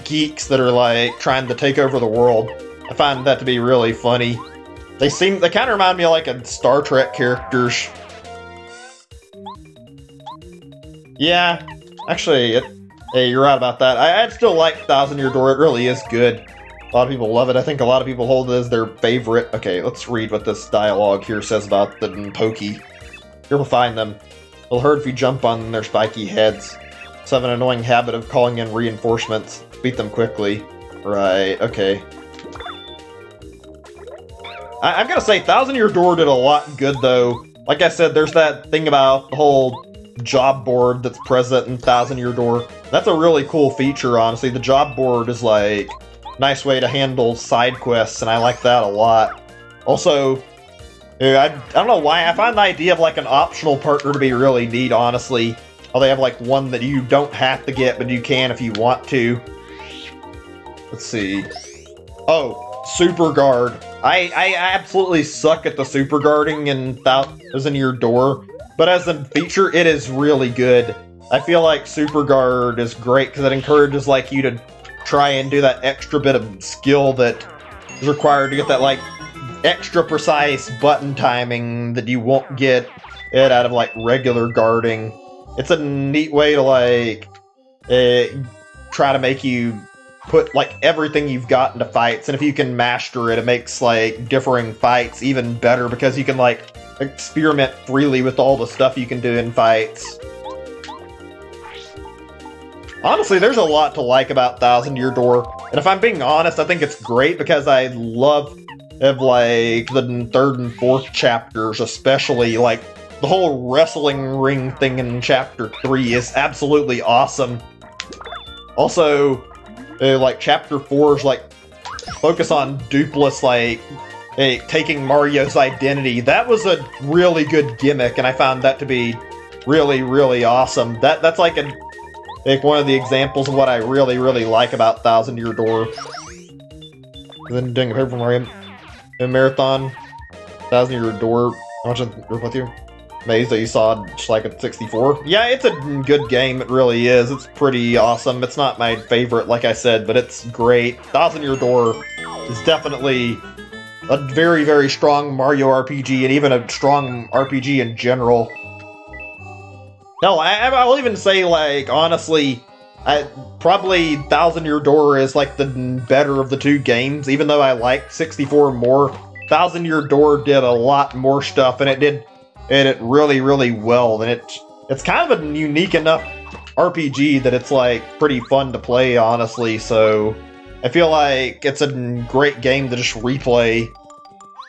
geeks that are like trying to take over the world. I find that to be really funny. They kind of remind me of like a Star Trek characters. Yeah, actually, hey, you're right about that. I'd still like Thousand Year Door. It really is good. A lot of people love it. I think a lot of people hold it as their favorite. Okay, let's read what this dialogue here says about the Pokey. You'll find them. They'll hurt if you jump on their spiky heads. So have an annoying habit of calling in reinforcements. Beat them quickly. Right, okay. I've got to say, Thousand Year Door did a lot good, though. Like I said, there's that thing about the whole job board that's present in Thousand Year Door. That's a really cool feature, honestly. The job board is, like, a nice way to handle side quests, and I like that a lot. Also, I don't know why, I find the idea of, like, an optional partner to be really neat, honestly. How they have, like, one that you don't have to get, but you can if you want to. Let's see. Oh, Super Guard. I absolutely suck at the Super Guarding in Thousand Year Door, but as a feature, it is really good. I feel like Super Guard is great because it encourages like you to try and do that extra bit of skill that is required to get that like extra precise button timing that you won't get it out of like regular guarding. It's a neat way to like try to make you put like everything you've got into fights, and if you can master it, it makes like differing fights even better because you can like experiment freely with all the stuff you can do in fights. Honestly, there's a lot to like about Thousand Year Door, and if I'm being honest, I think it's great because I love like the third and fourth chapters, especially like the whole wrestling ring thing in chapter 3 is absolutely awesome. Also, like chapter 4 is like focus on Dupless like taking Mario's identity. That was a really good gimmick, and I found that to be really, really awesome. That's like one of the examples of what I really, really like about Thousand Year Door. And then doing a Paper Mario marathon, Thousand Year Door. I want to work with you. Amazed that you saw just like at 64. Yeah, it's a good game, it really is. It's pretty awesome. It's not my favorite, like I said, but it's great. Thousand Year Door is definitely a very, very strong Mario RPG, and even a strong RPG in general. No, I'll even say, like, honestly, probably Thousand Year Door is like the better of the two games, even though I like 64 more. Thousand Year Door did a lot more stuff, and it did it really, really well. And it's kind of a unique enough RPG that it's like pretty fun to play, honestly. So I feel like it's a great game to just replay.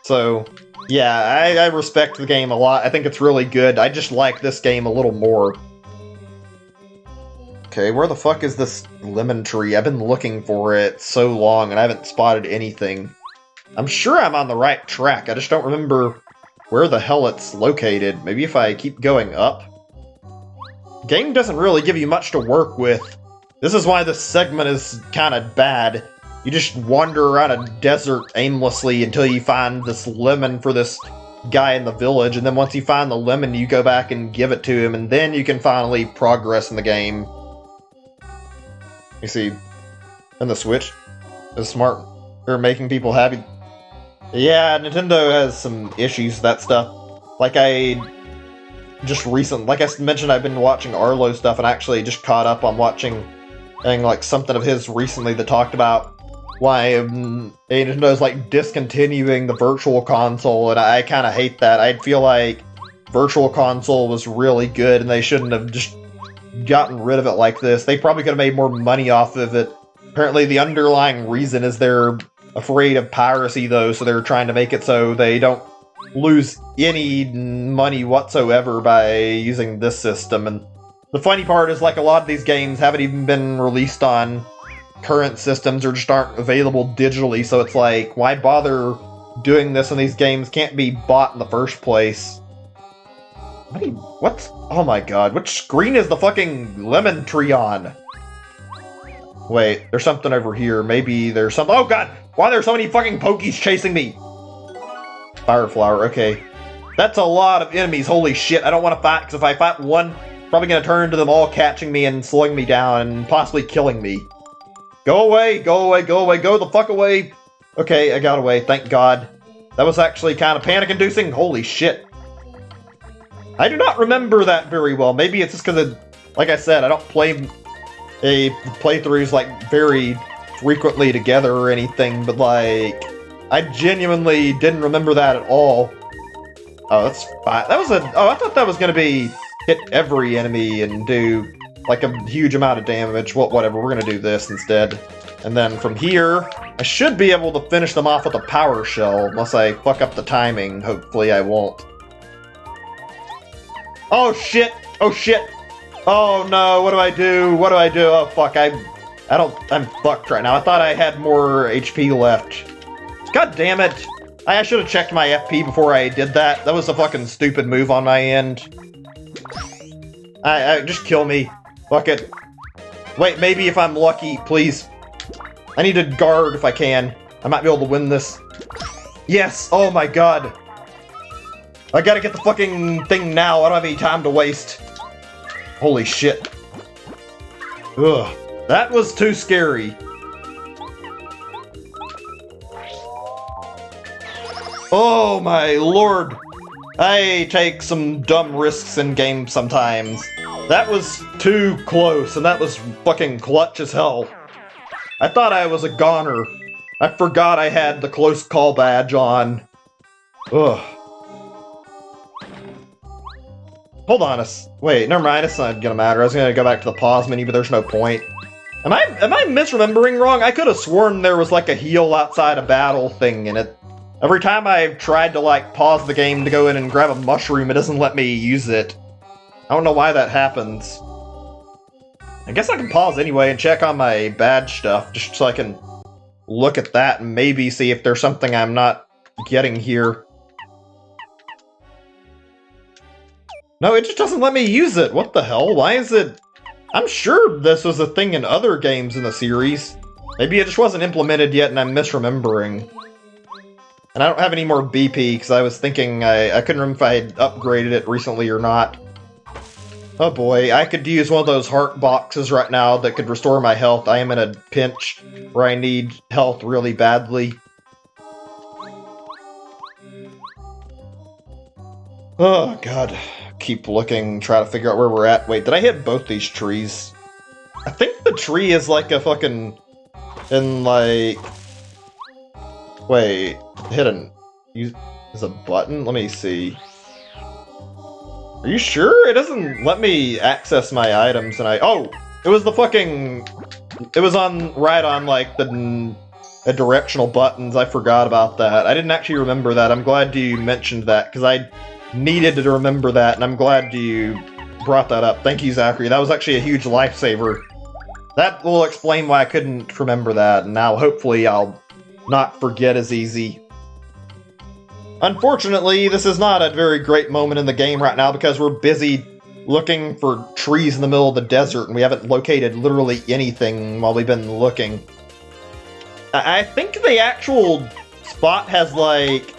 So yeah, I respect the game a lot. I think it's really good. I just like this game a little more. Okay, where the fuck is this lemon tree? I've been looking for it so long and I haven't spotted anything. I'm sure I'm on the right track. I just don't remember where the hell it's located. Maybe if I keep going up? Game doesn't really give you much to work with. This is why this segment is kind of bad. You just wander around a desert aimlessly until you find this lemon for this guy in the village, and then once you find the lemon, you go back and give it to him, and then you can finally progress in the game. You see, and the Switch is smart. They're making people happy. Yeah, Nintendo has some issues with that stuff. Like I mentioned, I've been watching Arlo stuff, and actually just caught up on watching like something of his recently that talked about why Nintendo's like discontinuing the Virtual Console, and I kind of hate that. I feel like Virtual Console was really good, and they shouldn't have just gotten rid of it like this. They probably could have made more money off of it. Apparently the underlying reason is they're afraid of piracy, though, so they're trying to make it so they don't lose any money whatsoever by using this system. And the funny part is, like, a lot of these games haven't even been released on current systems or just aren't available digitally, so it's like, why bother doing this when these games can't be bought in the first place? What? Oh my god, which screen is the fucking lemon tree on? Wait, there's something over here. Maybe there's something. Oh god, why are there so many fucking pokies chasing me? Fire flower, okay. That's a lot of enemies, holy shit. I don't want to fight, because if I fight one, probably gonna turn into them all catching me and slowing me down and possibly killing me. Go away, go away, go away, go the fuck away! Okay, I got away, thank god. That was actually kind of panic-inducing, holy shit. I do not remember that very well. Maybe it's just because, like I said, I don't play playthroughs like very frequently together or anything, but like, I genuinely didn't remember that at all. Oh, that's fine. That was oh, I thought that was gonna be hit every enemy and do like a huge amount of damage. Well, whatever, we're gonna do this instead. And then from here, I should be able to finish them off with a power shell, unless I fuck up the timing. Hopefully I won't. Oh shit! Oh shit! Oh no, what do I do? What do I do? Oh fuck, I'm fucked right now. I thought I had more HP left. God damn it! I should have checked my FP before I did that. That was a fucking stupid move on my end. Just kill me. Fuck it. Wait, maybe if I'm lucky, please. I need to guard if I can. I might be able to win this. Yes! Oh my god! I gotta get the fucking thing now. I don't have any time to waste. Holy shit. Ugh. That was too scary. Oh my lord. I take some dumb risks in games sometimes. That was too close, and that was fucking clutch as hell. I thought I was a goner. I forgot I had the close call badge on. Ugh. Hold on wait, never mind, it's not gonna matter. I was gonna go back to the pause menu, but there's no point. Am I misremembering wrong? I could have sworn there was like a heal outside a battle thing in it. Every time I've tried to like pause the game to go in and grab a mushroom, it doesn't let me use it. I don't know why that happens. I guess I can pause anyway and check on my badge stuff, just so I can look at that and maybe see if there's something I'm not getting here. No, it just doesn't let me use it. What the hell? Why is it? I'm sure this was a thing in other games in the series. Maybe it just wasn't implemented yet and I'm misremembering. And I don't have any more BP because I was thinking I couldn't remember if I had upgraded it recently or not. Oh boy, I could use one of those heart boxes right now that could restore my health. I am in a pinch where I need health really badly. Oh god. Keep looking, try to figure out where we're at. Wait, did I hit both these trees? I think the tree is like a fucking... in like... Wait, hidden. Use as a button? Let me see. Are you sure? It doesn't let me access my items and oh! It was the fucking... It was right on, like, the directional buttons. I forgot about that. I didn't actually remember that. I'm glad you mentioned that, because I needed to remember that, and I'm glad you brought that up. Thank you, Zachary. That was actually a huge lifesaver. That will explain why I couldn't remember that, and now hopefully I'll not forget as easy. Unfortunately, this is not a very great moment in the game right now because we're busy looking for trees in the middle of the desert and we haven't located literally anything while we've been looking. I think the actual spot has like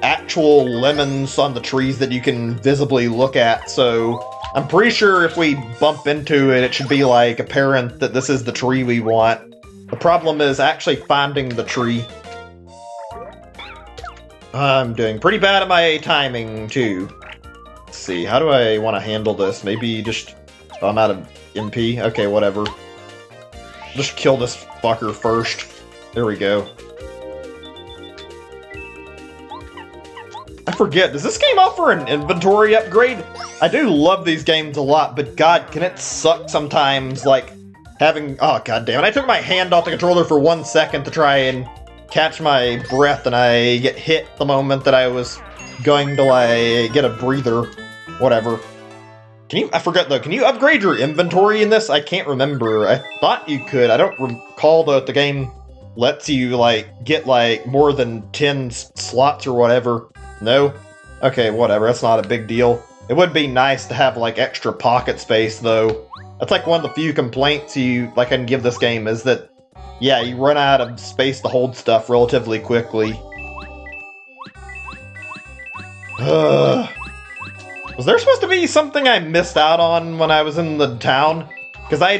actual lemons on the trees that you can visibly look at, so I'm pretty sure if we bump into it, it should be like apparent that this is the tree we want. The problem is actually finding the tree. I'm doing pretty bad at my timing, too. Let's see, how do I want to handle this? Maybe just... Oh, I'm out of MP? Okay, whatever. Just kill this fucker first. There we go. I forget, does this game offer an inventory upgrade? I do love these games a lot, but god, can it suck sometimes, like, having... Oh, god damn it, I took my hand off the controller for 1 second to try and catch my breath, and I get hit the moment that I was going to, like, get a breather. Whatever. I forget, though, can you upgrade your inventory in this? I can't remember. I thought you could. I don't recall, though, if the game lets you, like, get, like, more than 10 slots or whatever. No? Okay, whatever. That's not a big deal. It would be nice to have, like, extra pocket space, though. That's, like, one of the few complaints I can give this game, is that yeah, you run out of space to hold stuff relatively quickly. Was there supposed to be something I missed out on when I was in the town? Because I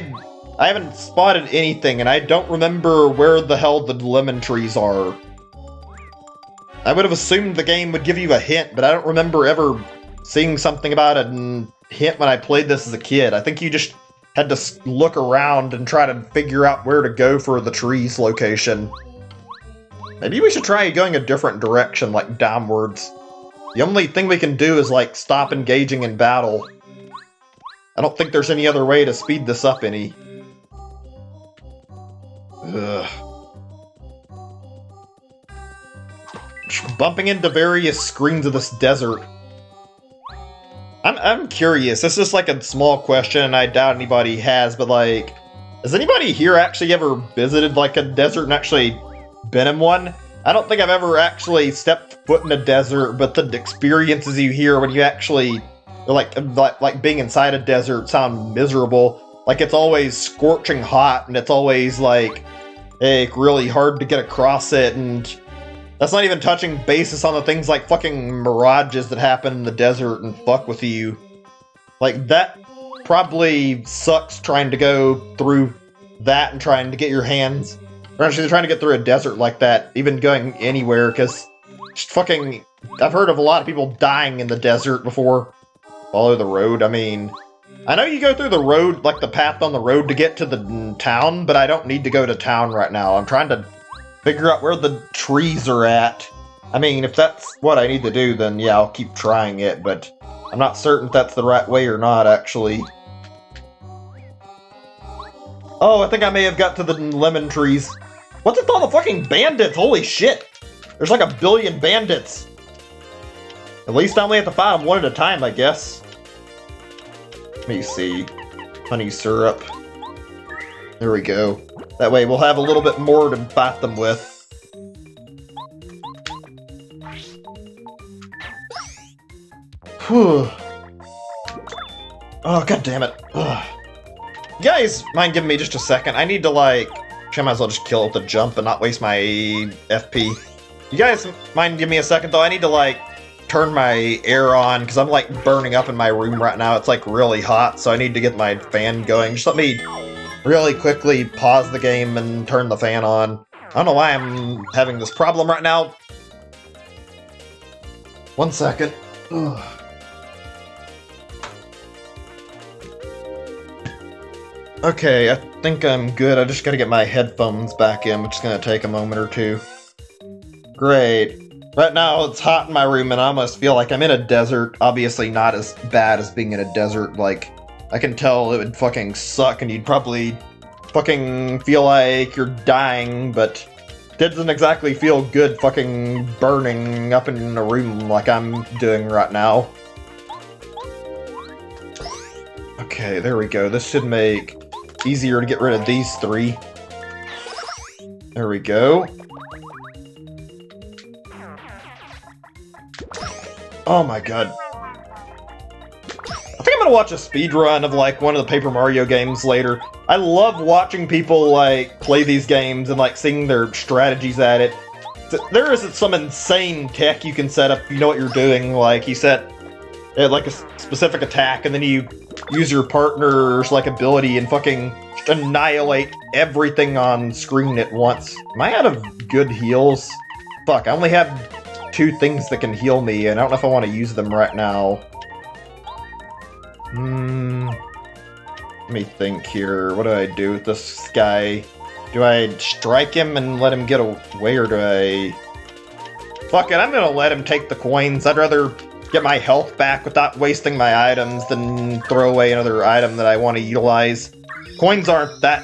haven't spotted anything, and I don't remember where the hell the lemon trees are. I would have assumed the game would give you a hint, but I don't remember ever seeing something about a hint when I played this as a kid. I think you just had to look around and try to figure out where to go for the trees location. Maybe we should try going a different direction, like downwards. The only thing we can do is, like, stop engaging in battle. I don't think there's any other way to speed this up any. Ugh. Bumping into various screens of this desert. I'm curious. This is like a small question, and I doubt anybody has, but like, has anybody here actually ever visited like a desert and actually been in one? I don't think I've ever actually stepped foot in a desert, but the experiences you hear when you actually like being inside a desert sound miserable. Like it's always scorching hot, and it's always like really hard to get across it, and that's not even touching basis on the things like fucking mirages that happen in the desert and fuck with you. Like, that probably sucks trying to go through that and trying to get your hands... Or actually, trying to get through a desert like that, even going anywhere, because just fucking... I've heard of a lot of people dying in the desert before. Follow the road, I mean... I know you go through the road, like the path on the road to get to the town, but I don't need to go to town right now. I'm trying to figure out where the trees are at. I mean, if that's what I need to do, then yeah, I'll keep trying it, but I'm not certain if that's the right way or not, actually. Oh, I think I may have got to the lemon trees. What's with all the fucking bandits? Holy shit! There's like 1 billion bandits. At least I only have to find them one at a time, I guess. Let me see. Honey syrup. There we go. That way we'll have a little bit more to fight them with. Whew. Oh, god damn it. Ugh. You guys mind giving me just a second? I need to, like... I might as well just kill it with a jump and not waste my FP. You guys mind giving me a second, though? I need to, like, turn my air on, because I'm, like, burning up in my room right now. It's, like, really hot, so I need to get my fan going. Just let me really quickly pause the game and turn the fan on. I don't know why I'm having this problem right now. 1 second. Ugh. Okay, I think I'm good. I just gotta get my headphones back in, which is gonna take a moment or two. Great. Right now, it's hot in my room, and I almost feel like I'm in a desert. Obviously, not as bad as being in a desert. Like, I can tell it would fucking suck, and you'd probably fucking feel like you're dying, but it doesn't exactly feel good fucking burning up in a room like I'm doing right now. Okay, there we go. This should make it easier to get rid of these three. There we go. Oh my god. I think I'm gonna watch a speedrun of like one of the Paper Mario games later. I love watching people like play these games and like seeing their strategies at it. There is some insane tech you can set up if you know what you're doing. Like you set like a specific attack and then you use your partner's like ability and fucking annihilate everything on screen at once. Am I out of good heals? Fuck, I only have 2 things that can heal me, and I don't know if I want to use them right now. Let me think here. What do I do with this guy? Do I strike him and let him get away, or do I... Fuck it, I'm gonna let him take the coins. I'd rather get my health back without wasting my items than throw away another item that I want to utilize. Coins aren't that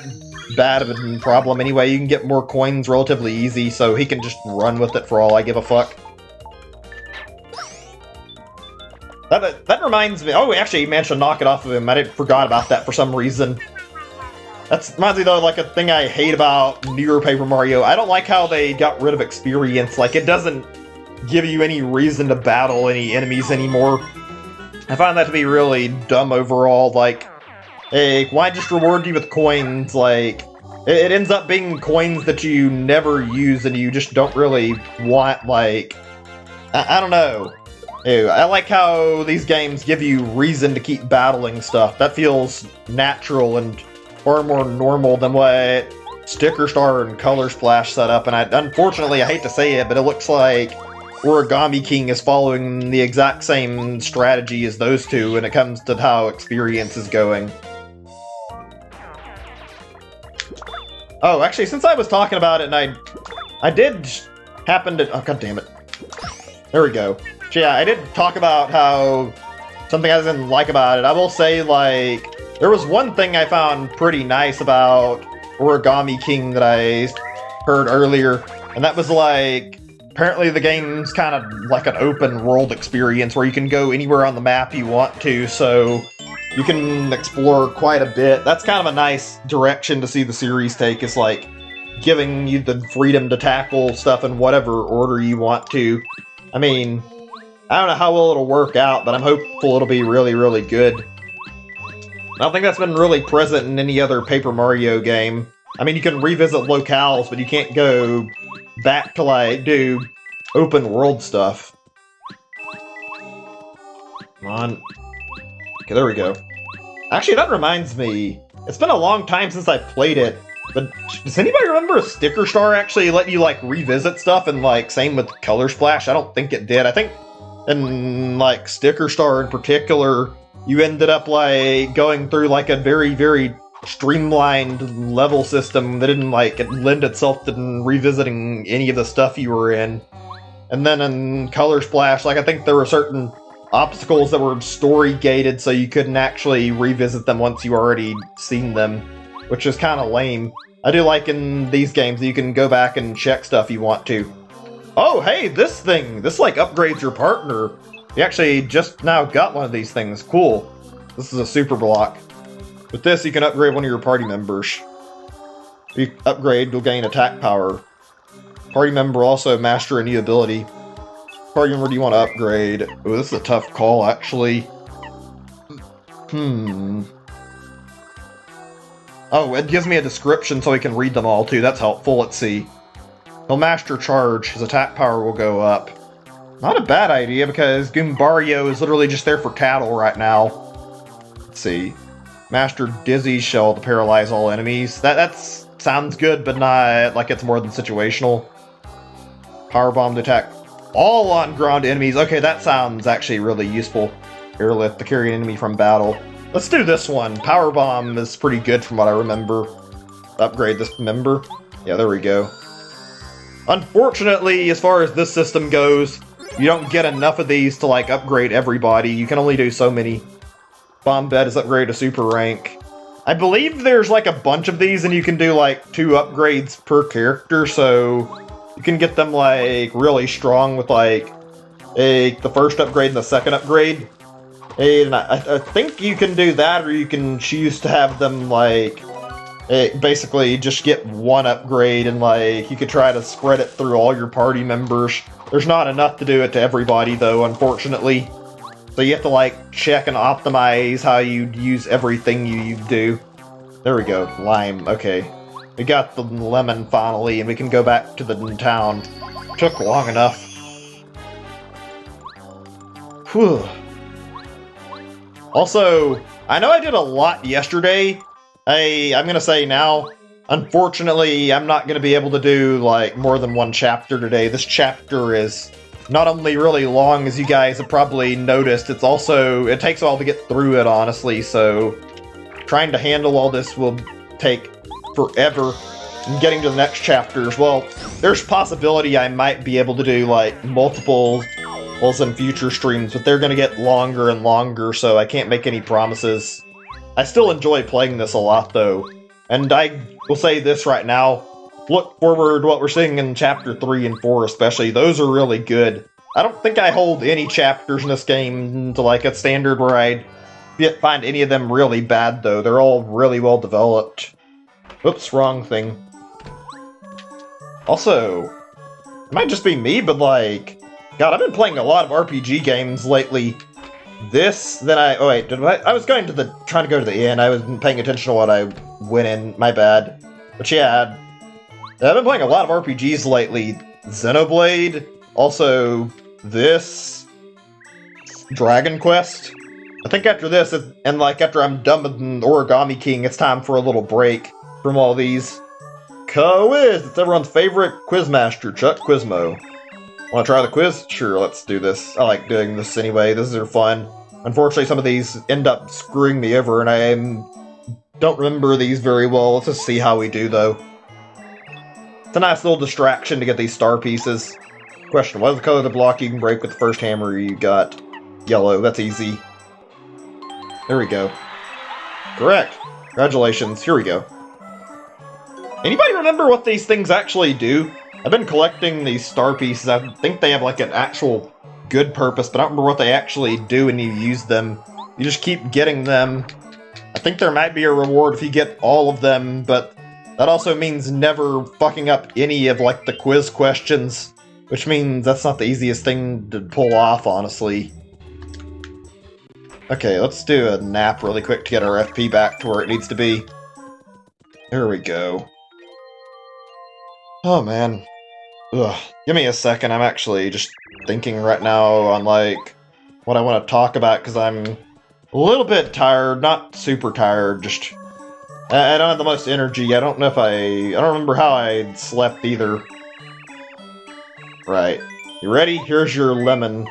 bad of a problem anyway. You can get more coins relatively easy, so he can just run with it for all I give a fuck. That reminds me. Oh, actually, he managed to knock it off of him. I forgot about that for some reason. That reminds me, though, like a thing I hate about newer Paper Mario. I don't like how they got rid of experience. Like, it doesn't give you any reason to battle any enemies anymore. I find that to be really dumb overall. Like, hey, why just reward you with coins? Like, it ends up being coins that you never use and you just don't really want, like... I don't know. Ew, I like how these games give you reason to keep battling stuff. That feels natural and far more normal than what Sticker Star and Color Splash set up. And unfortunately, I hate to say it, but it looks like Origami King is following the exact same strategy as those two when it comes to how experience is going. Oh, actually, since I was talking about it, and I did happen to... Oh, god damn it. There we go. So yeah, I did talk about how something I didn't like about it. I will say, like, there was one thing I found pretty nice about Origami King that I heard earlier, and that was, like, apparently the game's kind of like an open world experience where you can go anywhere on the map you want to, so you can explore quite a bit. That's kind of a nice direction to see the series take, is like giving you the freedom to tackle stuff in whatever order you want to. I mean, I don't know how well it'll work out, but I'm hopeful it'll be really, really good. I don't think that's been really present in any other Paper Mario game. I mean, you can revisit locales, but you can't go back to, like, do open world stuff. Come on. Okay, there we go. Actually, that reminds me. It's been a long time since I played it, but does anybody remember if Sticker Star actually let you, like, revisit stuff? And, like, same with Color Splash? I don't think it did. I think in, like, Sticker Star in particular, you ended up, like, going through, like, a very, very streamlined level system that didn't, like, lend itself to revisiting any of the stuff you were in. And then in Color Splash, like, I think there were certain obstacles that were story-gated, so you couldn't actually revisit them once you already seen them, which is kind of lame. I do like in these games that you can go back and check stuff you want to. Oh, hey, this thing! This, like, upgrades your partner. You actually just now got one of these things. Cool. This is a super block. With this, you can upgrade one of your party members. If you upgrade, you'll gain attack power. Party member also master a new ability. Party member do you want to upgrade? Oh, this is a tough call, actually. Oh, it gives me a description so we can read them all, too. That's helpful. Let's see. He'll master charge. His attack power will go up. Not a bad idea, because Goombario is literally just there for cattle right now. Let's see. Master Dizzy Shell to paralyze all enemies. That sounds good, but not like it's more than situational. Power Bomb to attack all on-ground enemies. Okay, that sounds actually really useful. Airlift to carry an enemy from battle. Let's do this one. Power Bomb is pretty good from what I remember. Upgrade this member. Yeah, there we go. Unfortunately, as far as this system goes, you don't get enough of these to, like, upgrade everybody. You can only do so many. Bombette is upgraded to super rank. I believe there's, like, a bunch of these, and you can do, like, 2 upgrades per character, so you can get them, like, really strong with, like, the first upgrade and the second upgrade. And I think you can do that, or you can choose to have them, like, basically just get 1 upgrade, and, like, you could try to spread it through all your party members. There's not enough to do it to everybody, though, unfortunately. So you have to, like, check and optimize how you use everything you do. There we go, lime, okay. We got the lemon finally, and we can go back to the town. Took long enough. Whew. Also, I know I did a lot yesterday. I'm gonna say now, unfortunately, I'm not gonna be able to do, like, more than 1 chapter today. This chapter is not only really long, as you guys have probably noticed, it takes a while to get through it, honestly, so trying to handle all this will take forever. And getting to the next chapters, well, there's possibility I might be able to do, like, multiples in future streams, but they're gonna get longer and longer, so I can't make any promises. I still enjoy playing this a lot, though, and I will say this right now, look forward to what we're seeing in Chapter 3 and 4 especially. Those are really good. I don't think I hold any chapters in this game to, like, a standard where I'd find any of them really bad, though. They're all really well developed. Oops, wrong thing. Also, it might just be me, but, like, God, I've been playing a lot of RPG games lately. I was trying to go to the inn. I wasn't paying attention to what I went in, my bad. But yeah, I've been playing a lot of RPGs lately. Xenoblade, also this, Dragon Quest. I think after this, and like after I'm done with Origami King, it's time for a little break from all these. Quiz! It's everyone's favorite quizmaster, Chuck Quizmo. Want to try the quiz? Sure, let's do this. I like doing this anyway. These are fun. Unfortunately, some of these end up screwing me over, and I don't remember these very well. Let's just see how we do, though. It's a nice little distraction to get these star pieces. Question, what is the color of the block you can break with the first hammer you got? Yellow, that's easy. There we go. Correct. Congratulations, here we go. Anybody remember what these things actually do? I've been collecting these star pieces. I think they have like an actual good purpose, but I don't remember what they actually do when you use them. You just keep getting them. I think there might be a reward if you get all of them, but that also means never fucking up any of like the quiz questions, which means that's not the easiest thing to pull off, honestly. Okay, let's do a nap really quick to get our FP back to where it needs to be. There we go. Oh man. Ugh. Give me a second, I'm actually just thinking right now on, like, what I want to talk about, because I'm a little bit tired, not super tired, just... I don't have the most energy, I don't remember how I slept either. Right. You ready? Here's your lemon.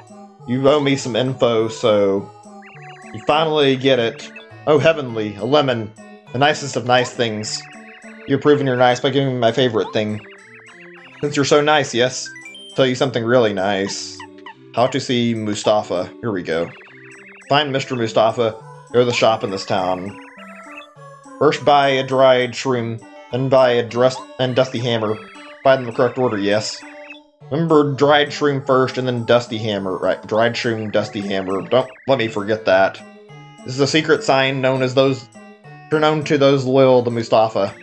You owe me some info, so... You finally get it. Oh, heavenly, a lemon. The nicest of nice things. You're proving you're nice by giving me my favorite thing. Since you're so nice, yes? I'll tell you something really nice. How to see Mustafa. Here we go. Find Mr. Mustafa. Go to the shop in this town. First buy a dried shroom, then buy a dusty hammer. Buy them in the correct order, yes? Remember dried shroom first and then dusty hammer. Right, dried shroom, dusty hammer. Don't let me forget that. This is a secret sign known to those loyal to Mustafa.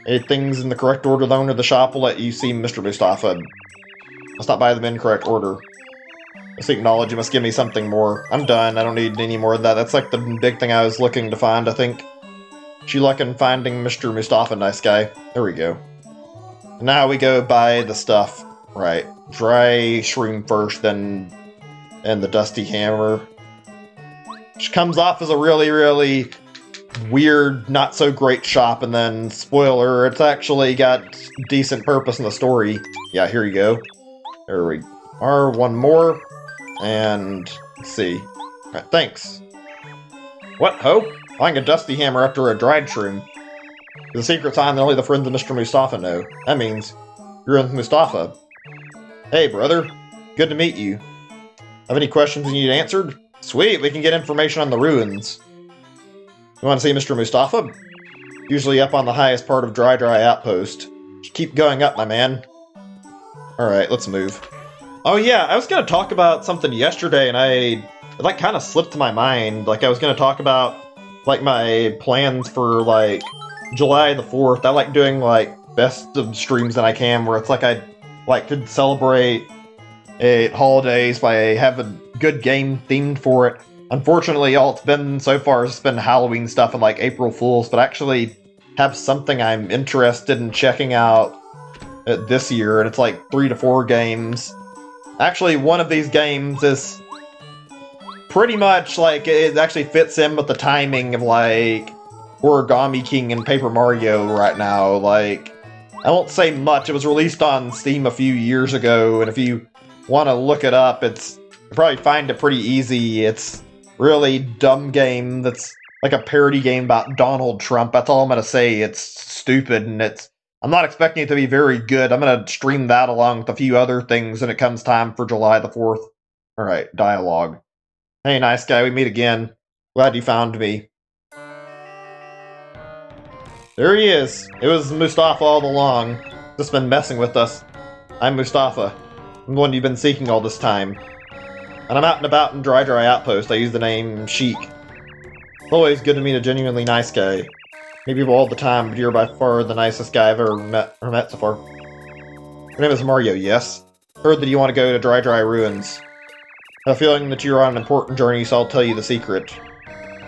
If things in the correct order, the owner of the shop will let you see Mr. Mustafa. Must not buy them in correct order. Must acknowledge you must give me something more. I'm done, I don't need any more of that. That's like the big thing I was looking to find, I think. She luck in finding Mr. Mustafa, nice guy. There we go. Now we go buy the stuff. Right. Dry shroom first, and the dusty hammer. Which comes off as a really, really weird, not so great shop, and then, spoiler, it's actually got decent purpose in the story. Yeah, here you go. There we are, one more, and let's see. Alright, thanks. What, ho? Buying a dusty hammer after a dried shroom. It's a secret sign that only the friends of Mr. Mustafa know. That means you're with Mustafa. Hey, brother. Good to meet you. Have any questions you need answered? Sweet, we can get information on the ruins. You want to see Mr. Mustafa? Usually up on the highest part of Dry Outpost. Just keep going up, my man. Alright, let's move. Oh yeah, I was gonna talk about something yesterday, and it like kind of slipped my mind. Like I was gonna talk about like my plans for like July the 4th. I like doing like best of streams that I can, where it's like I like to celebrate holidays by having a good game themed for it. Unfortunately, all it's been so far has been Halloween stuff and like April Fools, but I actually have something I'm interested in checking out this year, and it's like 3 to 4 games. Actually, one of these games is pretty much like it actually fits in with the timing of like Origami King and Paper Mario right now. Like, I won't say much. It was released on Steam a few years ago, and if you want to look it up, you'll probably find it pretty easy. It's really dumb game that's like a parody game about Donald Trump. That's all I'm gonna say. It's stupid, and I'm not expecting it to be very good. I'm gonna stream that along with a few other things when it comes time for July the 4th. Alright, dialogue. Hey, nice guy, we meet again. Glad you found me. There he is. It was Mustafa all along. Just been messing with us. I'm Mustafa. I'm the one you've been seeking all this time. And I'm out and about in Dry Outpost. I use the name Sheik. It's always good to meet a genuinely nice guy. Maybe people all the time, but you're by far the nicest guy I've ever met so far. Your name is Mario, yes? Heard that you want to go to Dry Ruins. I have a feeling that you're on an important journey, so I'll tell you the secret.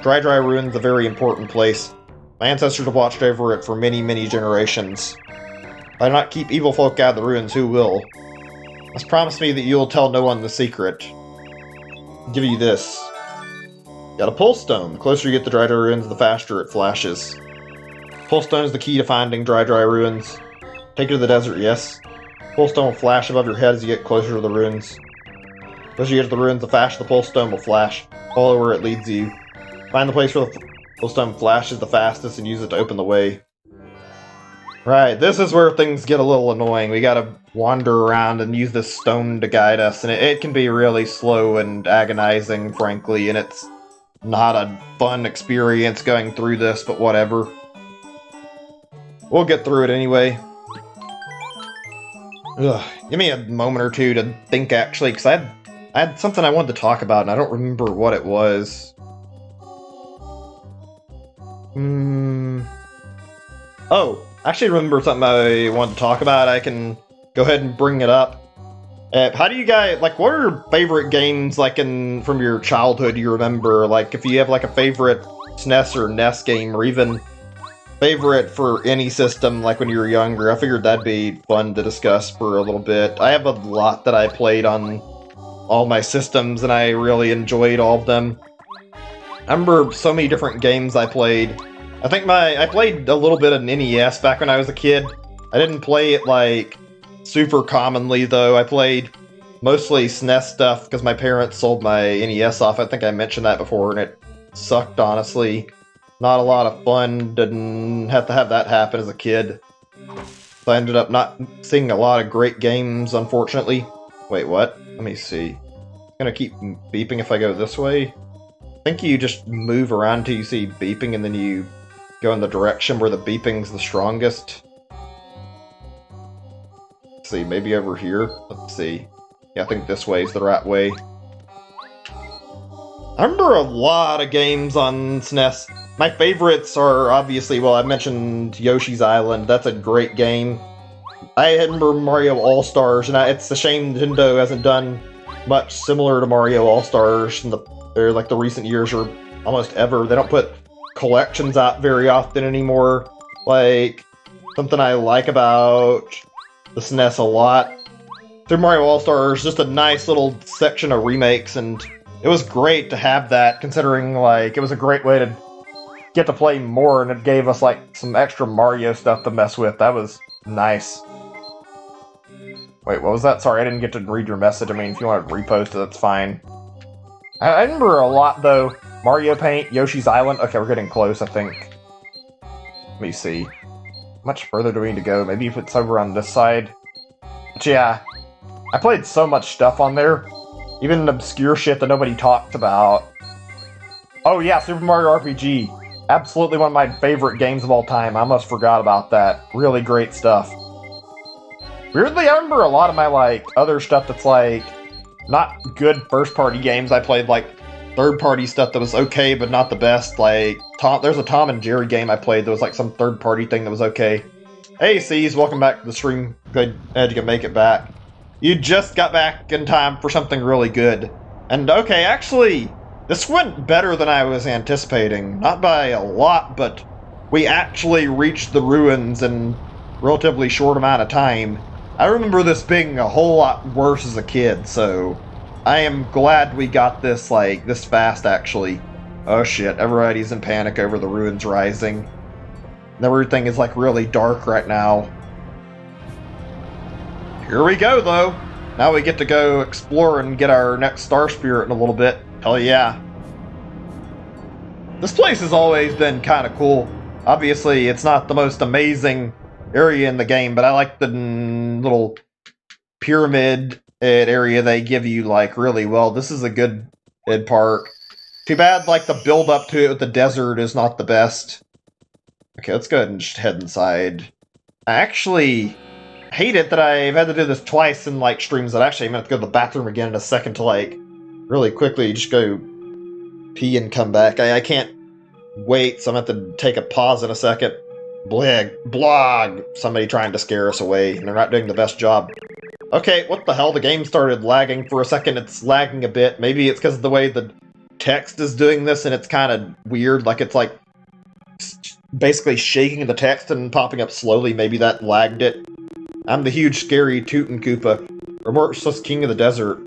Dry Ruins is a very important place. My ancestors have watched over it for many, many generations. If I do not keep evil folk out of the ruins, who will? Just promise me that you'll tell no one the secret. I'll give you this. Got a pulse stone. The closer you get to Dry Ruins, the faster it flashes. Pulse stone is the key to finding Dry Ruins. Take it to the desert, yes? Pulse stone will flash above your head as you get closer to the ruins. As you get to the ruins, the faster the pulse stone will flash. Follow where it leads you. Find the place where the pulse stone flashes the fastest and use it to open the way. Right, this is where things get a little annoying. We gotta wander around and use this stone to guide us, and it can be really slow and agonizing, frankly, and it's not a fun experience going through this, but whatever. We'll get through it anyway. Ugh, give me a moment or two to think, actually, because I had something I wanted to talk about, and I don't remember what it was. Oh, I actually remember something I wanted to talk about. I can go ahead and bring it up. How do you guys, like, what are your favorite games, like, from your childhood you remember? Like, if you have, like, a favorite SNES or NES game, or even favorite for any system, like, when you were younger, I figured that'd be fun to discuss for a little bit. I have a lot that I played on all my systems, and I really enjoyed all of them. I remember so many different games I played. I think I played a little bit of NES back when I was a kid. I didn't play it, like, super commonly, though. I played mostly SNES stuff because my parents sold my NES off. I think I mentioned that before, and it sucked, honestly. Not a lot of fun. Didn't have to have that happen as a kid. So I ended up not seeing a lot of great games, unfortunately. Wait, what? Let me see. It's gonna keep beeping if I go this way. I think you just move around until you see beeping, and then you go in the direction where the beeping's the strongest. Let's see, maybe over here? Let's see. Yeah, I think this way is the right way. I remember a lot of games on SNES. My favorites are obviously, well, I mentioned Yoshi's Island. That's a great game. I remember Mario All-Stars, and it's a shame Nintendo hasn't done much similar to Mario All-Stars in the recent years, or almost ever. They don't put collections out very often anymore. Like, something I like about the SNES a lot. Super Mario All-Stars, just a nice little section of remakes, and it was great to have that, considering, like, it was a great way to get to play more, and it gave us, like, some extra Mario stuff to mess with. That was nice. Wait, what was that? Sorry, I didn't get to read your message. I mean, if you want to repost it, that's fine. I remember a lot, though. Mario Paint, Yoshi's Island. Okay, we're getting close, I think. Let me see. How much further do we need to go? Maybe if it's over on this side. But yeah, I played so much stuff on there. Even obscure shit that nobody talked about. Oh yeah, Super Mario RPG. Absolutely one of my favorite games of all time. I almost forgot about that. Really great stuff. Weirdly, I remember a lot of my, like, other stuff that's, like, not good first-party games. I played, like, third-party stuff that was okay, but not the best. Like, there's a Tom and Jerry game I played that was, like, some third-party thing that was okay. Hey, C's, welcome back to the stream. Glad you can make it back. You just got back in time for something really good. And, okay, actually, this went better than I was anticipating. Not by a lot, but we actually reached the ruins in a relatively short amount of time. I remember this being a whole lot worse as a kid, so I am glad we got this, like, this fast, actually. Oh shit, everybody's in panic over the ruins rising. And everything is, like, really dark right now. Here we go, though! Now we get to go explore and get our next Star Spirit in a little bit. Hell yeah. This place has always been kind of cool. Obviously, it's not the most amazing area in the game, but I like the little pyramid area they give you, like, really well. This is a good part. Too bad, like, the build up to it with the desert is not the best. Okay, let's go ahead and just head inside. I actually hate it that I've had to do this twice in, like, streams that actually I'm gonna have to go to the bathroom again in a second to, like, really quickly just go pee and come back. I can't wait, so I'm gonna have to take a pause in a second. Blog! Somebody trying to scare us away, and they're not doing the best job. Okay, what the hell? The game started lagging for a second. It's lagging a bit. Maybe it's because of the way the text is doing this, and it's kind of weird. Like, it's like basically shaking the text and popping up slowly. Maybe that lagged it. I'm the huge, scary Tootin' Koopa. Remorseless King of the Desert.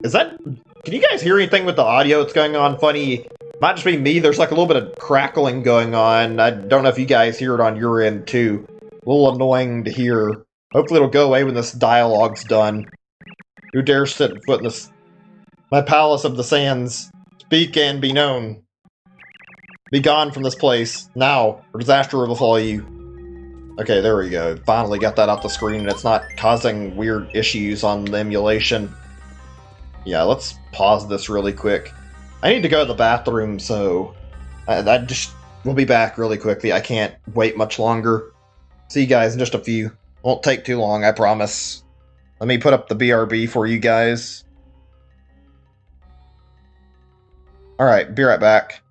Is that... Can you guys hear anything with the audio that's going on funny? Might just be me. There's like a little bit of crackling going on. I don't know if you guys hear it on your end, too. A little annoying to hear. Hopefully it'll go away when this dialogue's done. Who dares set foot in this... my palace of the sands. Speak and be known. Be gone from this place, now, or disaster will befall you. Okay, there we go. Finally got that off the screen, and it's not causing weird issues on the emulation. Yeah, let's pause this really quick. I need to go to the bathroom, so... we'll be back really quickly. I can't wait much longer. See you guys in just a few. Won't take too long, I promise. Let me put up the BRB for you guys. Alright, be right back.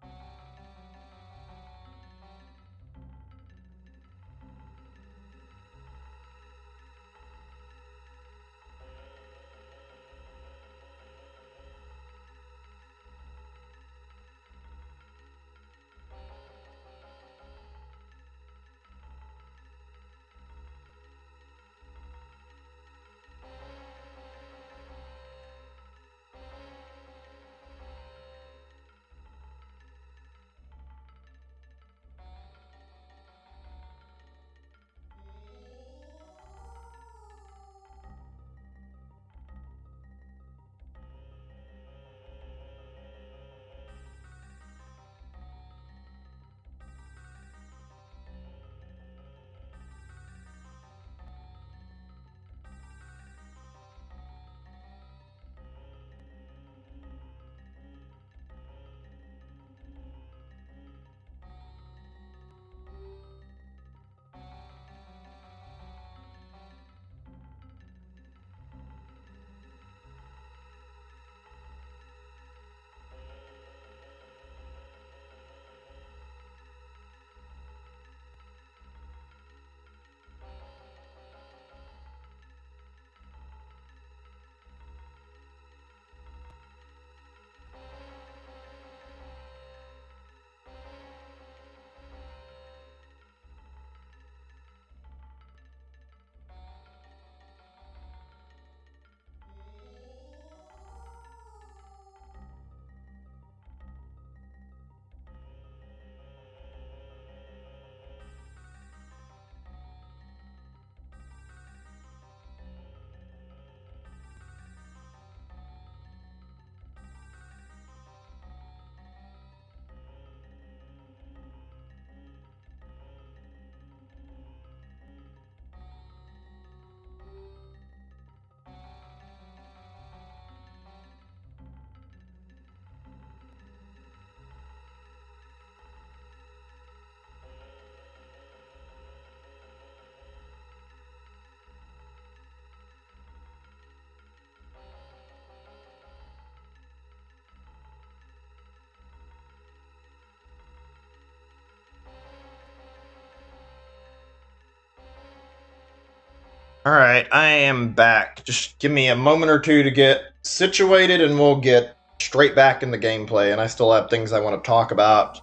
Alright, I am back. Just give me a moment or two to get situated and we'll get straight back in the gameplay, and I still have things I want to talk about.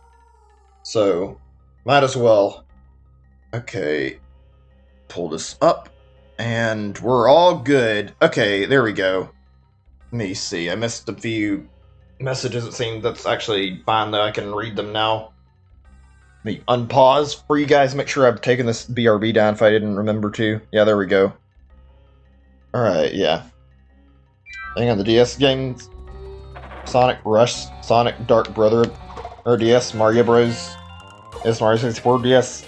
So, might as well. Okay, pull this up, and we're all good. Okay, there we go. Let me see, I missed a few messages, it seems. That's actually fine, though. I can read them now. Let me unpause for you guys, make sure I've taken this BRB down if I didn't remember to. Yeah, there we go. Alright, yeah. Hang on, the DS games. Sonic Rush, Sonic Dark Brother, or DS, Mario Bros. Yes, Mario 64 DS.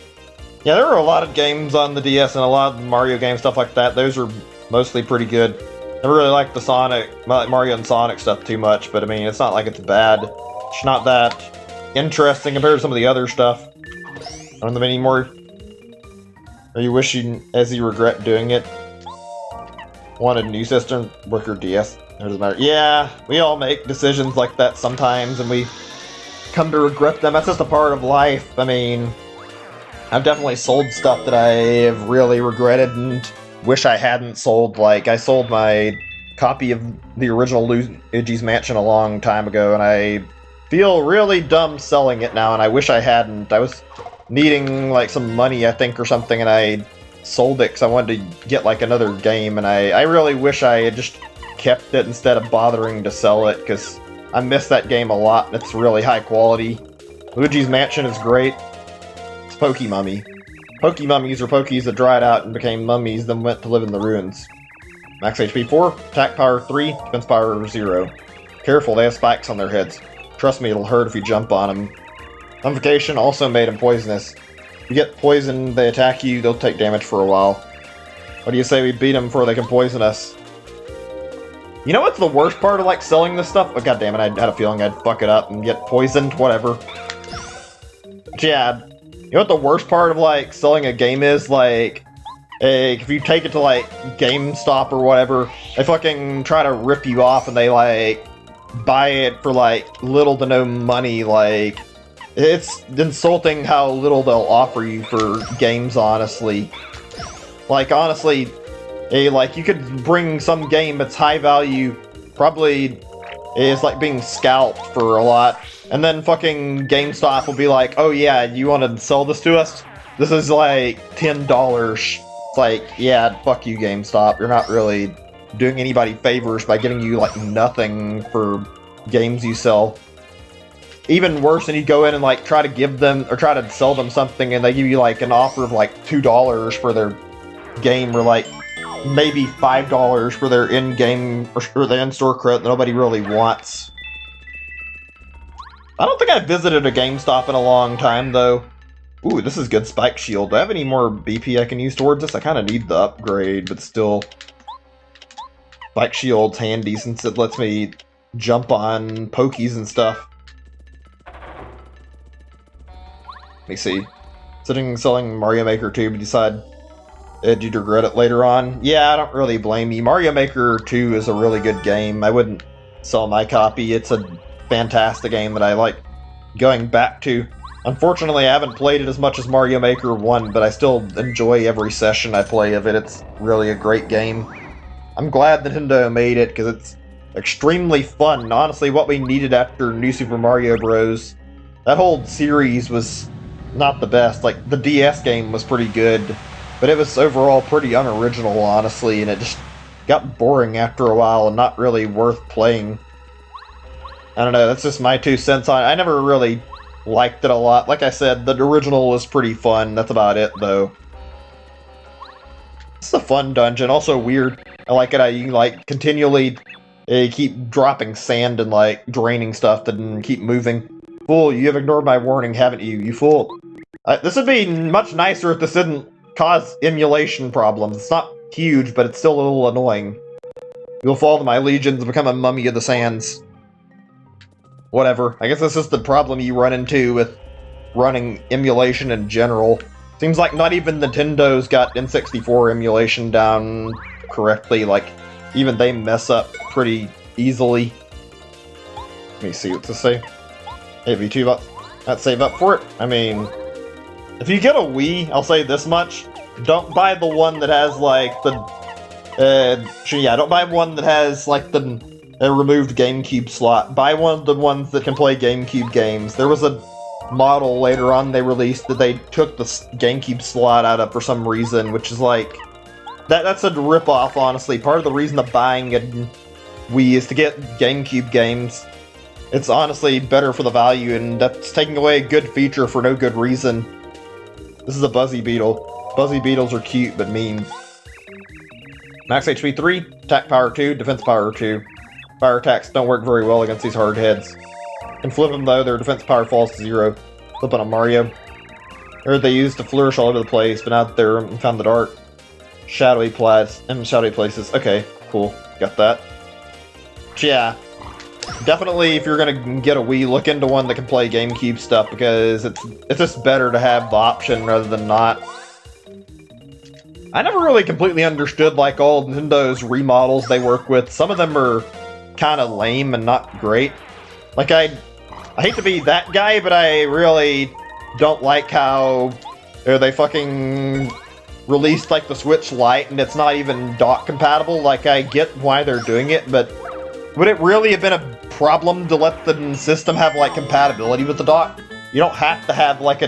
Yeah, there were a lot of games on the DS and a lot of Mario games, stuff like that. Those are mostly pretty good. I really like the Sonic, Mario and Sonic stuff too much, but I mean, it's not like it's bad. It's not that interesting compared to some of the other stuff. I don't have any more. Are you wishing, as you regret doing it? Want a new system? Work your DS? It doesn't matter. Yeah, we all make decisions like that sometimes, and we come to regret them. That's just a part of life. I mean, I've definitely sold stuff that I have really regretted and wish I hadn't sold. Like, I sold my copy of the original Luigi's Mansion a long time ago, and I feel really dumb selling it now, and I wish I hadn't. I was needing, like, some money, I think, or something, and I sold it because I wanted to get, like, another game, and I really wish I had just kept it instead of bothering to sell it, because I miss that game a lot, and it's really high quality. Luigi's Mansion is great. It's Pokemummy. Pokemummies are Pokies that dried out and became mummies, then went to live in the ruins. Max HP 4, attack power 3, defense power 0. Careful, they have spikes on their heads. Trust me, it'll hurt if you jump on them. Mummification also made them poisonous. If you get poisoned, they attack you, they'll take damage for a while. What do you say we beat them before they can poison us? You know what's the worst part of, like, selling this stuff? Oh, goddammit, I had a feeling I'd fuck it up and get poisoned, whatever. But yeah, you know what the worst part of, like, selling a game is? Like, if you take it to, like, GameStop or whatever, they fucking try to rip you off and they, like, buy it for, like, little to no money. Like, it's insulting how little they'll offer you for games, honestly. Like, honestly, like, you could bring some game that's high value, probably is like being scalped for a lot, and then fucking GameStop will be like, oh yeah, you want to sell this to us? This is like $10. It's like, yeah, fuck you, GameStop. You're not really doing anybody favors by getting you, like, nothing for games you sell. Even worse, when you go in and, like, try to give them, or try to sell them something, and they give you, like, an offer of, like, $2 for their game, or, like, maybe $5 for their in-game, or the in-store credit that nobody really wants. I don't think I've visited a GameStop in a long time, though. Ooh, this is good spike shield. Do I have any more BP I can use towards this? I kind of need the upgrade, but still. Spike shield's handy since it lets me jump on pokies and stuff. Let me see. Selling Mario Maker 2, but decide you'd regret it later on. Yeah, I don't really blame you. Mario Maker 2 is a really good game. I wouldn't sell my copy. It's a fantastic game that I like going back to. Unfortunately, I haven't played it as much as Mario Maker 1, but I still enjoy every session I play of it. It's really a great game. I'm glad Nintendo made it, because it's extremely fun. Honestly, what we needed after New Super Mario Bros. That whole series was not the best. Like, the DS game was pretty good, but it was overall pretty unoriginal, honestly, and it just got boring after a while and not really worth playing. I don't know, that's just my 2 cents on it. I never really liked it a lot. Like I said, the original was pretty fun. That's about it, though. It's a fun dungeon, also weird. I like it how you, like, continually keep dropping sand and, like, draining stuff and keep moving. Fool, you have ignored my warning, haven't you? You fool. This would be much nicer if this didn't cause emulation problems. It's not huge, but it's still a little annoying. You'll fall to my legions and become a mummy of the sands. Whatever. I guess that's just the problem you run into with running emulation in general. Seems like not even Nintendo's got N64 emulation down correctly. Like, even they mess up pretty easily. Let me see what to say. Hey, V2, let's save up for it. I mean, if you get a Wii, I'll say this much. don't buy the one that has like the don't buy one that has like the removed GameCube slot. Buy one of the ones that can play GameCube games. There was a model later on they released that they took the GameCube slot out of for some reason, which is like that's a ripoff, honestly. Part of the reason of buying a Wii is to get GameCube games. It's honestly better for the value, and that's taking away a good feature for no good reason. This is a Buzzy Beetle. Buzzy Beetles are cute, but mean. Max HP 3, attack power 2, defense power 2. Fire attacks don't work very well against these hard heads. Can flip them though, their defense power falls to 0. Flip on a Mario. Or they used to flourish all over the place, but now that they're found the dark. Shadowy places. Okay, cool. Got that. Yeah. Definitely, if you're gonna get a Wii, look into one that can play GameCube stuff, because it's just better to have the option rather than not. I never really completely understood, like, all Nintendo's remodels they work with. Some of them are kind of lame and not great. Like, I hate to be that guy, but I really don't like how they fucking released, like, the Switch Lite, and it's not even dock compatible. Like, I get why they're doing it, but would it really have been a problem to let the system have, like, compatibility with the dock? You don't have to have, like,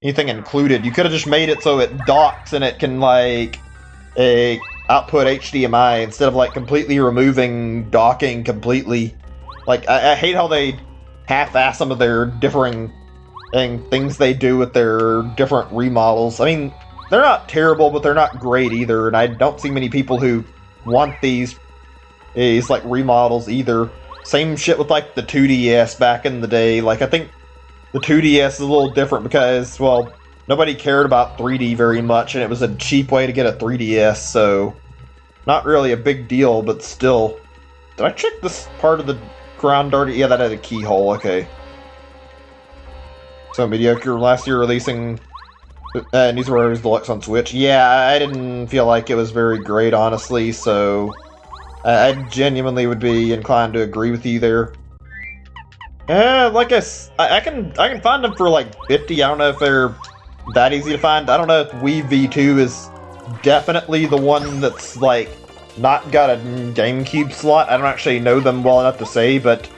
anything included. You could have just made it so it docks and it can, like, output HDMI instead of, like, completely removing docking completely. Like, I hate how they half-ass some of their differing things they do with their different remodels. I mean, they're not terrible, but they're not great either, and I don't see many people who want these like, remodels either. Same shit with, like, the 2DS back in the day. Like, I think the 2DS is a little different because, well, nobody cared about 3D very much, and it was a cheap way to get a 3DS, so not really a big deal, but still. Did I check this part of the ground already? Yeah, that had a keyhole, okay. So mediocre. Last year releasing News Warriors Deluxe on Switch. Yeah, I didn't feel like it was very great, honestly, so I genuinely would be inclined to agree with you there. Like I can find them for like 50. I don't know if they're that easy to find. I don't know if Wii V2 is definitely the one that's like not got a GameCube slot. I don't actually know them well enough to say, but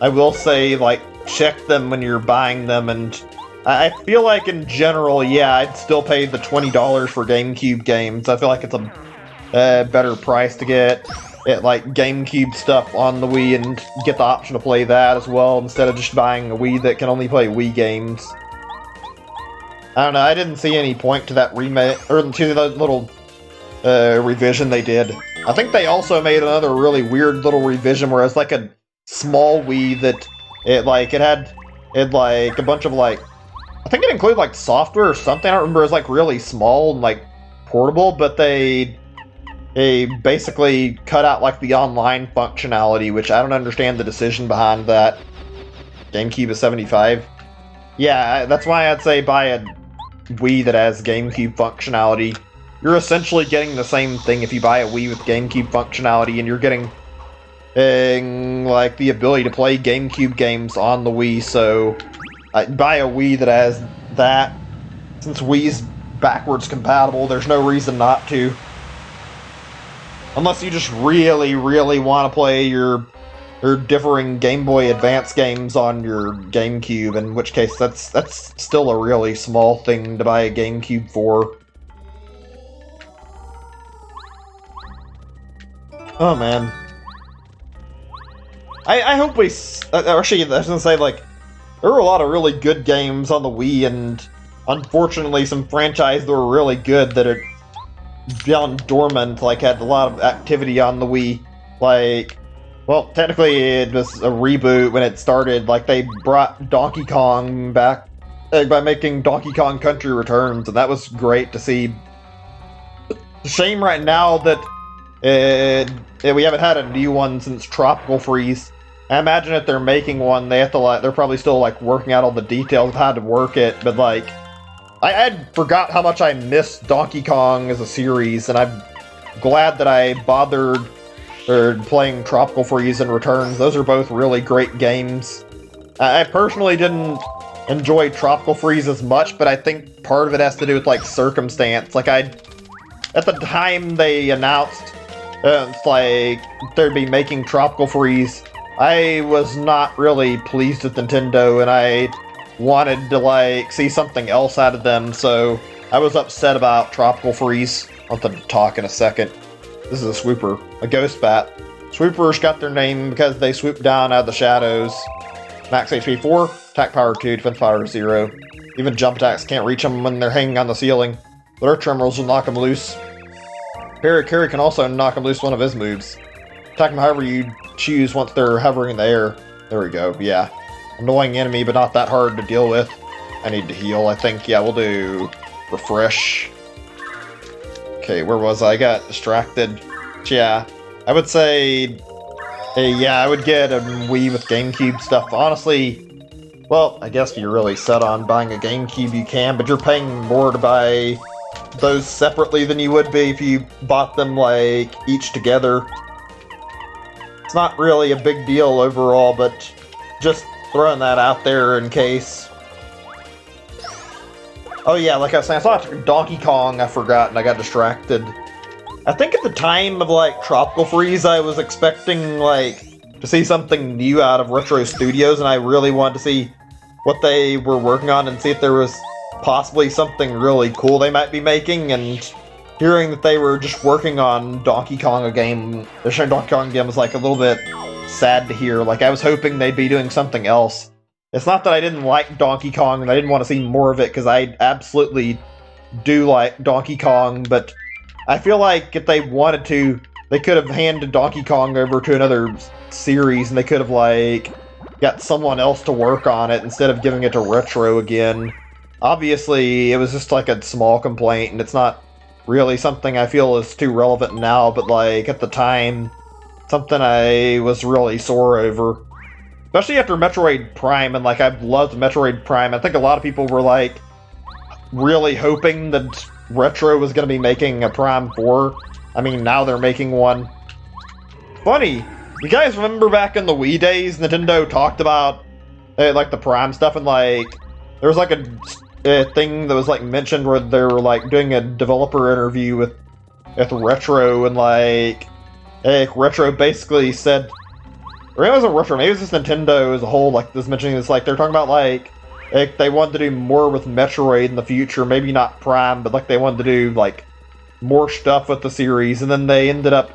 I will say, like, check them when you're buying them, and I feel like in general, yeah, I'd still pay the $20 for GameCube games. I feel like it's a better price to get it, like, GameCube stuff on the Wii and get the option to play that as well, instead of just buying a Wii that can only play Wii games. I don't know, I didn't see any point to that remake, or to the little revision they did. I think they also made another really weird little revision where it's like a small Wii that it had like a bunch of, like, I think it included like software or something. I don't remember. It was like really small and like portable, but they basically cut out like the online functionality, which I don't understand the decision behind that. GameCube is $75. Yeah, that's why I'd say buy a Wii that has GameCube functionality. You're essentially getting the same thing if you buy a Wii with GameCube functionality, and you're getting like the ability to play GameCube games on the Wii. So buy a Wii that has that. Since Wii's backwards compatible, there's no reason not to. Unless you just really, really want to play your differing Game Boy Advance games on your GameCube, in which case that's still a really small thing to buy a GameCube for. Oh man. I hope we... actually, I was gonna say, like, there were a lot of really good games on the Wii, and unfortunately some franchises that were really good that are gone dormant, like, had a lot of activity on the Wii. Like, well, technically it was a reboot when it started. Like, they brought Donkey Kong back by making Donkey Kong Country Returns, and that was great to see. Shame right now that we haven't had a new one since Tropical Freeze. I imagine if they're making one, they have to, like, they're probably still, like, working out all the details of how to work it, but, like, I forgot how much I missed Donkey Kong as a series, and I'm glad that I bothered playing Tropical Freeze and Returns. Those are both really great games. I personally didn't enjoy Tropical Freeze as much, but I think part of it has to do with, like, circumstance. Like, at the time they announced, it's like, they'd be making Tropical Freeze, I was not really pleased with Nintendo, and I wanted to, like, see something else out of them, so I was upset about Tropical Freeze. I'll have to talk in a second. This is a swooper, a ghost bat. Swoopers got their name because they swoop down out of the shadows. Max HP 4, attack power 2, defense power 0. Even jump attacks can't reach them when they're hanging on the ceiling, but Earth Tremors will knock them loose. Harry can also knock them loose one of his moves. Attack them however you choose once they're hovering in the air. There we go, yeah. Annoying enemy, but not that hard to deal with. I need to heal, I think. Yeah, we'll do refresh. Okay, where was I? I got distracted. Yeah, I would say... yeah, I would get a Wii with GameCube stuff. Honestly, well, I guess if you're really set on buying a GameCube, you can, but you're paying more to buy those separately than you would be if you bought them, like, each together. It's not really a big deal overall, but just throwing that out there in case. Oh yeah, like I was saying, I saw Donkey Kong, I forgot, and I got distracted. I think at the time of, like, Tropical Freeze, I was expecting, like, to see something new out of Retro Studios, and I really wanted to see what they were working on and see if there was possibly something really cool they might be making, and hearing that they were just working on Donkey Kong, the Donkey Kong game was, like, a little bit sad to hear. Like, I was hoping they'd be doing something else. It's not that I didn't like Donkey Kong and I didn't want to see more of it, because I absolutely do like Donkey Kong, but I feel like if they wanted to, they could have handed Donkey Kong over to another series, and they could have, like, got someone else to work on it instead of giving it to Retro again. Obviously, it was just, like, a small complaint, and it's not really something I feel is too relevant now, but, like, at the time, something I was really sore over. Especially after Metroid Prime, and, like, I loved Metroid Prime. I think a lot of people were, like, really hoping that Retro was going to be making a Prime 4. I mean, now they're making one. Funny, you guys remember back in the Wii days, Nintendo talked about, like, the Prime stuff, and, like, there was, like, a thing that was, like, mentioned where they were, like, doing a developer interview with Retro, and, like, Retro basically said, or it wasn't Retro, maybe it was just Nintendo as a whole, like, this mentioning this, like, they're talking about, like, they wanted to do more with Metroid in the future, maybe not Prime, but, like, they wanted to do, like, more stuff with the series, and then they ended up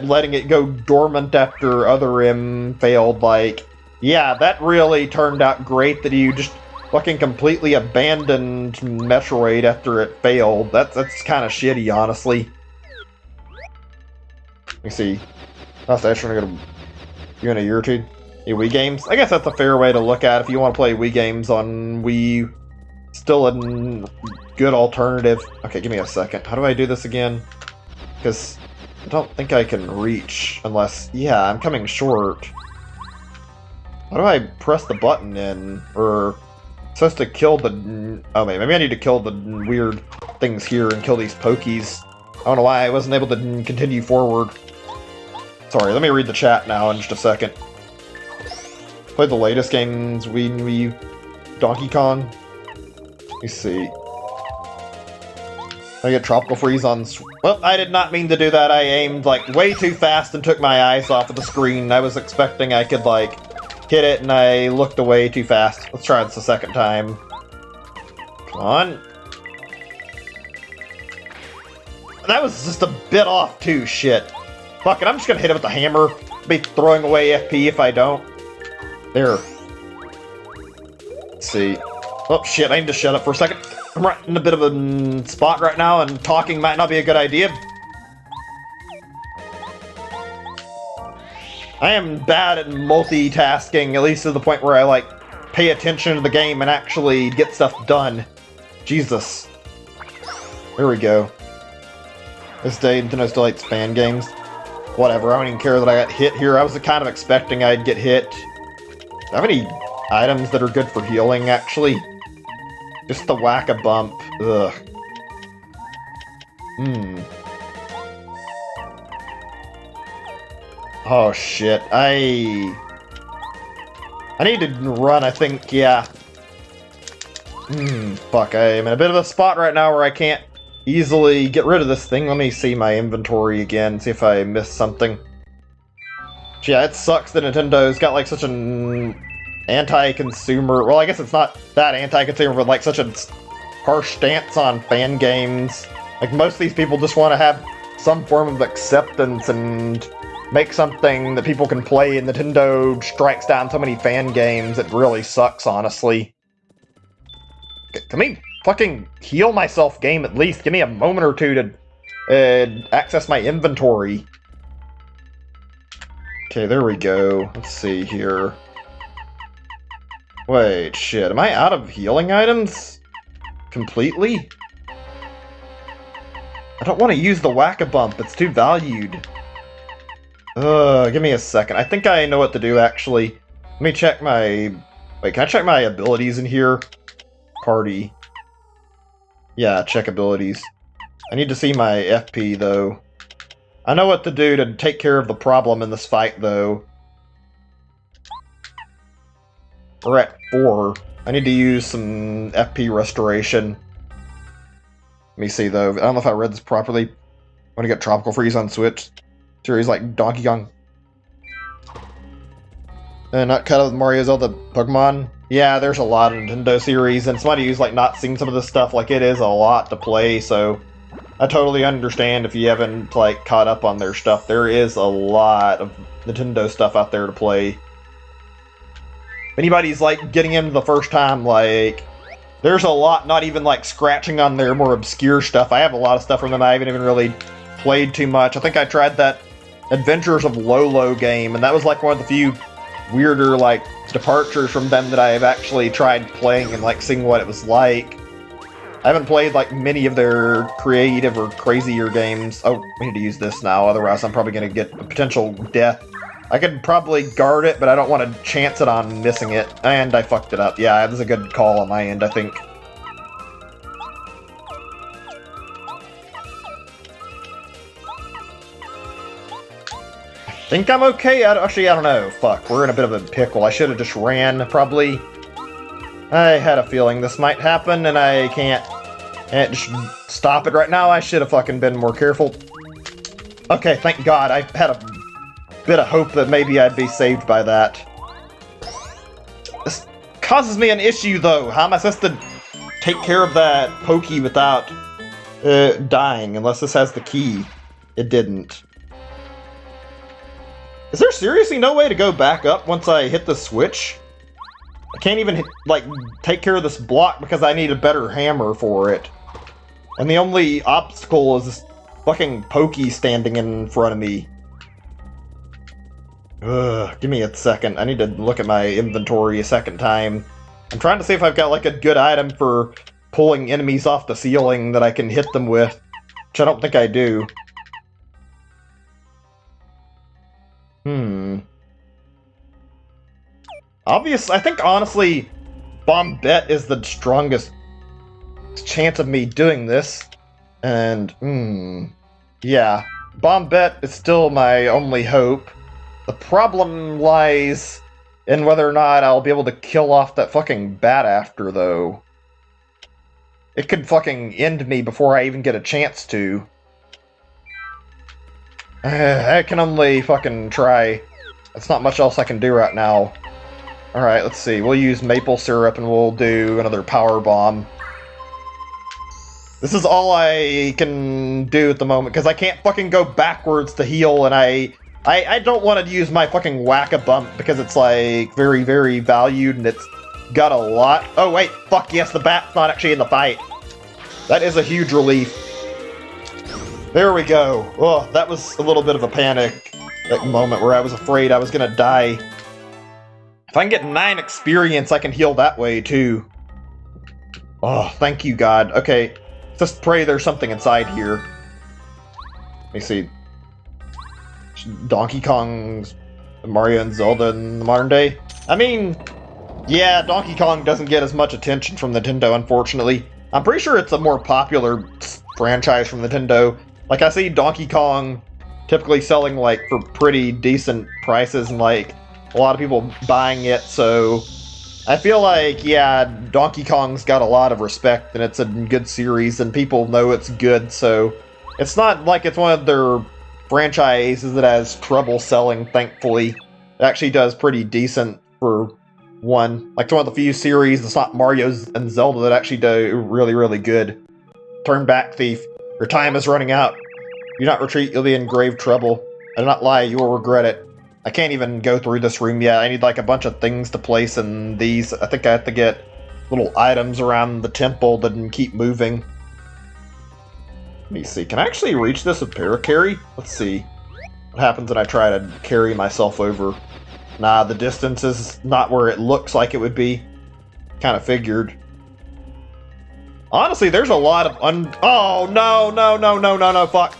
letting it go dormant after Other M failed. Like, yeah, that really turned out great that you just fucking completely abandoned Metroid after it failed. That's kind of shitty, honestly. Let me see. That's actually going to go in a year or two. Wii games? I guess that's a fair way to look at it if you want to play Wii games on Wii. Still a good alternative. Okay, give me a second. How do I do this again? Because I don't think I can reach unless... Yeah, I'm coming short. How do I press the button in? Or... It's supposed to kill the... Oh, maybe I need to kill the weird things here and kill these pokies. I don't know why I wasn't able to continue forward. Sorry, let me read the chat now in just a second. Played the latest games, Wii, Donkey Kong. Let me see. I get Tropical Freeze on... Well, I did not mean to do that. I aimed, like, way too fast and took my eyes off of the screen. I was expecting I could, like, hit it, and I looked away too fast. Let's try this a second time. Come on. That was just a bit off, too. Shit. Fuck it, I'm just gonna hit it with the hammer. I'll be throwing away FP if I don't. There. Let's see. Oh, shit, I need to shut up for a second. I'm right in a bit of a spot right now, and talking might not be a good idea. I am bad at multitasking, at least to the point where I, like, pay attention to the game and actually get stuff done. Jesus. There we go. This day, Nintendo still likes fan games. Whatever, I don't even care that I got hit here. I was kind of expecting I'd get hit. Do I have any items that are good for healing, actually? Just the whack-a-bump. Ugh. Oh, shit. I need to run, I think, yeah. Fuck, I'm in a bit of a spot right now where I can't easily get rid of this thing. Let me see my inventory again, see if I missed something. Yeah, it sucks that Nintendo's got like such an anti-consumer, well, I guess it's not that anti-consumer, but like such a harsh stance on fan games. Like, most of these people just want to have some form of acceptance and make something that people can play, and Nintendo strikes down so many fan games. It really sucks, honestly. Can we fucking heal myself, game, at least? Give me a moment or two to access my inventory. Okay, there we go. Let's see here. Wait, shit. Am I out of healing items? Completely? I don't want to use the Whack-A-Bump. It's too valued. Give me a second. I think I know what to do, actually. Let me check my... Wait, can I check my abilities in here? Party. Yeah, check abilities. I need to see my FP, though. I know what to do to take care of the problem in this fight, though. We're at 4. I need to use some FP restoration. Let me see, though. I don't know if I read this properly. I want to get Tropical Freeze on Switch. Series like Donkey Kong. And not cut out with Mario Zelda Pokemon. Yeah, there's a lot of Nintendo series, and somebody who's like not seen some of this stuff, like, it is a lot to play, so I totally understand if you haven't like caught up on their stuff. There is a lot of Nintendo stuff out there to play. If anybody's like getting into the first time, like, there's a lot, not even like scratching on their more obscure stuff. I have a lot of stuff from them I haven't even really played too much. I think I tried that Adventures of Lolo game, and that was like one of the few weirder like departures from them that I have actually tried playing and like seeing what it was like. I haven't played like many of their creative or crazier games. Oh, we need to use this now, otherwise I'm probably going to get a potential death. I could probably guard it, but I don't want to chance it on missing it, and I fucked it up. Yeah, that was a good call on my end, I think. I think I'm okay. Actually, I don't know. Fuck, we're in a bit of a pickle. I should have just ran, probably. I had a feeling this might happen, and I can't just stop it right now. I should have fucking been more careful. Okay, thank God. I had a bit of hope that maybe I'd be saved by that. This causes me an issue, though. How am I supposed to take care of that Pokey without dying, unless this has the key? It didn't. Is there seriously no way to go back up once I hit the switch? I can't even, like, take care of this block because I need a better hammer for it. And the only obstacle is this fucking Pokey standing in front of me. Ugh, give me a second. I need to look at my inventory a second time. I'm trying to see if I've got, like, a good item for pulling enemies off the ceiling that I can hit them with, which I don't think I do. I think, honestly, Bombette is the strongest chance of me doing this. And, yeah. Bombette is still my only hope. The problem lies in whether or not I'll be able to kill off that fucking bat after, though. It could fucking end me before I even get a chance to. I can only fucking try. There's not much else I can do right now. Alright, let's see. We'll use maple syrup and we'll do another power bomb. This is all I can do at the moment, because I can't fucking go backwards to heal, and I don't want to use my fucking Whack-A-Bump because it's, like, very, very valued, and it's got a lot. Oh, wait, fuck yes, the bat's not actually in the fight. That is a huge relief. There we go. Oh, that was a little bit of a panic moment where I was afraid I was gonna die. If I can get 9 experience, I can heal that way, too. Oh, thank you, God. Okay, just pray there's something inside here. Let me see. Donkey Kong's Mario and Zelda in the modern day? I mean, yeah, Donkey Kong doesn't get as much attention from Nintendo, unfortunately. I'm pretty sure it's a more popular franchise from Nintendo. Like, I see Donkey Kong typically selling, like, for pretty decent prices, and, like, a lot of people buying it, so I feel like, yeah, Donkey Kong's got a lot of respect, and it's a good series, and people know it's good, so it's not like it's one of their franchises that has trouble selling, thankfully. It actually does pretty decent for one. Like, it's one of the few series that's not Mario and Zelda that actually do really, really good. Turn back, thief. Your time is running out. Do not retreat, you'll be in grave trouble. I do not lie, you will regret it. I can't even go through this room yet. I need like a bunch of things to place in these. I think I have to get little items around the temple that keep moving. Let me see. Can I actually reach this with paracarry? Let's see. What happens when I try to carry myself over? Nah, the distance is not where it looks like it would be. Kind of figured. Honestly, there's a lot of Oh, no, fuck.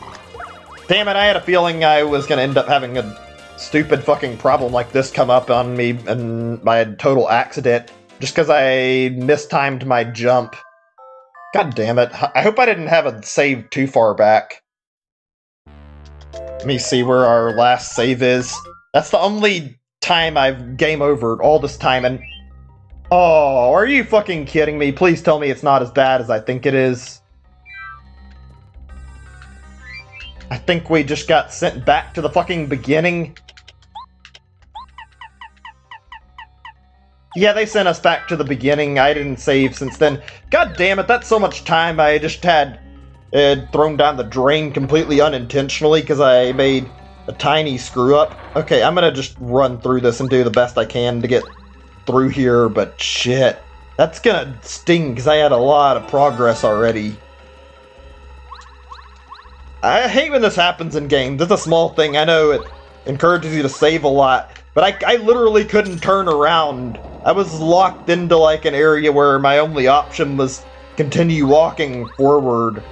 Damn it, I had a feeling I was going to end up having a stupid fucking problem like this come up on me and by a total accident just because I mistimed my jump. God damn it. I hope I didn't have a save too far back. Let me see where our last save is. That's the only time I've game overed all this time, and oh, are you fucking kidding me? Please tell me it's not as bad as I think it is. I think we just got sent back to the fucking beginning. Yeah, they sent us back to the beginning. I didn't save since then. God damn it, that's so much time I just had thrown down the drain completely unintentionally because I made a tiny screw up. Okay, I'm gonna just run through this and do the best I can to get through here, but shit. That's gonna sting because I had a lot of progress already. I hate when this happens in games. It's a small thing. I know it encourages you to save a lot, but I literally couldn't turn around. I was locked into like an area where my only option was continue walking forward.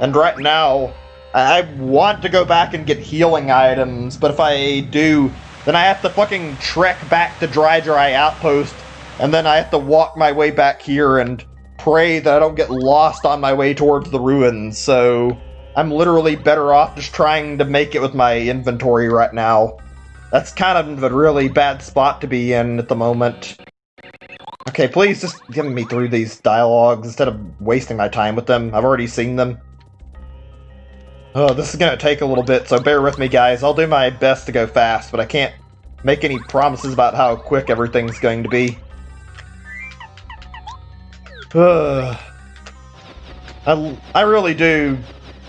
And right now, I want to go back and get healing items, but if I do, then I have to fucking trek back to Dry Outpost, and then I have to walk my way back here and pray that I don't get lost on my way towards the ruins, so I'm literally better off just trying to make it with my inventory right now. That's kind of a really bad spot to be in at the moment. Okay, please just get me through these dialogues instead of wasting my time with them. I've already seen them. Oh, this is gonna take a little bit, so bear with me, guys. I'll do my best to go fast, but I can't make any promises about how quick everything's going to be. I really do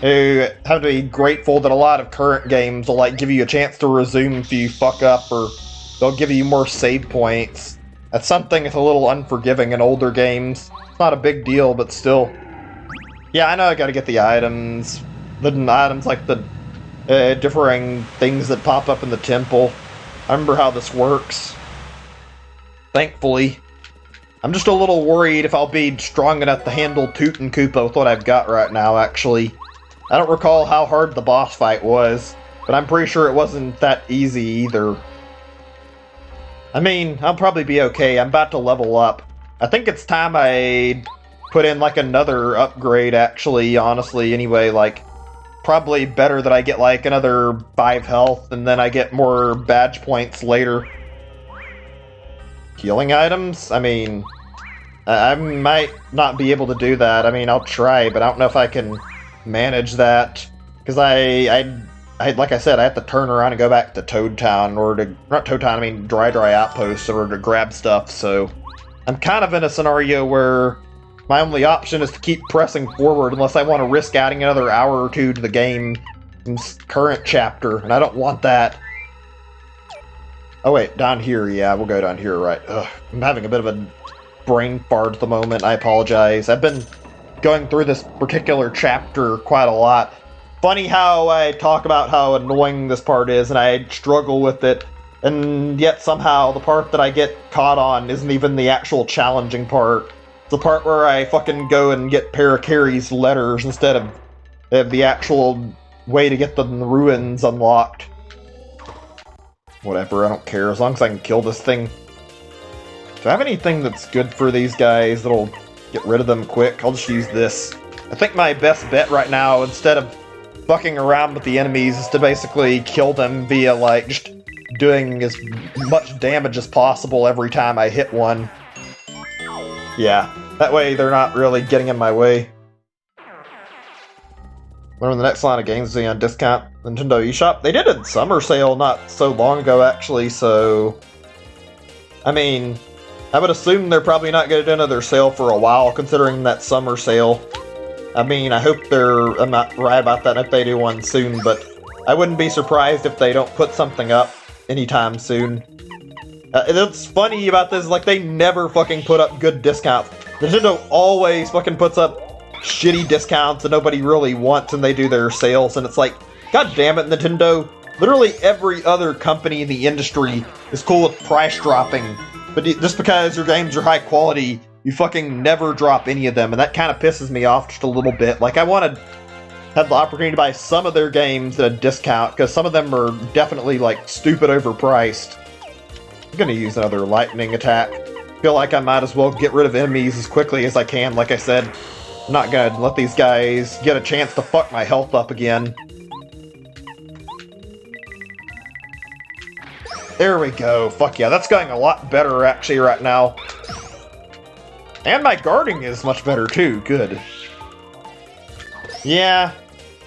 have to be grateful that a lot of current games will like give you a chance to resume if you fuck up, or they'll give you more save points. That's something that's a little unforgiving in older games. It's not a big deal, but still. Yeah, I know I gotta get the items. The items like the differing things that pop up in the temple. I remember how this works. Thankfully. I'm just a little worried if I'll be strong enough to handle Toot and Koopa with what I've got right now, actually. I don't recall how hard the boss fight was, but I'm pretty sure it wasn't that easy either. I mean, I'll probably be okay. I'm about to level up. I think it's time I put in like another upgrade, actually, honestly, anyway, like probably better that I get like another 5 health and then I get more badge points later. Healing items? I mean, I might not be able to do that. I mean, I'll try, but I don't know if I can manage that. Because I like I said, I have to turn around and go back to Toad Town, or to, not Toad Town, I mean Dry Outpost, or to grab stuff, so I'm kind of in a scenario where my only option is to keep pressing forward unless I want to risk adding another hour or two to the game in this current chapter, and I don't want that. Oh wait, down here, yeah, we'll go down here, right. Ugh, I'm having a bit of a brain fart at the moment, I apologize. I've been going through this particular chapter quite a lot. Funny how I talk about how annoying this part is, and I struggle with it, and yet somehow the part that I get caught on isn't even the actual challenging part. It's the part where I fucking go and get Parakarry's letters instead of the actual way to get the ruins unlocked. Whatever, I don't care, as long as I can kill this thing. Do I have anything that's good for these guys that'll get rid of them quick? I'll just use this. I think my best bet right now, instead of fucking around with the enemies, is to basically kill them via, like, just doing as much damage as possible every time I hit one. Yeah, that way they're not really getting in my way. When the next line of games will be on discount, Nintendo eShop. They did a summer sale not so long ago, actually, so... I mean, I would assume they're probably not going to do another sale for a while, considering that summer sale. I mean, I hope I'm not right about that if they do one soon, but I wouldn't be surprised if they don't put something up anytime soon. What's funny about this is, like, they never fucking put up good discounts. Nintendo always fucking puts up shitty discounts that nobody really wants when they do their sales, and it's like, god damn it, Nintendo. Literally every other company in the industry is cool with price dropping, but just because your games are high quality, you fucking never drop any of them, and that kind of pisses me off just a little bit. Like, I want to have the opportunity to buy some of their games at a discount, because some of them are definitely, like, stupid overpriced. I'm gonna use another lightning attack. Feel like I might as well get rid of enemies as quickly as I can, like I said. I'm not gonna let these guys get a chance to fuck my health up again. There we go. Fuck yeah, that's going a lot better actually right now. And my guarding is much better too. Good. Yeah,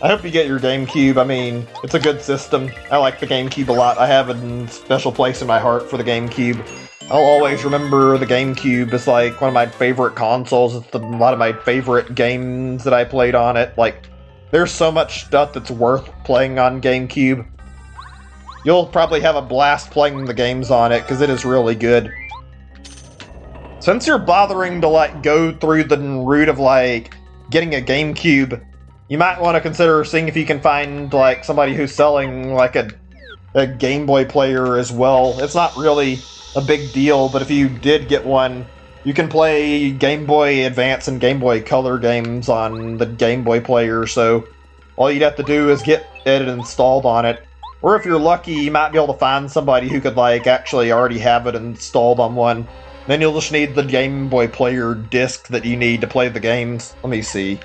I hope you get your GameCube. I mean, it's a good system. I like the GameCube a lot. I have a special place in my heart for the GameCube. I'll always remember the GameCube as like one of my favorite consoles. It's a lot of my favorite games that I played on it. Like, there's so much stuff that's worth playing on GameCube. You'll probably have a blast playing the games on it, because it is really good. Since you're bothering to, like, go through the route of, like, getting a GameCube, you might want to consider seeing if you can find, like, somebody who's selling, like, a Game Boy player as well. It's not really a big deal, but if you did get one, you can play Game Boy Advance and Game Boy Color games on the Game Boy player, so all you'd have to do is get it installed on it. Or if you're lucky, you might be able to find somebody who could, like, actually already have it installed on one. Then you'll just need the Game Boy Player disc that you need to play the games. Let me see.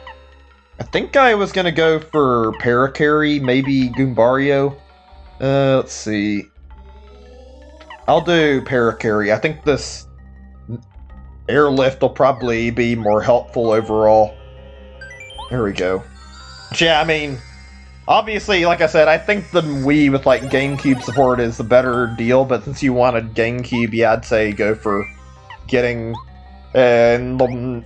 I think I was gonna go for Paracarry, maybe Goombario. Let's see. I'll do Paracarry. I think this airlift will probably be more helpful overall. There we go. But yeah, I mean, obviously, like I said, I think the Wii with, like, GameCube support is the better deal, but since you wanted GameCube, yeah, I'd say go for getting the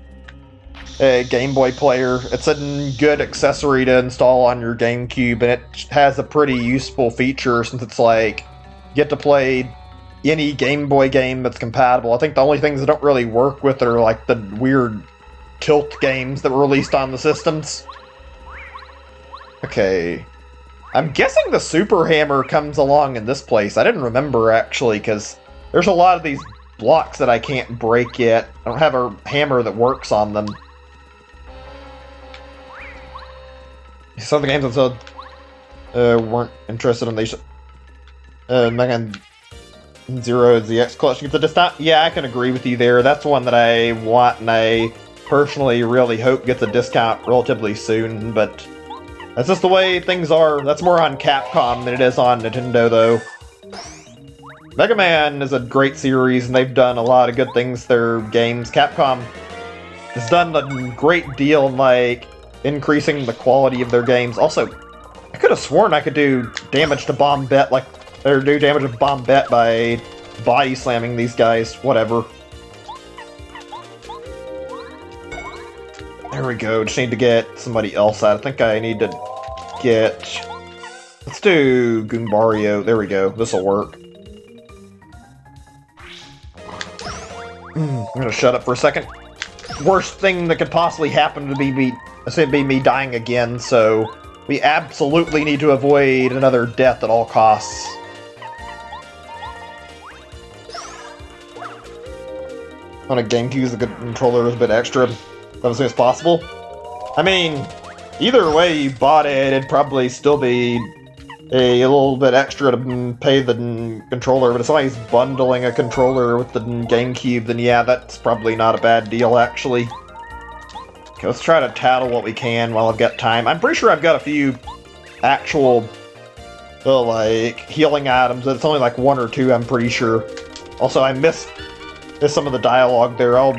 Game Boy player. It's a good accessory to install on your GameCube, and it has a pretty useful feature since it's like, you get to play any Game Boy game that's compatible. I think the only things that don't really work with it are, like, the weird tilt games that were released on the systems. Okay. I'm guessing the Super Hammer comes along in this place. I didn't remember, actually, because there's a lot of these blocks that I can't break yet. I don't have a hammer that works on them. Some of the games I said weren't interested in these. Mega Zero ZX Collection gets a discount. Yeah, I can agree with you there. That's one that I want, and I personally really hope gets a discount relatively soon, but that's just the way things are. That's more on Capcom than it is on Nintendo, though. Mega Man is a great series, and they've done a lot of good things to their games. Capcom has done a great deal in, like, increasing the quality of their games. Also, I could have sworn I could do damage to Bombette, like, or do damage to Bombette by body slamming these guys. Whatever. There we go. Just need to get somebody else out. I think I need to get... Let's do Goombario. There we go. This'll work. I'm gonna shut up for a second. Worst thing that could possibly happen to be me dying again, so we absolutely need to avoid another death at all costs. On a GameCube, the good controller is a bit extra. As soon as possible. I mean, either way you bought it, it'd probably still be a little bit extra to pay the controller, but if somebody's bundling a controller with the GameCube, then yeah, that's probably not a bad deal, actually. Okay, let's try to tattle what we can while I've got time. I'm pretty sure I've got a few actual, like, healing items. It's only like one or two, I'm pretty sure. Also, I missed some of the dialogue there. I'll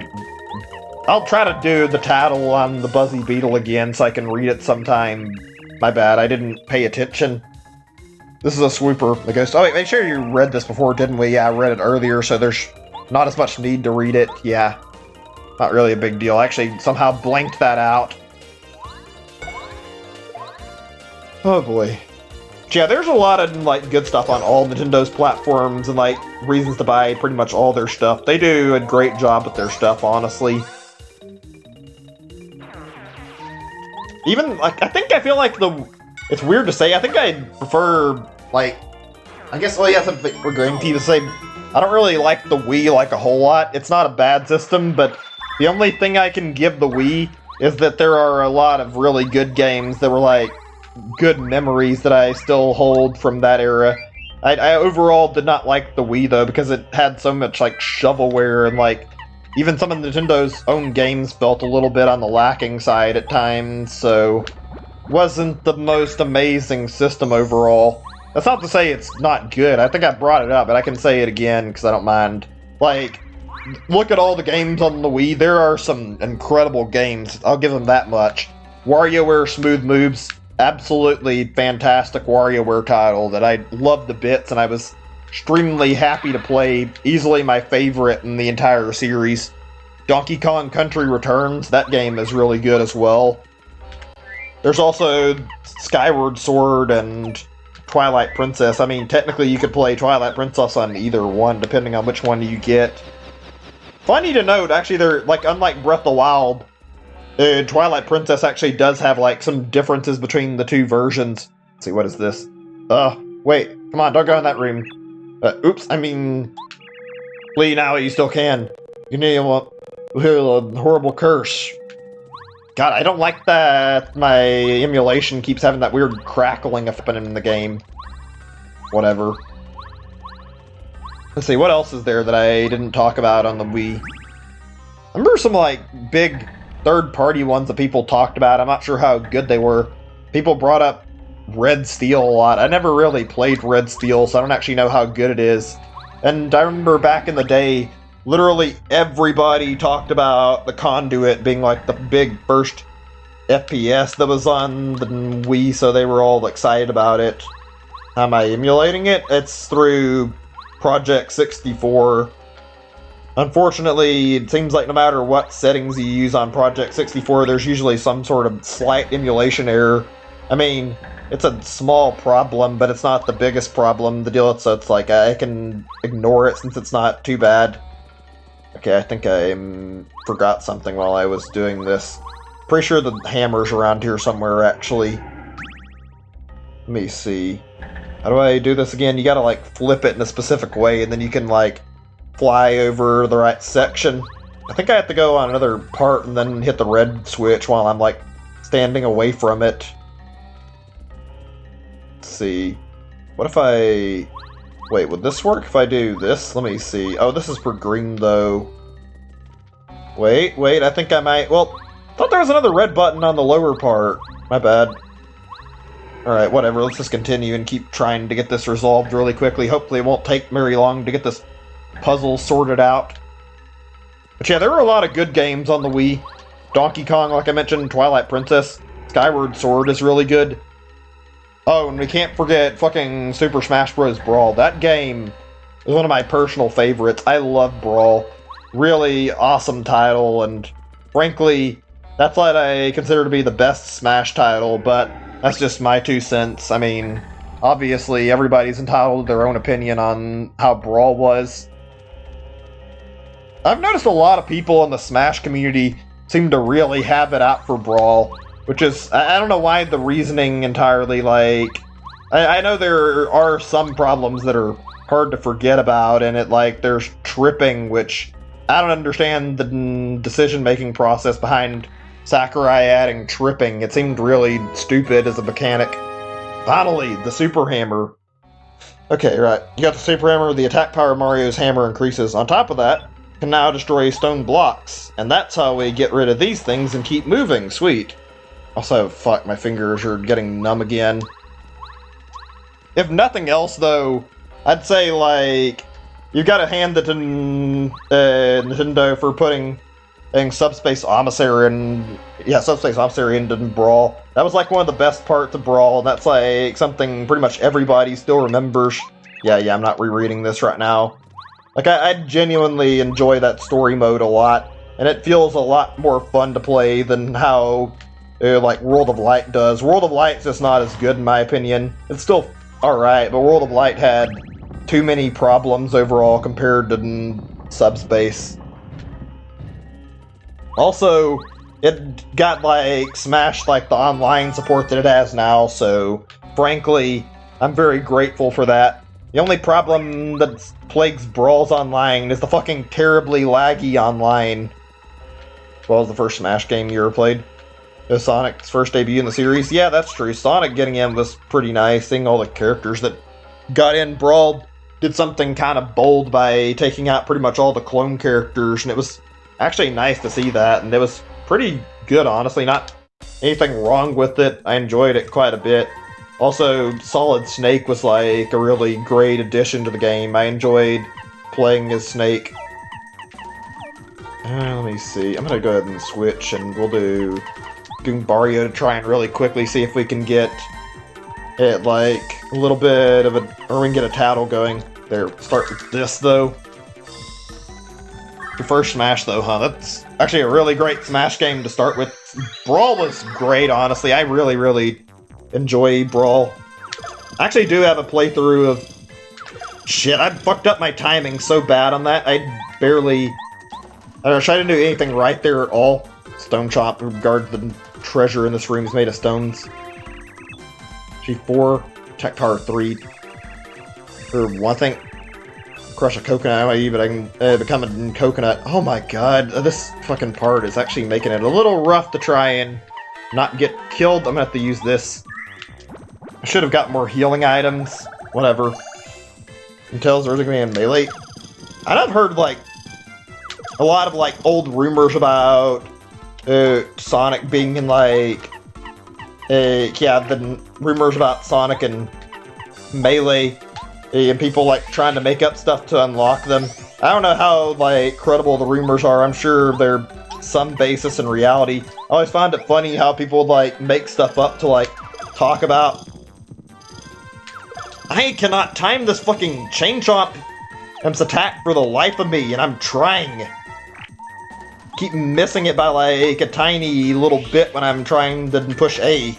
I'll try to do the title on the Buzzy Beetle again so I can read it sometime. My bad, I didn't pay attention. This is a swooper, the ghost. Oh wait, make sure you read this before, didn't we? Yeah, I read it earlier, so there's not as much need to read it. Yeah, not really a big deal. I actually somehow blanked that out. Oh boy. Yeah, there's a lot of like good stuff on all Nintendo's platforms and like reasons to buy pretty much all their stuff. They do a great job with their stuff, honestly. Even like I feel like it's weird to say. I think I prefer like I guess well yeah we're going to say I don't really like the Wii like a whole lot. It's not a bad system, but the only thing I can give the Wii is that there are a lot of really good games that were like good memories that I still hold from that era. I overall did not like the Wii though because it had so much like shovelware and like even some of Nintendo's own games felt a little bit on the lacking side at times, so wasn't the most amazing system overall. That's not to say it's not good. I think I brought it up, but I can say it again because I don't mind. Like, look at all the games on the Wii. There are some incredible games. I'll give them that much. WarioWare Smooth Moves, absolutely fantastic WarioWare title that I loved the bits, and I was extremely happy to play. Easily my favorite in the entire series. Donkey Kong Country Returns, that game is really good as well. There's also Skyward Sword and Twilight Princess. I mean, technically you could play Twilight Princess on either one, depending on which one you get. Funny to note, actually, they're like unlike Breath of the Wild, Twilight Princess actually does have like some differences between the two versions. Let's see, what is this? Wait, come on, don't go in that room. Oops, I mean, flee now, you still can. You need a horrible curse. God, I don't like that my emulation keeps having that weird crackling happening in the game. Whatever. Let's see, what else is there that I didn't talk about on the Wii? I remember some, like, big third-party ones that people talked about. I'm not sure how good they were. People brought up Red Steel a lot. I never really played Red Steel, so I don't actually know how good it is. And I remember back in the day, literally everybody talked about the Conduit being like the big first FPS that was on the Wii, so they were all excited about it. How am I emulating it? It's through Project 64. Unfortunately, it seems like no matter what settings you use on Project 64, there's usually some sort of slight emulation error. I mean, it's a small problem, but it's not the biggest problem. The deal is, so it's like I can ignore it since it's not too bad. Okay, I think I forgot something while I was doing this. Pretty sure the hammer's around here somewhere, actually. Let me see. How do I do this again? You gotta, like, flip it in a specific way, and then you can, like, fly over the right section. I think I have to go on another part and then hit the red switch while I'm, like, standing away from it. Let's see. What if I... Wait, would this work if I do this? Let me see. Oh, this is for green, though. Wait, I think I might... Well, I thought there was another red button on the lower part. My bad. Alright, whatever. Let's just continue and keep trying to get this resolved really quickly. Hopefully it won't take very long to get this puzzle sorted out. But yeah, there were a lot of good games on the Wii. Donkey Kong, like I mentioned, Twilight Princess, Skyward Sword is really good. Oh, and we can't forget fucking Super Smash Bros. Brawl. That game is one of my personal favorites. I love Brawl. Really awesome title, and frankly, that's what I consider to be the best Smash title, but that's just my 2 cents. I mean, obviously, everybody's entitled to their own opinion on how Brawl was. I've noticed a lot of people in the Smash community seem to really have it out for Brawl, which is, I don't know why the reasoning entirely, like, I know there are some problems that are hard to forget about, and it, like, there's tripping, which I don't understand the decision-making process behind Sakurai adding tripping. It seemed really stupid as a mechanic. Finally, the Super Hammer. Okay, right. You got the Super Hammer, the attack power of Mario's hammer increases. On top of that, you can now destroy stone blocks, and that's how we get rid of these things and keep moving. Sweet. Also, fuck, my fingers are getting numb again. If nothing else, though, I'd say, like, you've got to hand it to Nintendo for putting and Subspace Emissary and Subspace Emissary and Brawl. That was like one of the best parts of Brawl. That's like something pretty much everybody still remembers. Yeah, I'm not rereading this right now. Like, I genuinely enjoy that story mode a lot, and it feels a lot more fun to play than how, like, World of Light does. World of Light's just not as good, in my opinion. It's still alright, but World of Light had too many problems overall compared to Subspace. Also, it got, like, smashed, like, the online support that it has now, so, frankly, I'm very grateful for that. The only problem that plagues Brawls Online is the fucking terribly laggy online. Well, the first Smash game you ever played. It was Sonic's first debut in the series. Yeah, that's true. Sonic getting in was pretty nice. Seeing all the characters that got in. Brawl did something kind of bold by taking out pretty much all the clone characters, and it was actually nice to see that, and it was pretty good, honestly. Not anything wrong with it. I enjoyed it quite a bit. Also, Solid Snake was like a really great addition to the game. I enjoyed playing as Snake. Let me see. I'm gonna go ahead and switch, and we'll do Goombario to try and really quickly see if we can get it like a little bit of a, or we can get a tattle going. There, start with this though. The first Smash though, huh? That's actually a really great Smash game to start with. Brawl was great, honestly. I really enjoy Brawl. I actually do have a playthrough of... Shit, I fucked up my timing so bad on that. I barely... I didn't do anything right there at all. Stone Chop, regard the treasure in this room is made of stones. G4, Tectar 3. Or one thing. Crush a coconut, but I can become a coconut. Oh my god, this fucking part is actually making it a little rough to try and not get killed. I'm gonna have to use this. I should have got more healing items. Whatever. Until there's gonna be a melee. I've heard, like, a lot of, like, old rumors about Sonic being in, like... the rumors about Sonic and Melee, and people, like, trying to make up stuff to unlock them. I don't know how, like, credible the rumors are. I'm sure there's some basis in reality. I always find it funny how people, like, make stuff up to, like, talk about... I cannot time this fucking Chain Chomp attack for the life of me, and I'm trying. Keep missing it by, like, a tiny little bit when I'm trying to push A.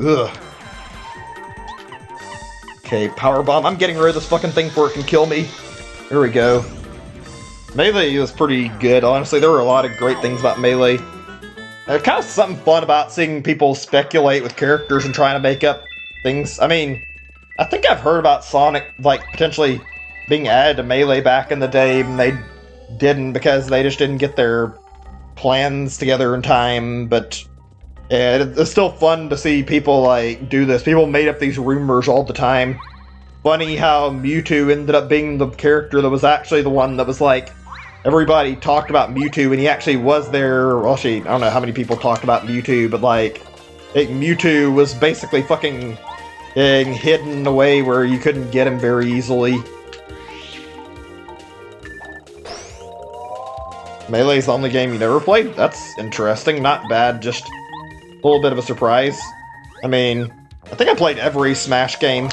Ugh. Okay, Power Bomb. I'm getting rid of this fucking thing before it can kill me. There we go. Melee was pretty good, honestly. There were a lot of great things about Melee. There's kind of something fun about seeing people speculate with characters and trying to make up things. I mean, I think I've heard about Sonic, like, potentially being added to Melee back in the day, and they didn't because they just didn't get their plans together in time, but yeah, it's still fun to see people, like, do this. People made up these rumors all the time. Funny how Mewtwo ended up being the character that was actually the one that was, like, everybody talked about Mewtwo, and he actually was there. Well, actually, I don't know how many people talked about Mewtwo, but, like, Mewtwo was basically fucking hidden away where you couldn't get him very easily. Melee's the only game you never played? That's interesting. Not bad, just a little bit of a surprise. I mean, I think I played every Smash game.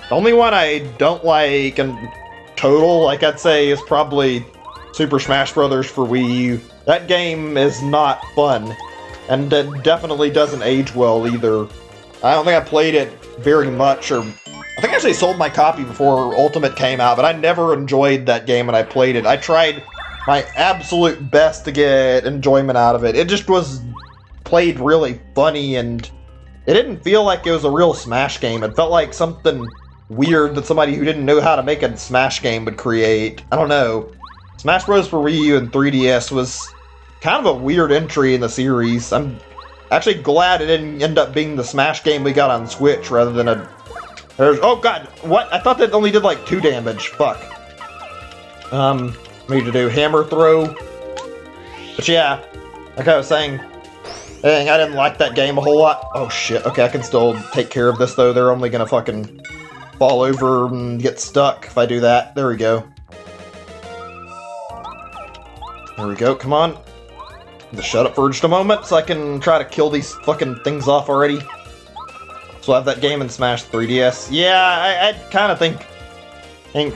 The only one I don't like in total, like I'd say, is probably Super Smash Bros. For Wii U. That game is not fun, and it definitely doesn't age well either. I don't think I played it very much, or I think I actually sold my copy before Ultimate came out, but I never enjoyed that game when I played it. I tried my absolute best to get enjoyment out of it. It just was played really funny, and it didn't feel like it was a real Smash game. It felt like something weird that somebody who didn't know how to make a Smash game would create. I don't know. Smash Bros. For Wii U and 3DS was kind of a weird entry in the series. I'm actually glad it didn't end up being the Smash game we got on Switch rather than a... Oh god, what? I thought that only did like 2 damage. Fuck. We need to do Hammer Throw. But yeah, like I was saying, dang, I didn't like that game a whole lot. Oh shit, okay, I can still take care of this though. They're only gonna fucking fall over and get stuck if I do that. There we go. There we go, come on. Just shut up for just a moment so I can try to kill these fucking things off already. So I have that game in Smash 3DS. Yeah, I kind of think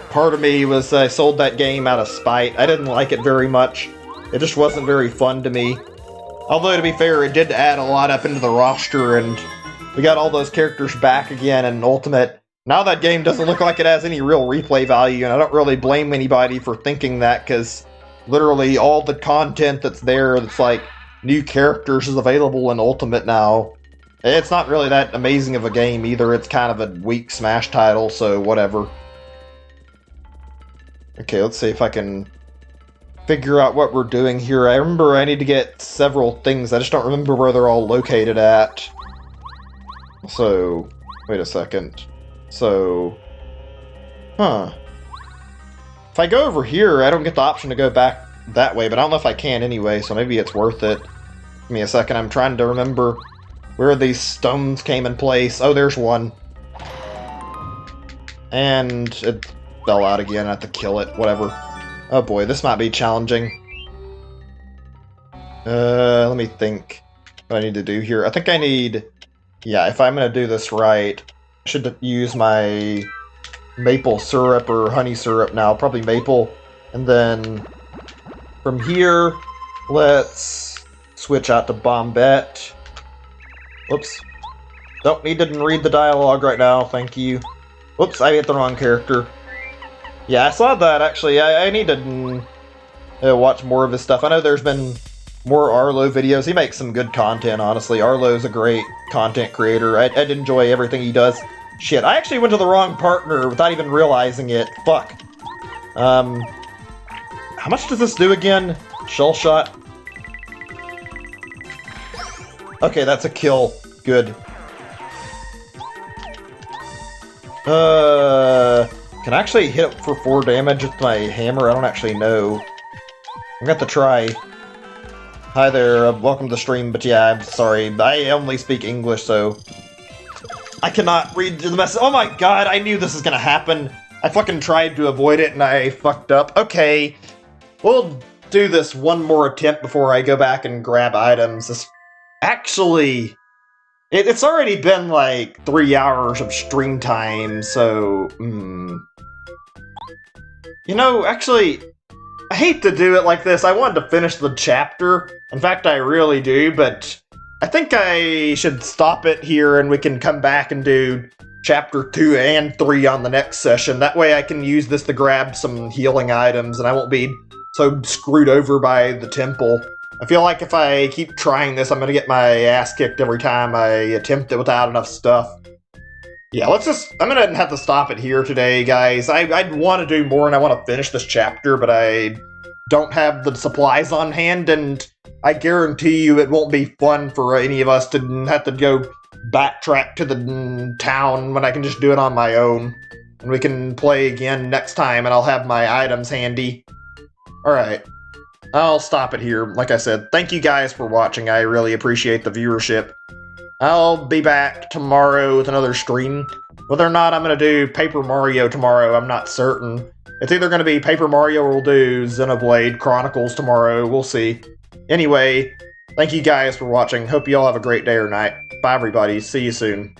part of me was I sold that game out of spite. I didn't like it very much. It just wasn't very fun to me. Although, to be fair, it did add a lot up into the roster, and we got all those characters back again in Ultimate. Now that game doesn't look like it has any real replay value, and I don't really blame anybody for thinking that, because literally all the content that's there, that's like new characters, is available in Ultimate now. It's not really that amazing of a game either. It's kind of a weak Smash title, so whatever. Okay, let's see if I can figure out what we're doing here. I remember I need to get several things. I just don't remember where they're all located at. So, wait a second. So, if I go over here, I don't get the option to go back that way, but I don't know if I can anyway, so maybe it's worth it. Give me a second, I'm trying to remember where these stones came in place. Oh, there's one. And it fell out again, I have to kill it, whatever. Oh boy, this might be challenging. Let me think what I need to do here. I think I need... Yeah, if I'm gonna do this right, I should use my maple syrup or honey syrup now. Probably maple. And then from here, let's switch out to Bombette. Whoops. Don't need to read the dialogue right now, thank you. Whoops, I hit the wrong character. Yeah, I saw that, actually. I need to watch more of his stuff. I know there's been more Arlo videos. He makes some good content, honestly. Arlo's a great content creator. I'd enjoy everything he does. Shit, I actually went to the wrong partner without even realizing it. Fuck. How much does this do again? Shell shot? Okay, that's a kill. Good. Can I actually hit it for 4 damage with my hammer? I don't actually know. I'm gonna have to try. Hi there, welcome to the stream, but yeah, I'm sorry. I only speak English, so I cannot read the message. Oh my god, I knew this was gonna happen. I fucking tried to avoid it and I fucked up. Okay, we'll do this one more attempt before I go back and grab items. Actually, it's already been like 3 hours of stream time, so... You know, actually, I hate to do it like this. I wanted to finish the chapter. In fact, I really do, but I think I should stop it here and we can come back and do chapter 2 and 3 on the next session. That way I can use this to grab some healing items and I won't be so screwed over by the temple. I feel like if I keep trying this, I'm gonna get my ass kicked every time I attempt it without enough stuff. Yeah, I'm gonna have to stop it here today, guys. I'd want to do more and I want to finish this chapter, but I don't have the supplies on hand, and I guarantee you it won't be fun for any of us to have to go backtrack to the town when I can just do it on my own. And we can play again next time and I'll have my items handy. Alright. I'll stop it here. Like I said, thank you guys for watching. I really appreciate the viewership. I'll be back tomorrow with another stream. Whether or not I'm going to do Paper Mario tomorrow, I'm not certain. It's either going to be Paper Mario or we'll do Xenoblade Chronicles tomorrow. We'll see. Anyway, thank you guys for watching. Hope you all have a great day or night. Bye, everybody. See you soon.